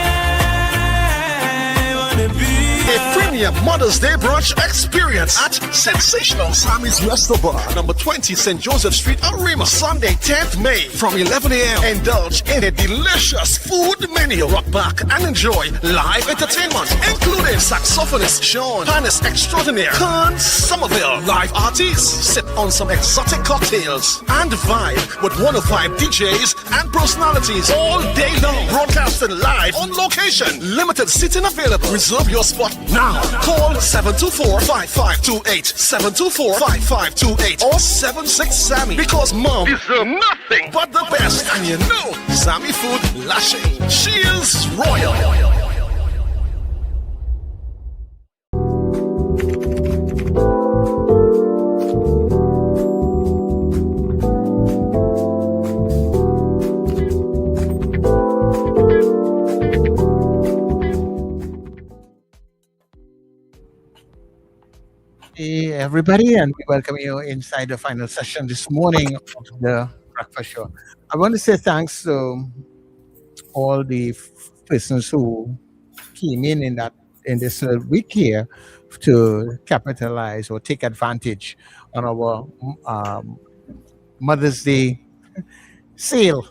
I wanna be a free Premier Mother's Day Brunch Experience at Sensational Sammy's Restaurant, number 20 St. Joseph Street, Arima. Sunday, 10th May from 11 a.m. Indulge in a delicious food menu. Rock back and enjoy live entertainment, including saxophonist Sean, pianist extraordinaire Kern Somerville, live artists, sip on some exotic cocktails, and vibe with 105 DJs and personalities all day long. Broadcasting live on location. Limited seating available. Reserve your spot now. Call 724-5528, 724-5528, or 76-SAMMY, because mom deserves nothing but the best. And you know, Sammy food lashing. She is royal. Hey everybody, and we welcome you inside the final session this morning of the Breakfast Show. I want to say thanks to all the persons who came in this week here to capitalize or take advantage on our Mother's Day sale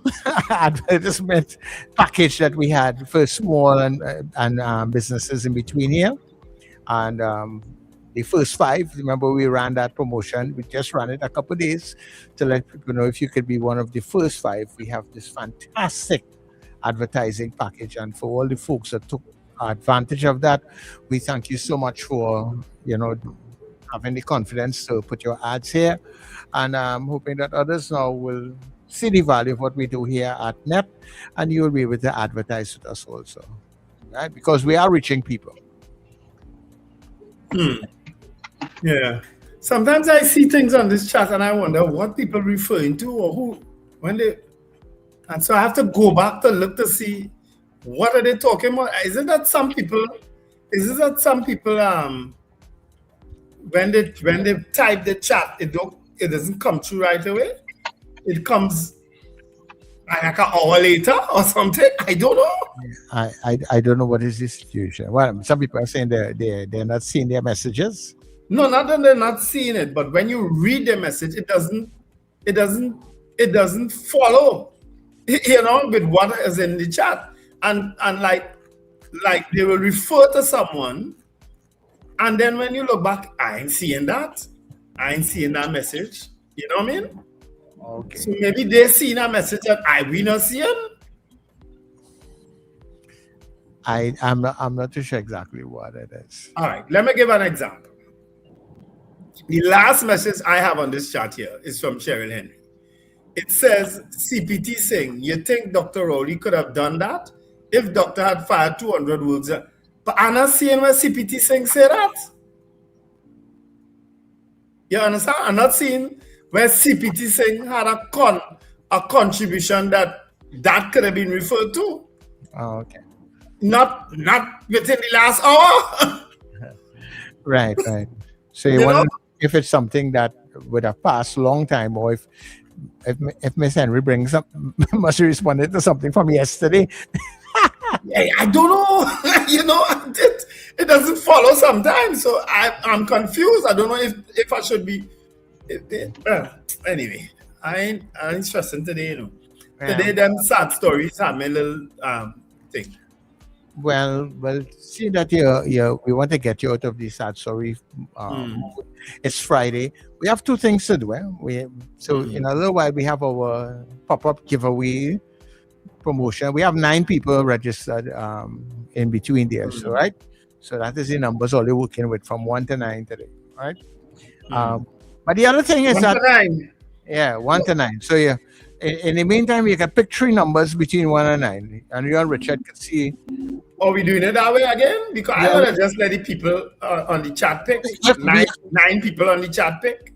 advertisement package that we had for small and businesses in between here. And the first 5, remember we ran that promotion. We just ran it a couple of days to let people know if you could be one of the first 5. We have this fantastic advertising package, and for all the folks that took advantage of that, we thank you so much for having the confidence to put your ads here, and I'm hoping that others now will see the value of what we do here at NEP, and you'll be able to advertise with us also, right? Because we are reaching people. Yeah. Sometimes I see things on this chat and I wonder what people are referring to or who, and so I have to go back to look to see what are they talking about. Is it that some people when they type the chat, it doesn't come through right away? It comes like an hour later or something? I don't know. I don't know what is the situation. Well, some people are saying they're not seeing their messages. No, not that they're not seeing it, but when you read the message, it doesn't follow, with what is in the chat, and like they will refer to someone, and then when you look back, I ain't seeing that message. You know what I mean? Okay. So maybe they seen a message that we not seeing. I'm not too sure exactly what it is. All right, let me give an example. The last message I have on this chat here is from Cheryl Henry. It says, CPT Singh, you think Dr. Rowley could have done that if doctor had fired 200 words? But I'm not seeing where CPT Singh say that. You understand? I'm not seeing where CPT Singh had a contribution that could have been referred to. Oh, okay. Not within the last hour. Right. So you wonder if it's something that would have passed a long time, or if Miss Henry brings up, must have responded to something from yesterday. I don't know. It doesn't follow sometimes, so I'm confused. I don't know if I should be. Anyway, I ain't stressing today. Yeah. Today, them sad stories have me a little thing. Well, see that we want to get you out of the sad story. It's Friday. We have 2 things to do. In a little while, we have our pop-up giveaway promotion. We have 9 people registered in between there. So, right? So that is the numbers all you're working with from 1 to 9 today. Right? But the other thing is 1 to 9. Yeah, 1 to 9. So in the meantime, you can pick 3 numbers between 1 and 9. And you and Richard can see. Are we doing it that way again? Because I want to just let the people on the chat pick. 9 people on the chat pick.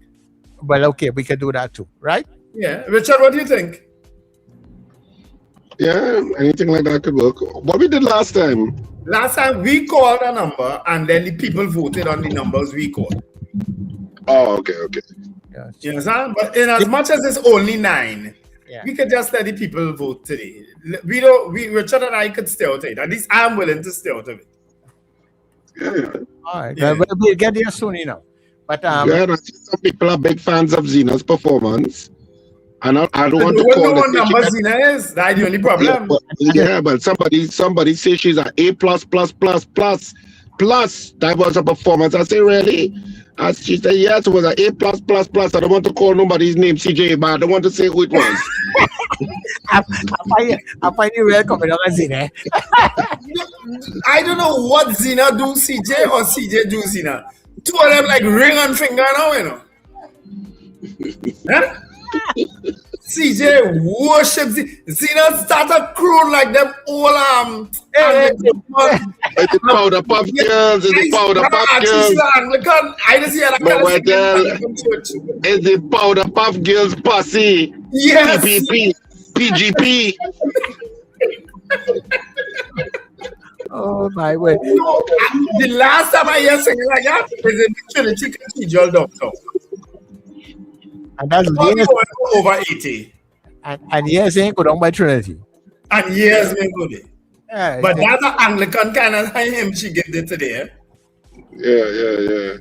Well, okay, we can do that too, right? Yeah. Richard, what do you think? Yeah, anything like that could work. What we did last time? Last time we called a number and then the people voted on the numbers we called. Oh, okay. Yeah. You understand? But in as much as it's only 9, we could just let the people vote today. Richard and I could stay out of it. At least I'm willing to stay out of it. All right. We'll get there soon, you know. But some people are big fans of Zena's performance. And I don't want to know call what number it. Zena is. That's the only problem. But somebody says she's an A+++++. That was a performance. I say, really? As she said, yes, it was an A+++. I don't want to call nobody's name CJ, but I don't want to say who it was. I find you welcome, Zena. I don't know what Zena do CJ or CJ do Zena. Two of them like ring on finger now, you know. Huh? CJ worships Zena start a crew like them all the powder puff girls, the powder puff girls. I just hear it's the powder puff girls posse. Yes. PPP, PGP. Oh my word. No, the last time I hear singing like that is in Trinity Cathedral Doctor. And that's over 80. And years ain't go down by Trinity. And years ain't go there. Yeah, but that's an Anglican kind of hymn she gave it today. Yeah.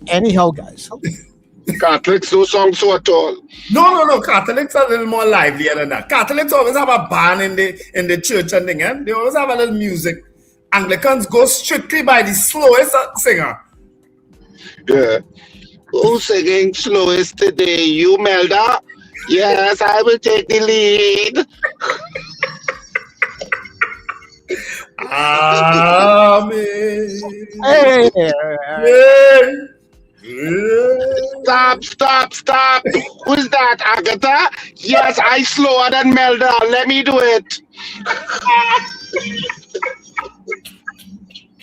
Anyhow, guys. Catholics don't song so at all. No. Catholics are a little more livelier than that. Catholics always have a band in the church and thing, and they always have a little music. Anglicans go strictly by the slowest singer. Yeah. Who's singing slowest today? You, Melda? Yes, I will take the lead. Amen. Stop. Who's that, Agatha? Yes, I slower than Melda. Let me do it.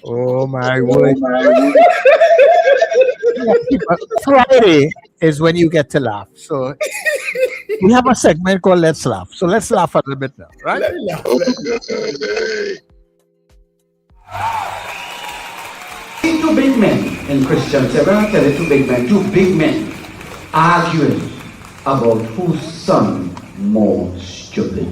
Oh my word. Friday is when you get to laugh. So we have a segment called Let's Laugh. So let's laugh a little bit now, right? Two big men in Christians, when I tell you two big men arguing about whose son more stupid.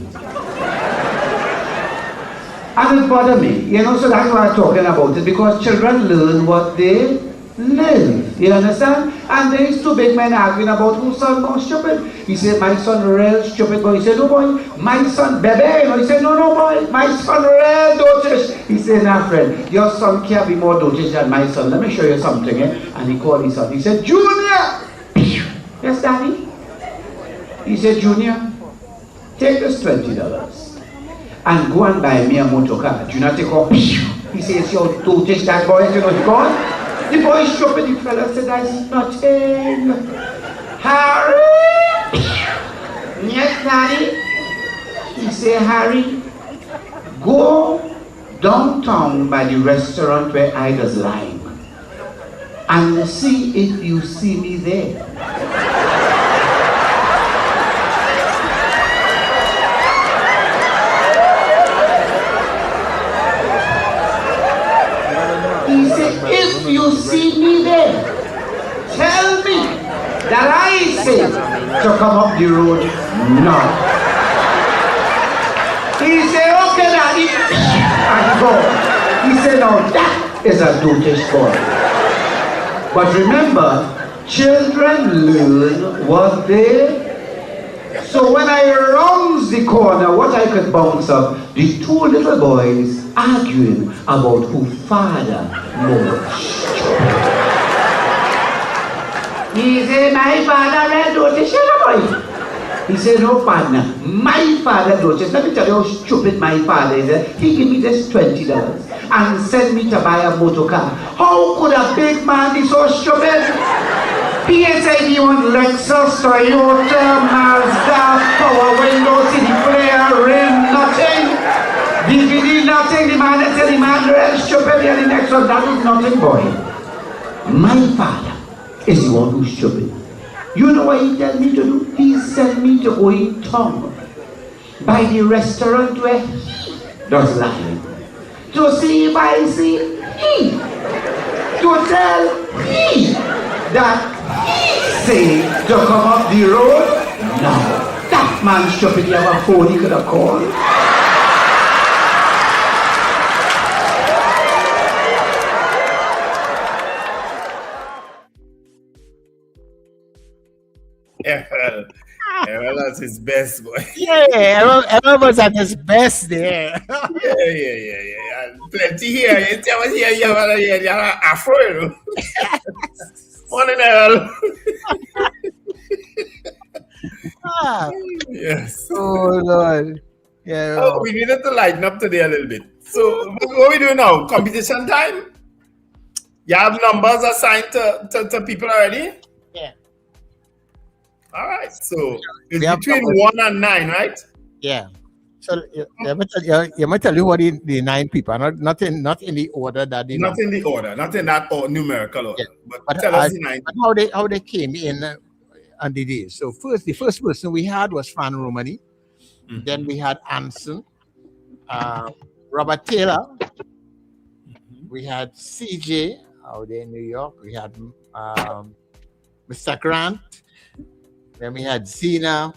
And it bothered me, so that's why I'm talking about it, because children learn what they live, you understand? And there's two big men arguing about whose son more stupid. He said, my son real stupid boy. He said, no boy, my son bebe. He said, no boy, my son real dotish. He said, nah friend, your son can't be more dotish than my son. Let me show you something. And he called his son. He said, Junior. Yes, daddy. He said, Junior, take this $20 and go and buy me a motor car. Junior take off. He says, you're dotish that boy. You know he gone. The boy stupid, the fella said, that's nothing. Harry! Yes, daddy? He said, Harry, go downtown by the restaurant where Ida's lying and see if you see me there. He said, if you see me there, tell me that I say to come up the road now. He said, okay, daddy, and go. He said, now that is a dotish boy. But remember, children learn what they. So when I rounds the corner, what I could bounce up, the two little boys arguing about who father knows. He said, my father read dotish, boy. He said, no partner, my father dotish. Let me tell you how stupid my father is. He gave me this $20 and sent me to buy a motor car. How could a big man be so stupid? PSAB on Lexus, Toyota, Mazda, power window, CD player, rim, nothing. DVD, nothing. The man that said the man real stupid and the next one, that is nothing, boy. My father is the one who's stupid. You know what he tell me to do? He sent me to go in town by the restaurant where he does lying. To see if I see he. To tell he that he say to come up the road. No. That man stupid, he have a phone he could have called. Errol was his best, boy. Yeah, Errol was at his best there. Yeah. And plenty here. You tell me here, you're Afro, you know. Morning, Errol. Yes. Oh, Lord. Yeah. Oh, we needed to lighten up today a little bit. So, what we do now? Competition time? You have numbers assigned to people already? Yeah. All right. So, it's between 1 and 9, right? Yeah. So, you might tell you what the 9 people, not in the order that they Not in the order, not in that numerical order. Yeah. But tell us the 9. But how they came in on the day. So, the first person we had was Fan Romani. Mm-hmm. Then we had Anson, Robert Taylor. Mm-hmm. We had CJ out there in New York. We had Mr. Grant. Then we had Zena.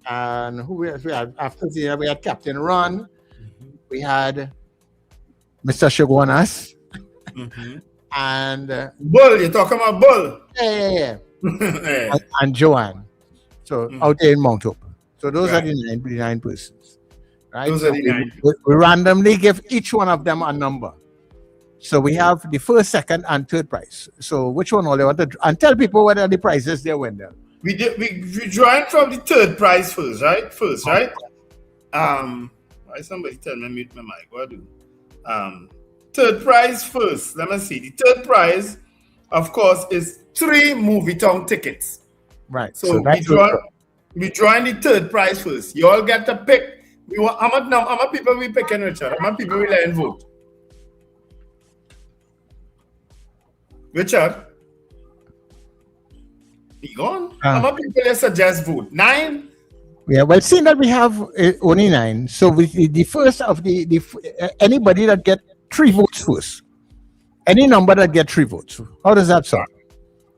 And who else we had? After Zena, we had Captain Ron. Mm-hmm. We had Mr. Shogunas. Mm-hmm. And Bull, you're talking about Bull? Yeah. and Joanne. So out there in Mount Hope. So those are the nine persons. Right? Those are the 9. We randomly give each one of them a number. So we have the first, second, and third prize. So which one all they want to and tell people what are the prizes they win there. We drawing from the third prize first, right? Right? Why somebody tell me mute my mic? What do? Third prize first. Let me see. The third prize, of course, is 3 movie town tickets. Right. So we drawing the third prize first. You all get to pick. How much people we picking, Richard? How much people we letting vote? Richard? He gone? How much people you suggest vote? 9? Yeah, well, seeing that we have only 9, so the first of the anybody that get 3 votes first. Any number that get 3 votes. How does that sound?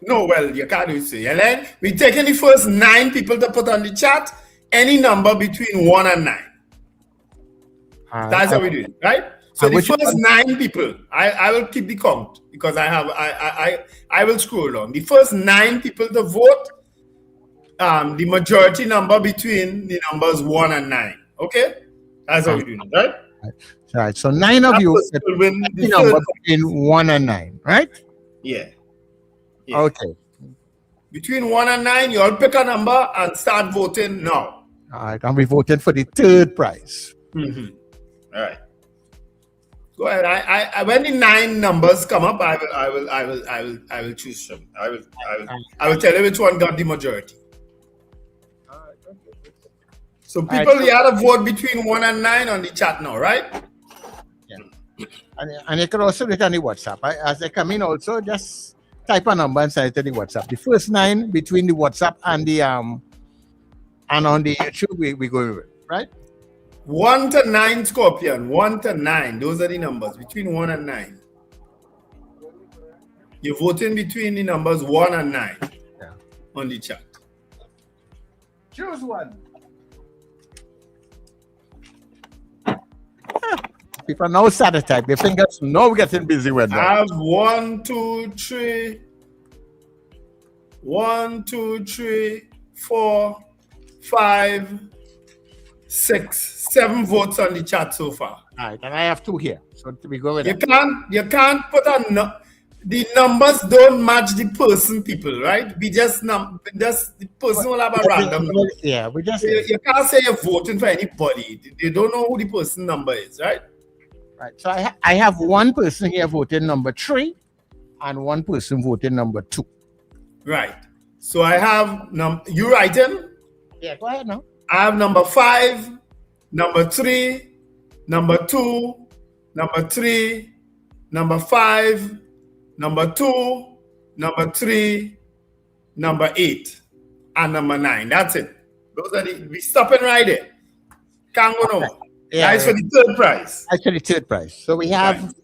No, well, you can't do it. And then we taking the first 9 people to put on the chat, any number between 1 and 9. That's how we do it, right? So the first 9 people, I will keep the count because I will scroll on. The first 9 people to vote, the majority number between the numbers 1 and 9. Okay? That's how we do it, right? Right. So 9 of you will win the number between 1 and 9, right? Yeah. Okay. Between 1 and 9, you all pick a number and start voting now. All right, and we voted for the third prize. Mm-hmm. All right. Go ahead. I when the 9 numbers come up, I will choose them. I will tell you which one got the majority. So people, you have to vote between 1 and 9 on the chat now, right? Yeah. And you can also do it on the WhatsApp. As they come in, also just type a number and send it to the WhatsApp. The first 9 between the WhatsApp and the and on the YouTube, we go with it, right? 1 to 9, Scorpion. 1 to 9. Those are the numbers between 1 and 9. You're voting between the numbers 1 and 9 on the chat. Choose one. People now start to type. Their fingers now getting busy with that. I have 1, 2, 3. 1, 2, 3, 4, 5, 6, 7 votes on the chat so far. All right, and I have 2 here. So we go with you can't put the numbers don't match the person, people, right? We just the person will have a random number. Yeah, we just you can't say you're voting for anybody. They don't know who the person number is, right? Right. So I have 1 person here voting number 3 and 1 person voting number 2. Right. So I have you writing? Yeah, go ahead now. I have number 5, number 3, number 2, number 3, number 5, number 2, number 3, number 8, and number 9. That's it. Those are we stopping right there. Can't go no more. Yeah, that's for the third prize. Actually, third prize. So we have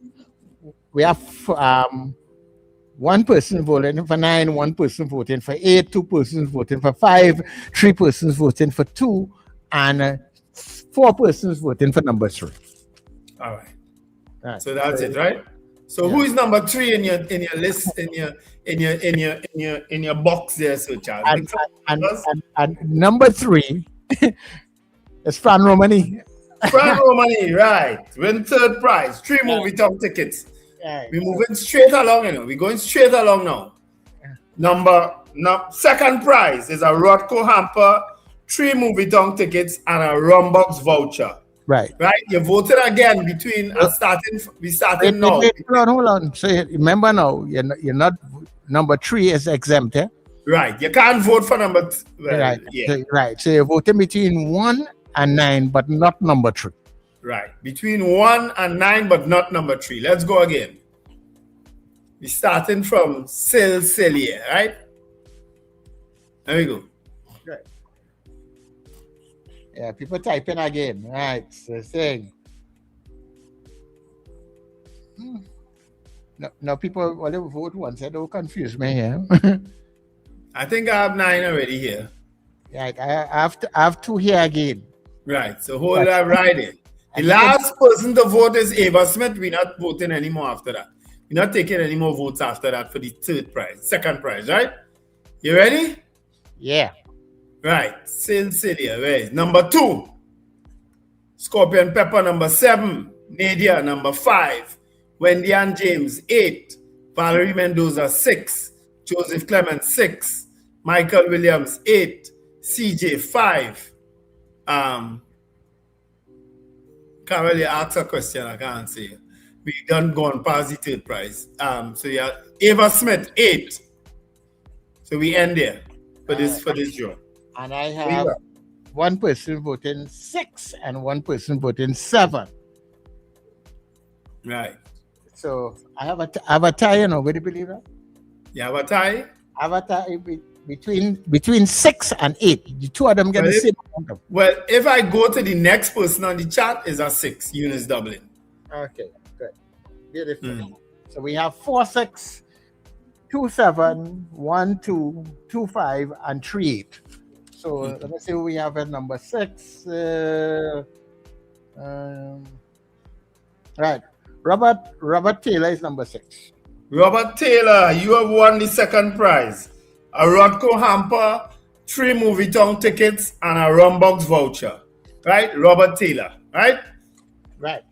1 person voting for 9, 1 person voting for 8, 2 persons voting for 5, 3 persons voting for 2, and 4 persons voting for number 3. All right. So that's it, right? So who is number 3 in your list in your box there, Sir Charles? And number 3 is Fran Romani. Fran Romani, right? Win 3rd prize, 3 movie tongue tickets. Right. We're moving straight along, We're going straight along now. 2nd prize is a Rothko hamper, 3 movie tongue tickets, and a Rumbox voucher. Right. Right? You voted again between we starting now. Hold on. So remember now, you're not number 3 is exempt, eh? Right. You can't vote for number right. Yeah. Right. So you're voting between 1 and 9, but not number 3. Right. Between 1 and 9, but not number 3. Let's go again. We're starting from Celia, right? There we go. Right. Yeah, people typing again. Right. So saying. No, people only vote once. I don't confuse me here. I think I have 9 already here. Right. I have 2 here again. Right. So hold that right in. The last person to vote is Ava Smith. We're not voting anymore after that. We're not taking any more votes after that for the 3rd prize, 2nd prize, right? You ready? Yeah. Right. Celia, right. Number 2. Scorpion Pepper, number 7. Nadia, number 5. Wendy and James, 8. Valerie Mendoza, 6. Joseph Clement, 6. Michael Williams, 8. CJ, 5. Can't really ask a question, I can't say. We done gone past the 3rd prize. So yeah, Ava Smith, 8. So we end there for this draw. And I have 1 person voting 6 and 1 person voting 7. Right. So I have a tie, would you believe that? You have a tie? I have a tie between 6 and 8. The 2 of them get the same amount. Well, if I go to the next person on the chat, is a 6, Eunice Dublin. Okay, good. Beautiful. So we have 4, 6, 2, 7, 1, 2, 2, 5, and 3, 8. So let me see who we have at number 6. Right. Robert Taylor is number 6. Robert Taylor, you have won the 2nd prize. A Rothko hamper, 3 movie tongue tickets, and a Rumbox voucher. Right? Robert Taylor, right? Right.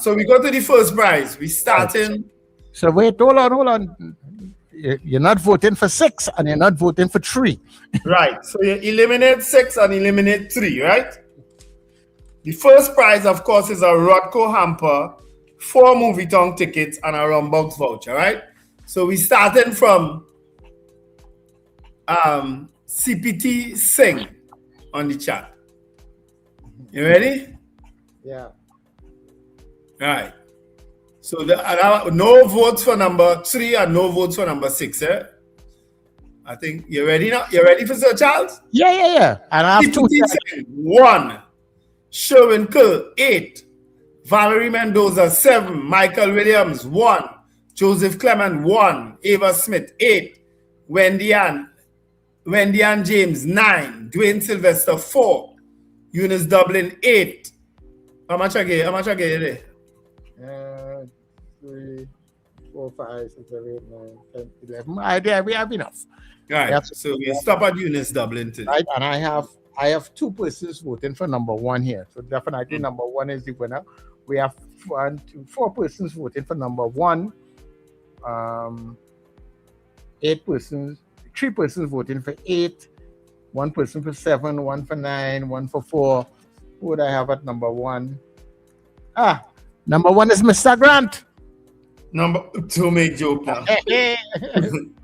So we go to the 1st prize. We starting. So wait, hold on. You're not voting for 6 and you're not voting for 3. Right. So you eliminate 6 and eliminate 3, right? The 1st prize, of course, is a Rothko hamper, 4 movie tongue tickets, and a Rumbox voucher, right? So we starting from CPT Singh on the chat. You ready? Yeah. Right. So no votes for number 3 and no votes for number 6, eh? I think you're ready now. You ready for Sir Charles? Yeah. And I have 2. 1. Sherwin Kerr, 8. Valerie Mendoza, 7. Michael Williams, 1. Joseph Clement, 1. Ava Smith, 8. Wendy and James, 9. Dwayne Sylvester, 4. Eunice Dublin, 8. How much I get today? 3, 4, 5, 6, 7, 8, 9, 10, 11. We have enough. Right. So we stop at Eunice Dublin today. Right, and I have 2 persons voting for number 1 here. So definitely number 1 is the winner. We have 4 persons voting for number 1. 8 persons, 3 persons voting for 8. 1 person for 7, 1 for 9, 1 for 4. Who would I have at number 1? Number 1 is Mr. Grant. Number 2 make joke now.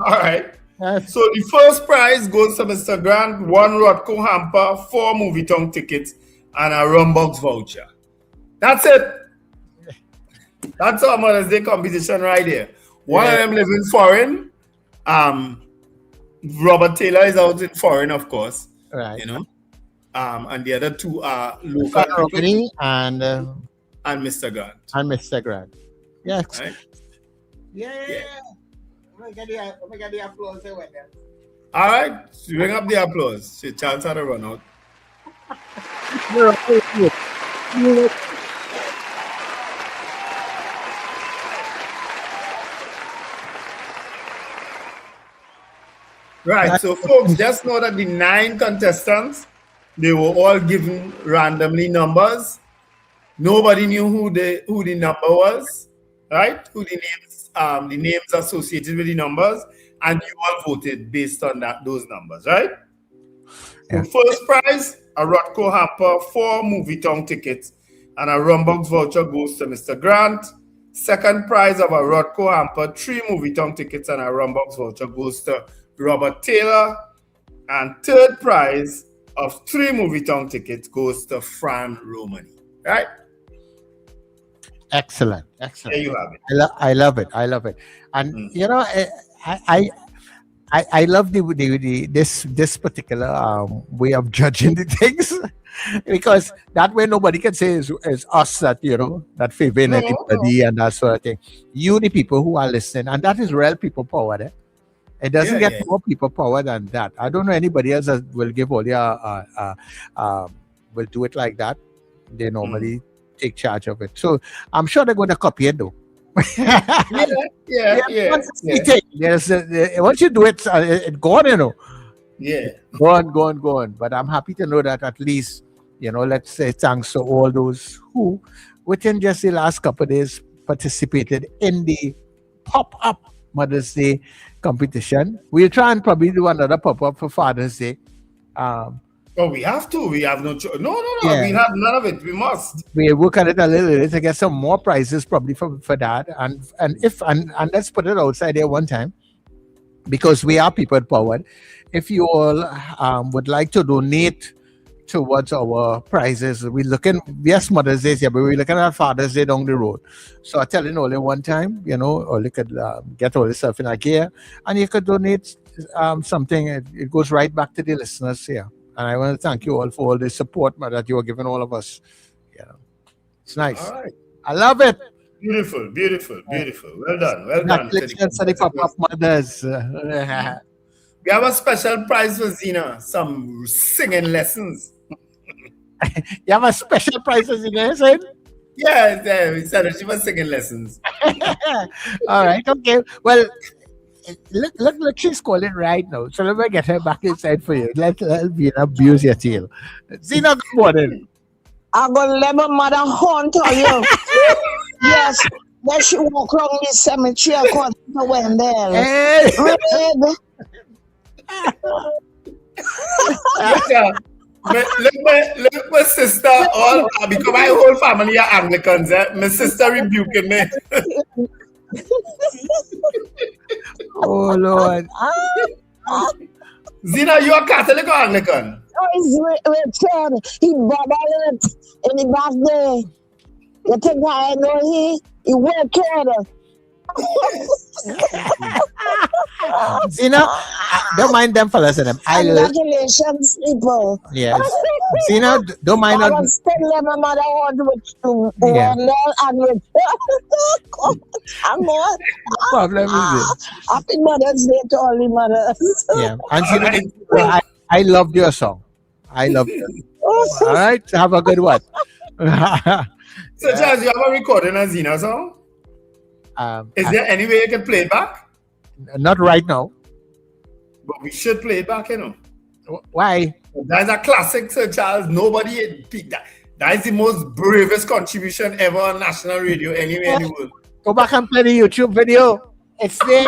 All right. So the 1st prize goes to Mr. Grant, 1 Rothko hamper, 4 movie tongue tickets, and a Rumbox voucher. That's it. That's our Mother's Day competition right here. One of them lives in foreign. Robert Taylor is out in foreign, of course. Right. And the other 2 are local and Mr. Grant. And Mr. Grant. Yes. Right? Yeah. Let me get the applause. All right. Bring up the applause. She chance had to run out. Right. So, folks, just know that the 9 contestants, they were all given randomly numbers. Nobody knew who the number was, right? Who the names associated with the numbers, and you all voted based on those numbers, right? Yeah. So first prize, a Rothko hamper, 4 movie tongue tickets, and a Rumbox voucher goes to Mr. Grant. Second prize of a Rothko hamper, 3 movie tongue tickets, and a Rumbox voucher goes to Robert Taylor. And third prize of 3 movie tongue tickets goes to Fran Romani, right? Excellent. There you have it. I love it. And you know, I love this particular way of judging the things because that way nobody can say is us that that favoring anybody and that sort of thing. You, the people who are listening, and that is real people power. There, it doesn't get more people power than that. I don't know anybody else that will give all will do it like that. They normally take charge of it. So I'm sure they're going to copy it though. Yeah. Once you do it, it's gone, Yeah. Go on. But I'm happy to know that at least, let's say thanks to all those who, within just the last couple of days, participated in the pop-up Mother's Day competition. We'll try and probably do another pop-up for Father's Day. We have to. We have no choice. No. Yeah. We have none of it. We must. We work at it a little bit to get some more prizes probably for that. And let's put it outside there one time, because we are people powered. If you all would like to donate towards our prizes, yes, Mother's Day, but we're looking at Father's Day down the road. So I tell you only one time, or you could get all this stuff in a gear, and you could donate something. It goes right back to the listeners here. And I want to thank you all for all the support that you are giving all of us. It's nice. All right. I love it. Beautiful. Well done. Congratulations to the pop-up mothers. We have a special prize for Zina, some singing lessons. You have a special prize for Zina, is it? Yeah, we said she was singing lessons. All right, okay. Well, look, she's calling right now. So let me get her back inside for you. Let me abuse your tail. Zina, good morning. I'm going to let my mother haunt you. Yes, when she walk around the cemetery according to Wendell. Hey. Look, my sister, because my whole family are Anglicans. My sister rebuking me. Oh, Lord. Zina, you are Catholic or Anglican? Oh, he's Richard. He bothered it in the birthday. You think I know he worked hard. Zina, don't mind them fellas and them. Congratulations, people. Yes. Zina, don't mind I was telling my mother what and with I'm on. Problem is it? Happy Mother's Day to all the mothers. Yeah. And Zina, I loved your song. I loved it. All right. Have a good one. So, Charles, you have a recording of Zina song? Is there any way you can play it back? Not right now. But we should play it back, Why? That's a classic, Sir Charles. Nobody picked that. That is the most bravest contribution ever on national radio anywhere in the world. Go back and play the YouTube video. It's there.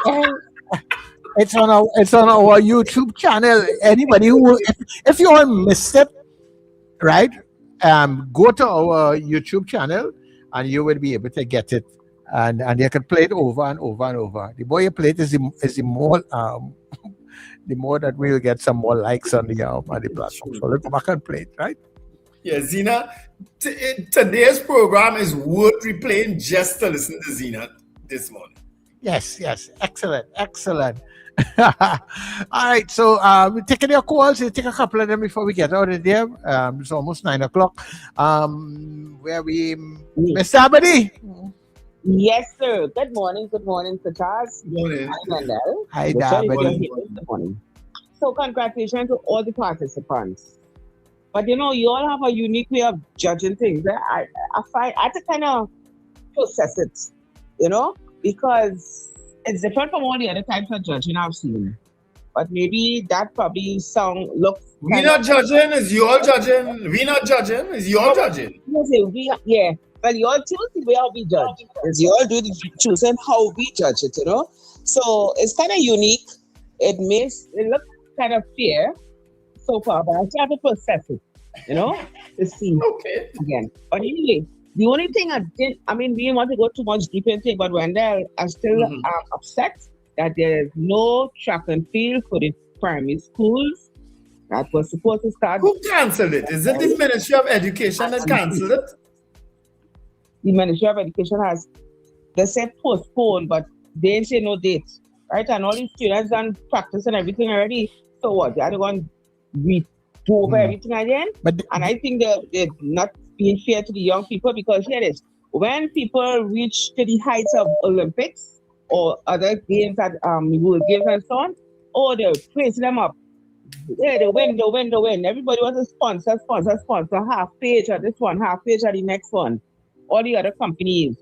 It's on our YouTube channel. Anybody who, if you all missed it, right? Go to our YouTube channel and you will be able to get it. And you can play it over and over and over. The more you play it is the more the more that we'll get some more likes on the platform. So let's go back and play it, right? Yeah, Zina. Today's program is worth replaying just to listen to Zina this morning. Yes. Excellent. All right, so we're taking your calls. We'll take a couple of them before we get out of there. It's almost 9 o'clock. Where we, Mr. Abadi? Yes, sir. Good morning, Sir Charles. Good morning. Hi, Wendell. Hi, Abadi. Good morning. So, congratulations to all the participants. But you all have a unique way of judging things. I had to kind of process it, because it's different from all the other types of judging I've seen. But maybe that probably song looks. We not judging, is you all judging. We not judging, is you all judging. Yeah. Well, you all choose the way how we judge. Is you all do the choosing how we judge it, you know? So it's kind of unique. It look kind of fair so far, but I still have to process it, you know, to see again. But anyway, the only thing we didn't want to go too much deeper into it, but Wendell, I'm still upset that there is no track and field for the primary schools that was supposed to start. Who cancelled it? Is it the Ministry of Education that cancelled it? The Ministry of Education they said postpone, but they didn't say no date, right? And all these students done practice and everything already. So what? They are going to do over everything again? And I think they're not being fair to the young people, because here it is. When people reach to the heights of Olympics or other games at World Games and so on, they're praising them up. Yeah, they win. Everybody wants to sponsor half page at this one, half page at the next one. All the other companies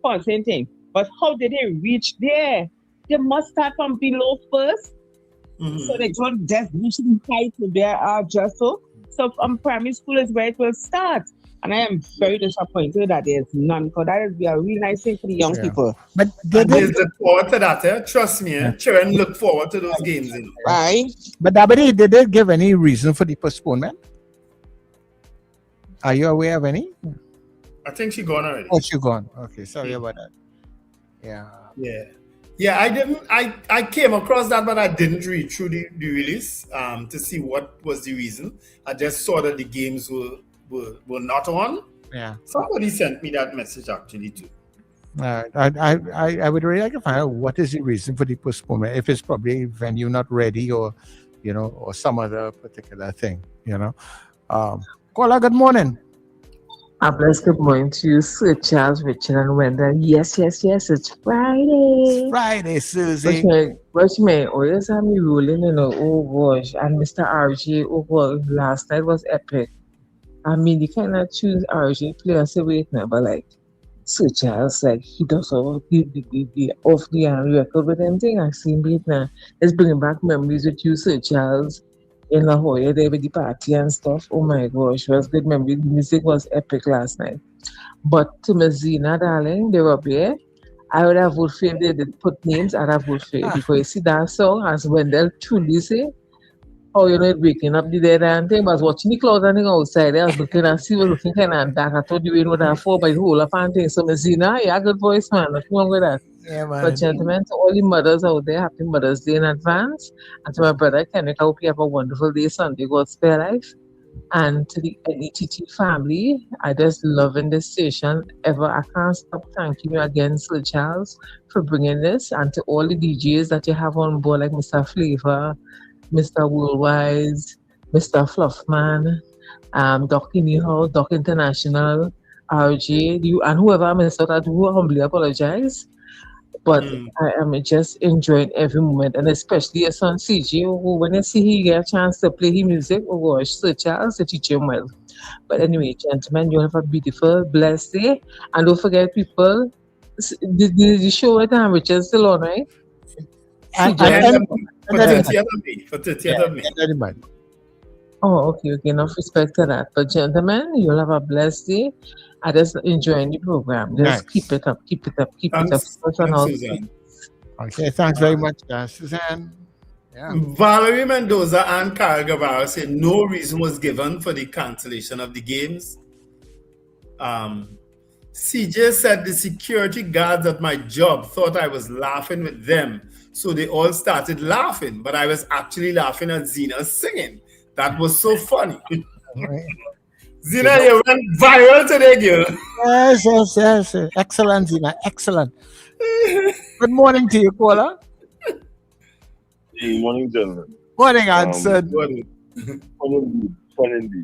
sponsoring things. But how did they reach there? They must start from below first. So they don't just reach the height where they are just so. So primary school is where it will start. And I am very disappointed that there's none, because that would be a really nice thing for the young people. But they look forward to that, Trust me, children look forward to those games. Right. But Dabadi, did they give any reason for the postponement? Are you aware of any? I think she's gone already. Oh, she's gone. Okay, sorry about that. Yeah, I didn't. I came across that, but I didn't read through the release to see what was the reason. I just saw that the games were not on. Yeah. Somebody sent me that message actually too. I would really like to find out what is the reason for the postponement. If it's probably venue not ready, or or some other particular thing. Kola, good morning. A blessed good morning to you, Sir Charles, Richard, and Wendell. Yes, it's Friday. It's Friday, Susie. Watch me. Always have me rolling, oh gosh. And Mr. RJ, oh God, last night was epic. I mean, you cannot choose RJ play and say, wait now, but like, Sir Charles, like, he does all the off the record with them thing. I seen it now. Let's bring back memories with you, Sir Charles. In La Jolla, there with the party and stuff. Oh my gosh, it was good memory. The music was epic last night. But to Mazina, darling, they were there. I would have voted for if they did put names, I'd have voted for it. Because you see that song, as Wendell truly say, waking up the dead and thing. I was watching the clouds and thing outside. I was looking and see was looking kind of dark. I thought you were what I for by the whole of and thing. So Mazina, you have a good voice, man. Nothing wrong with that. Yeah, man. But gentlemen, to all the mothers out there, happy Mother's Day in advance. And to my brother Kenneth, I hope you have a wonderful day Sunday, God spare life. And to the NETT family, I just loving this station ever. I can't stop thanking you again, Sir Charles, for bringing this. And to all the DJs that you have on board, like Mr. Flavor, Mr. Worldwise, Mr. Fluffman, Doc Anyhow, Doc International, RJ, you, and whoever I missed out, I do humbly apologize. But I am just enjoying every moment, and especially your son CJ, who when I see he get a chance to play his music, oh gosh, Sir Charles, to teach him well. But anyway, gentlemen, you have a beautiful, blessed day. And don't forget, people, the show at Richard still on, right? For 30th of May. Oh, okay. Enough respect to that. But gentlemen, you'll have a blessed day. I just enjoying the program. Just keep it up. Thanks, Suzanne. Okay, thanks very much, Suzanne. Yeah. Valerie Mendoza and Kyle Guevara said no reason was given for the cancellation of the games. CJ said the security guards at my job thought I was laughing with them, so they all started laughing, but I was actually laughing at Zena singing. That was so funny. Zena, you went viral today, girl. Yes. Excellent, Zena. Excellent. Good morning to you, Kola. Good morning, gentlemen. Morning, Anson. Fun indeed.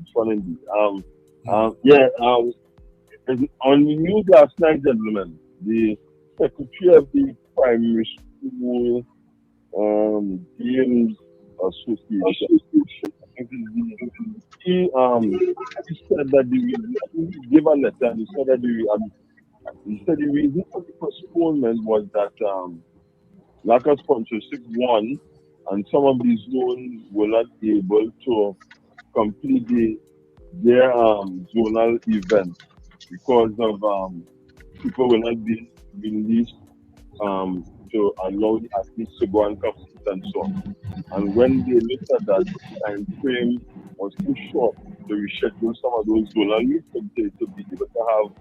On the news last night, gentlemen, the Secretary of the Primary School Games Association, he said that he gave a letter and he said that the reason for the postponement was that lack of sponsorship, one, and some of these zones were not able to complete their zonal event because of people were not being released to allow the athletes to go and compete and so on. And when they looked at that, the time frame was too short to reschedule some of those zonal meets to be able to have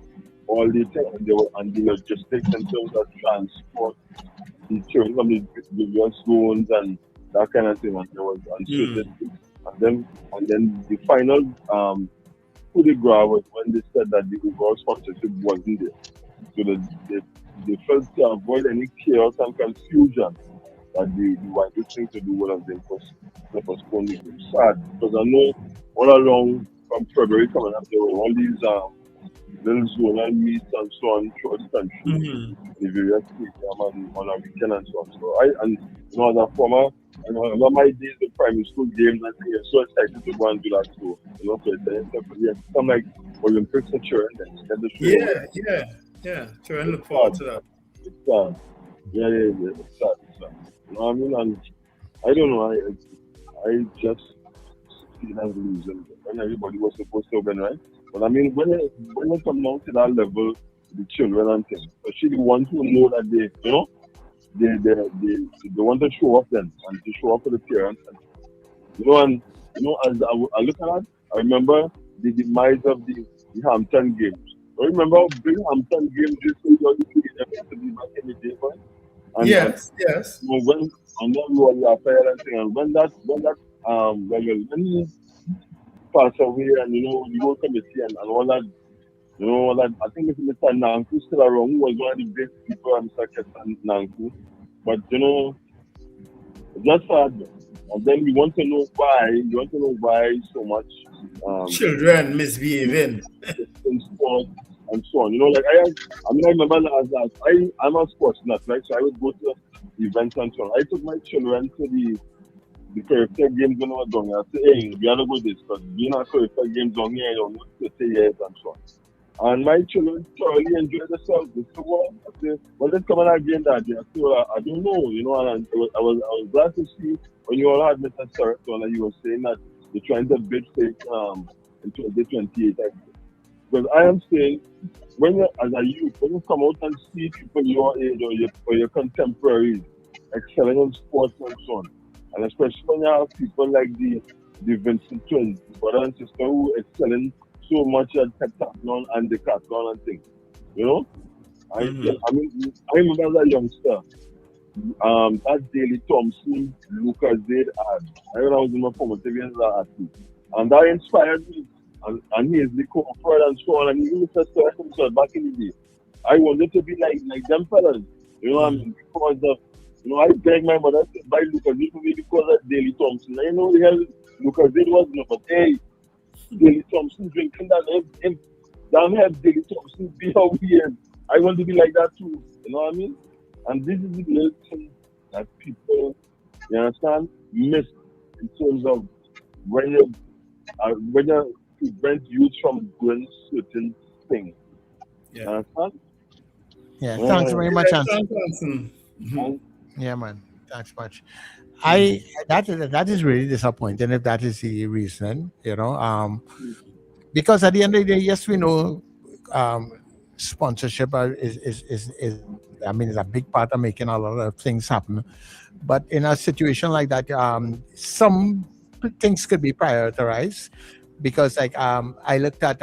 all the things and the logistics in terms of transport, the children from the various zones and that kind of thing. And there was uncertainty. And then the final coup de grace was when they said that the overall sponsorship wasn't there. So they felt to avoid any chaos and confusion that the wisest thing to do would have been to postpone the game. Sad, because I know all along from February coming up, there were all these little zonal meets and so on throughout the country, the various states on a weekend and so on. So as a former, I remember my days of primary school games, and I was so excited to go and do that too. So it's some like Olympics for children. Yeah. Children look forward to that. It's sad. Yeah. It's sad. You know what I mean? And I don't know. I just feel as losing when everybody was supposed to win, right? But I mean, when it comes down to that level, the children and things, especially the ones who know that they want to show off them and to show off for the parents. And, as I look at that, I remember the demise of the Hampton Games. I remember how big Hampton Games used to be back in the day, right? And, yes. And then we were affair and thing. And when he passed away, and the whole committee and all that, I think it's Mr. Nanku still around, who was one of the big people, Mr. Ketan Nanku. But it's not sad. And then we want to know why so much children misbehaving in sport and so on. I remember I'm a sports nut, right? So I would go to events and so on. I took my children to the character games when I was down here. I said, hey, we have to go this because being a character games down here, you know, 30 years and so on. And my children thoroughly enjoyed themselves. They said, I said, well, let's come and again that day. I said, well, I don't know, and I was glad to see when you all had Mr. Sarton and you were saying that you're trying to bid for it in 2028. Because I am saying, when you, as a youth, when you come out and see people your age or your contemporaries excelling in sports and so on, and especially when you have people like the Vincent twins, brother and sister, who excelling so much at heptathlon and decathlon and things, I remember as a youngster, that Daley Thompson, Lucas Zaid ad. I was in my formative years athlete, and that inspired me. And he is the co-fred and so on, and he used to start himself back in the day. I wanted to be like them fellas, because of, I begged my mother to buy Lucas Zaid for me because of Daley Thompson. I know the hell Lucas Zaid was not, but hey, Daley Thompson drinking that, damn help Daley Thompson be how he is. I want to be like that too, you know what I mean? And this is the little thing that people, you understand, miss in terms of when you prevent youth from doing certain things. Yeah. Understand? Yeah, thanks very much, Anthony. Yeah, man. Thanks much. That is really disappointing if that is the reason, because at the end of the day, yes, we know sponsorship is a big part of making a lot of things happen. But in a situation like that, some things could be prioritized, because I looked at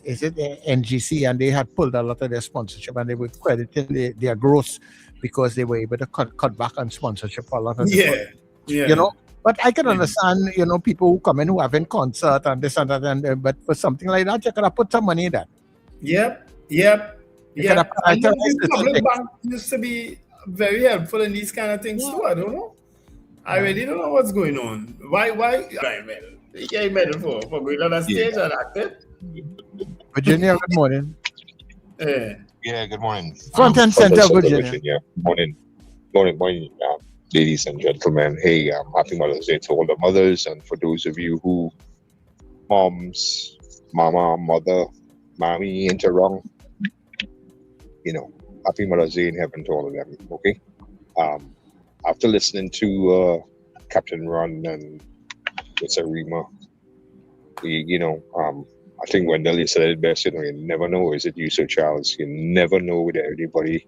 is it NGC, and they had pulled a lot of their sponsorship and they were crediting their growth because they were able to cut back on sponsorship for a lot of But I can understand, people who come in who have in concert and this and that, but for something like that, you could have put some money in that. Yep. And the public bank used to be very helpful in these kind of things too. I don't know. I really don't know what's going on. Why? You get medal for going on a stage and acting. Virginia, good morning. Yeah, good morning. Front and center, Virginia. Morning, ladies and gentlemen. Hey, happy Mother's Day to all the mothers, and for those of you who moms, mama, mother, mommy, into wrong, happy Mother's Day in heaven to all of them. Okay. after listening to Captain Ron and Mr. Rima, I think Wendell, you said it best. You never know. Is it you, Sir Charles? You never know with anybody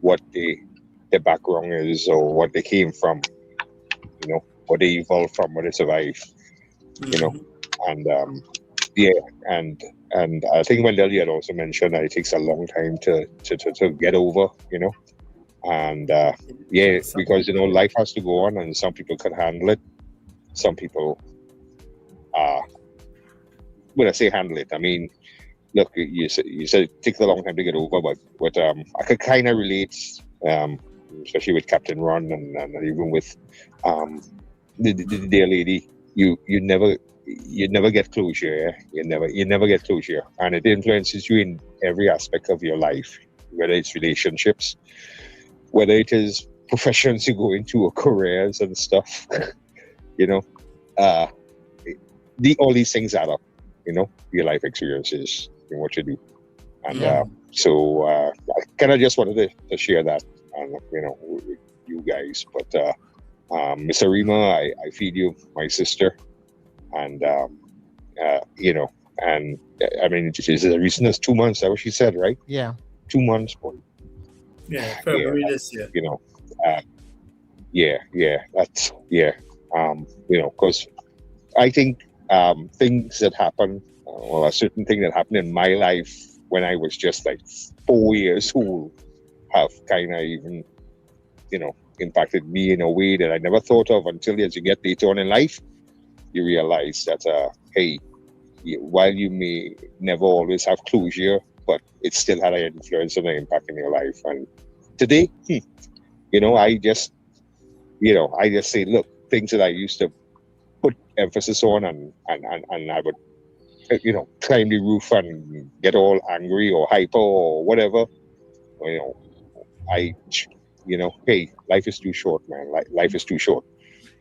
what their background is or what they came from. What they evolved from, what they survived. And and I think Wendell had also mentioned that it takes a long time to get over. And because life has to go on, and some people can handle it. Some people, when I say handle it, I mean, look, you said it takes a long time to get over, but I could kind of relate, especially with Captain Ron and even with the dear lady. You never get closure. Yeah? You never get closure, and it influences you in every aspect of your life, whether it's relationships, whether it is professions you go into or careers and stuff. All these things add up. Your life experiences and what you do, and so I kind of just wanted to share that, with you guys. But Mr. Rima, I feed you, my sister, and and I mean, it's as recent as 2 months. That's what she said, right? Yeah, 2 months. Yeah, February this year. That's because I think things that happen, or a certain thing that happened in my life when I was just like 4 years old, have kind of even, impacted me in a way that I never thought of until as you get later on in life, you realize that, hey, while you may never always have closure, but it still had an influence and an impact in your life. And today, I just say, look, things that I used to put emphasis on, and I would, climb the roof and get all angry or hyper or whatever. Hey, life is too short, man. Life is too short.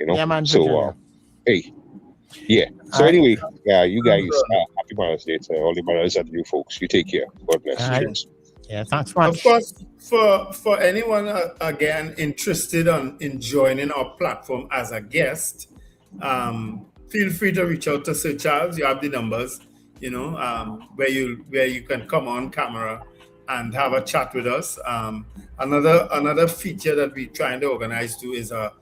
Yeah, man. So, hey, yeah. So anyway, you guys, happy Mother's Day to all the mothers and you folks. You take care. God bless you. Yeah, thanks much. Of course, for anyone again interested in joining our platform as a guest, feel free to reach out to Sir Charles. You have the numbers, where you can come on camera and have a chat with us. Another feature that we're trying to organize too is a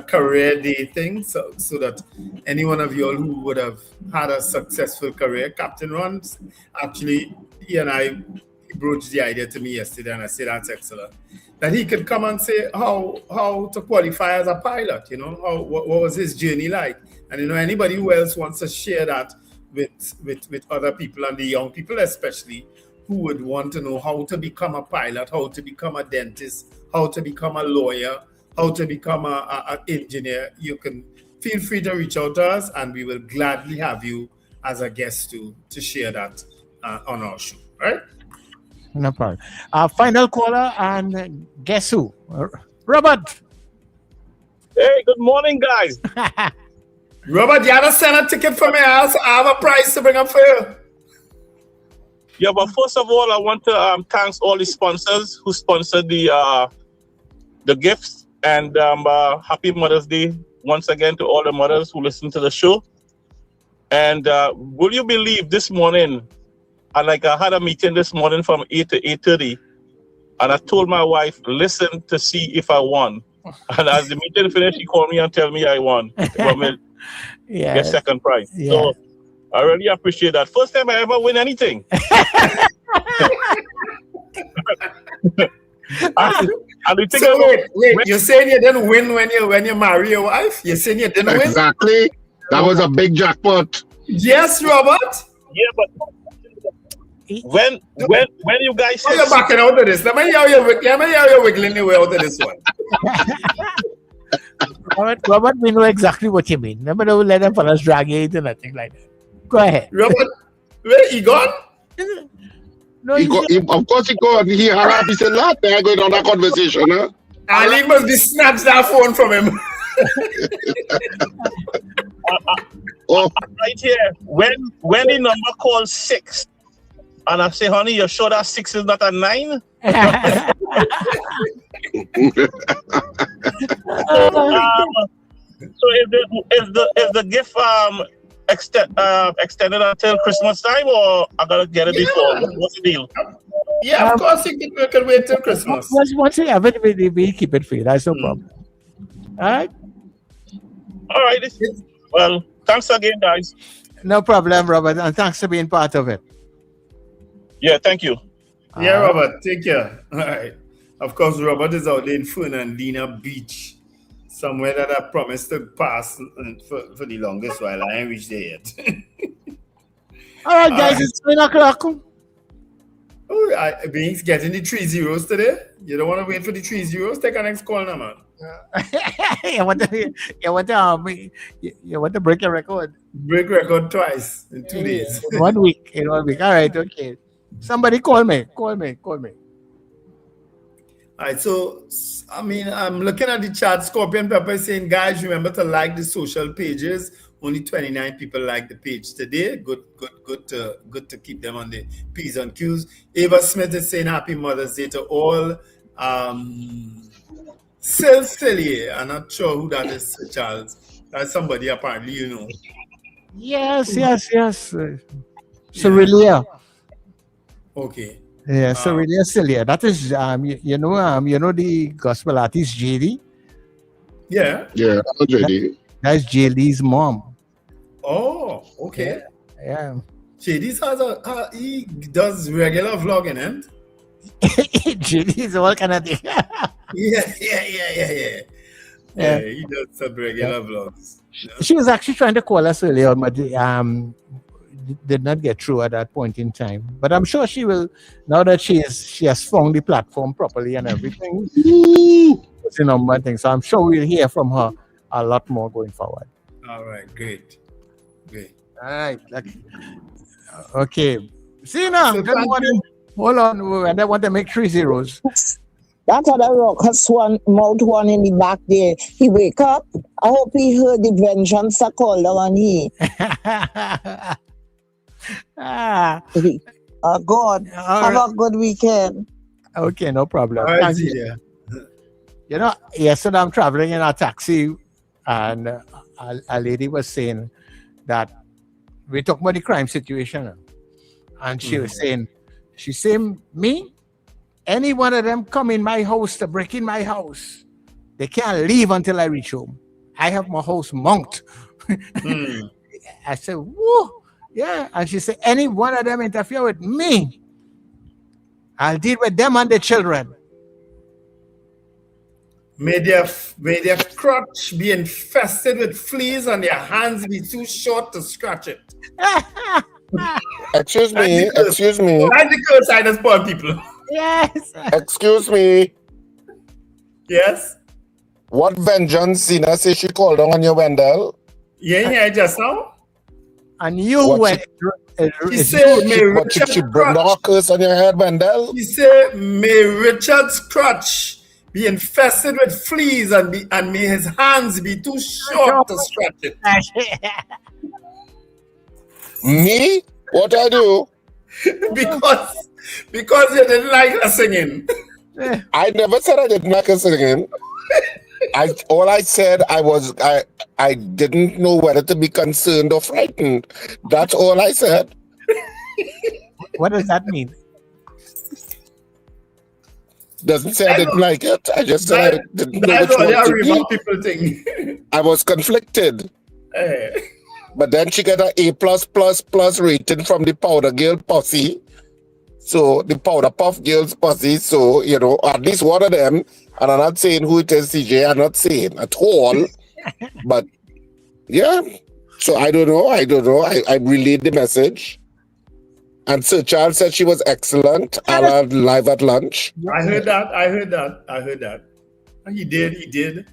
career day thing, so that any one of you all who would have had a successful career, Captain Ron, actually, he and I broached the idea to me yesterday, and I said that's excellent. That he could come and say how to qualify as a pilot, what was his journey like, and anybody who else wants to share that with other people, and the young people especially, who would want to know how to become a pilot, how to become a dentist, how to become a lawyer, how to become an engineer. You can feel free to reach out to us, and we will gladly have you as a guest to share that on our show. Right? No problem. Final caller, and guess who? Robert. Hey, good morning, guys. Robert, you have to send a ticket for me. I have a prize to bring up for you. Yeah, but first of all, I want to thank all the sponsors who sponsored the gifts, and happy Mother's Day once again to all the mothers who listen to the show. And will you believe this morning, I had a meeting this morning from 8 to 8:30, and I told my wife, listen to see if I won. And as the meeting finished, she called me and tell me I won. Get second prize. Yeah. So I really appreciate that. First time I ever win anything. Wait, you're saying you didn't win when you marry your wife? You're saying you didn't win? Exactly. That was a big jackpot. Yes, Robert. Yeah, but when you guys you're backing out of this, let me hear you wiggling your way out of this one. Robert, we know exactly what you mean. Never know, let them fellas drag you into nothing like that. Go ahead. Robert, where he gone? No, of course he gone. He harassed. He said, "Last time I going on that conversation, huh?" Ali must be snatched that phone from him. Right here, when the number calls 6, and I say, honey, you're sure that 6 is not a 9? So is the gift extended until Christmas time, or I gotta get it before? What's the deal? Yeah, of course you can wait till Christmas. Once you have it, we keep it free. That's no problem. All right. All right. Well, thanks again, guys. No problem, Robert, and thanks for being part of it. Yeah, thank you. Yeah, Robert, take care. All right. Of course, Robert is out there in Fernandina Beach, somewhere that I promised to pass for the longest while. I ain't reached there yet. All right, guys, it's 9 o'clock. Oh, Beings getting the 3 zeros today. You don't want to wait for the 3 zeros? Take our next call now, man. You want to break your record? Break record twice in 2 days. In 1 week. In 1 week. All right, okay. Somebody call me. Call me. All right, so, I mean, I'm looking at the chat. Scorpion Pepper is saying, guys, remember to like the social pages. Only 29 people like the page today. Good to keep them on the P's and Q's. Ava Smith is saying happy Mother's Day to all. Silly, I'm not sure who that is, Charles. That's somebody apparently you know. Yes. Cerelia. Okay. Yeah, Cerelia Celia. That is you know the gospel artist JD? Yeah. Yeah, JD. That's JD's mom. Oh, okay. Yeah. JD has he does regular vlogging, and JD is all kind of thing. Yeah. He does some regular vlogs. Yeah. She was actually trying to call us earlier, but did not get through at that point in time. But I'm sure she will, now that she has found the platform properly and everything. It's a number of things. So I'm sure we'll hear from her a lot more going forward. All right, great. All right. Okay. See now, good morning. Hold on, and I want to make 3 zeros. That other raucous one, mouth one in the back there. He wake up. I hope he heard the vengeance call on he. God, have a good weekend. Okay, no problem. All right, you know, yesterday I'm traveling in a taxi, and a lady was saying that we talk about the crime situation, and she was saying, me, any one of them come in my house to break in my house, they can't leave until I reach home. I have my house monked. I said, whoa, yeah. And she said, any one of them interfere with me, I'll deal with them and the children. May their crotch be infested with fleas and their hands be too short to scratch it. Excuse me. That's the curse I just poor people. Yes. Excuse me. Yes. What vengeance Zina say she called on you, Wendell? Yeah, just now. And you went. She said, she brought a curse on your head, Wendell. She said, may Richard's crotch be infested with fleas and may his hands be too short to scratch it. Me? What I do? because you didn't like her singing. I never said I didn't like her singing. All I said I didn't know whether to be concerned or frightened. That's all I said. What does that mean? Doesn't say I didn't like it. I just said I didn't know which one to be. People think. I was conflicted. But then she got an A+++ rating from the Powder Girl Posse. So the Powder Puff Girls Posse. So, you know, at least one of them, and I'm not saying who it is, CJ, I'm not saying at all. But yeah. So I don't know. I relayed the message. And Sir Charles said she was excellent live at lunch. I heard that. He did.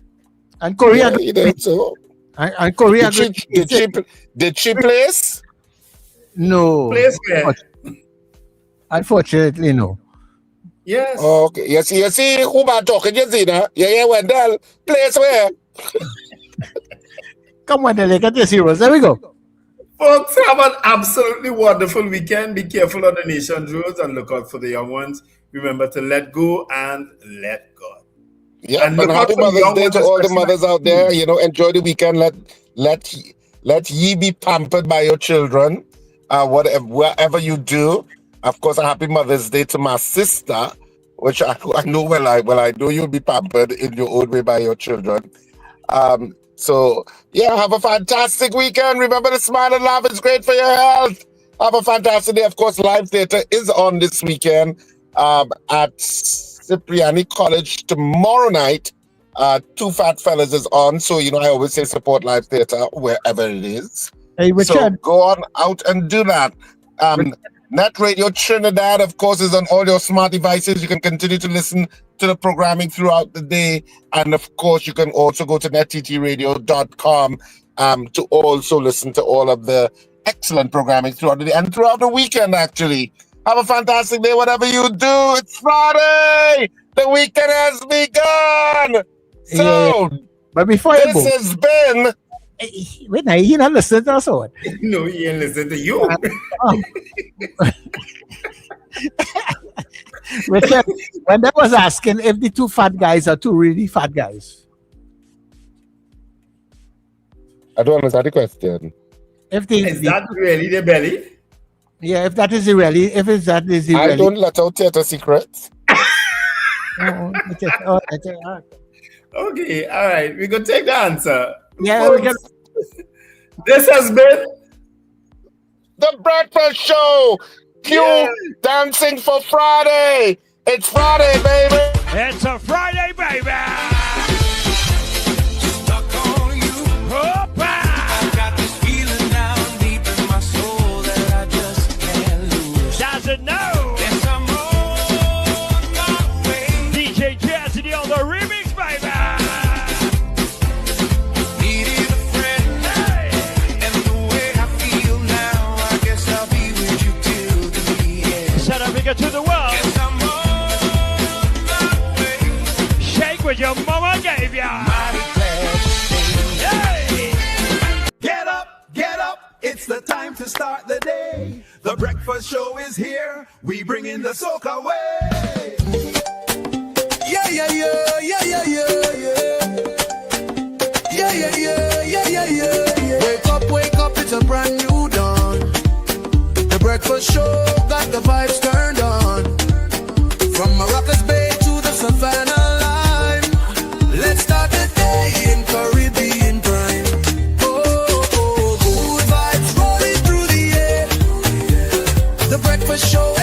And Korea. Yeah, he did so. And Korea. Did she place? No. Place where? Unfortunately, no. Yes. Oh, okay. You see who am I talking? You see that? Yeah, Wendell. Place where? Come on, Dele, get your zeros. There we go. Folks, have an absolutely wonderful weekend. Be careful on the nation's roads and look out for the young ones. Remember to let go and let God. Yeah, And and look out happy for Mother's young Day to mothers, all the especially mothers out there. You know, enjoy the weekend. Let ye be pampered by your children. Wherever you do. Of course, a happy Mother's Day to my sister, which I know I know you'll be pampered in your own way by your children. So yeah, have a fantastic weekend. Remember to smile and laugh. It's great for your health. Have a fantastic day. Of course, live theater is on this weekend at Cipriani College tomorrow night. Two Fat Fellas is on. So, you know, I always say support live theater wherever it is. Hey, Richard. So go on out and do that. Net Radio Trinidad, of course, is on all your smart devices. You can continue to listen to the programming throughout the day. And of course, you can also go to netttradio.com to also listen to all of the excellent programming throughout the day and throughout the weekend, actually. Have a fantastic day, whatever you do. It's Friday. The weekend has begun. So, but before this has been... Wait, now you not listening to us or? No, he ain't listening to you. Richard, when I was asking if the two fat guys are two really fat guys. I don't understand the question. Is that really the belly? Yeah, if that is the really, if it's that is the I don't let out theater secrets. Okay, all right. We can take the answer. Yeah, we can. This has been The Breakfast Show. Dancing for Friday. It's Friday, baby. It's a Friday, baby. Doesn't know. Yes, I'm on my way. DJ Jazzy on the remix, baby. Needed a friend, hey. And the way I feel now, I guess I'll be with you till the end. South Africa to the world. Yes, I'm on my way. Shake what your mama gave ya. Mighty glad to stay. Hey. Get up, get up. It's the time to start the day. The breakfast show is here. We bring in the soca way. Yeah, yeah, yeah, yeah, yeah, yeah, yeah. Yeah, yeah, yeah, yeah, yeah, yeah. Wake up, it's a brand new dawn. The breakfast show got the vibes turned on. From Maracas Bay to the Savannah line. Let's start the day in Caribbean prime. Good vibes rolling through the air. The breakfast show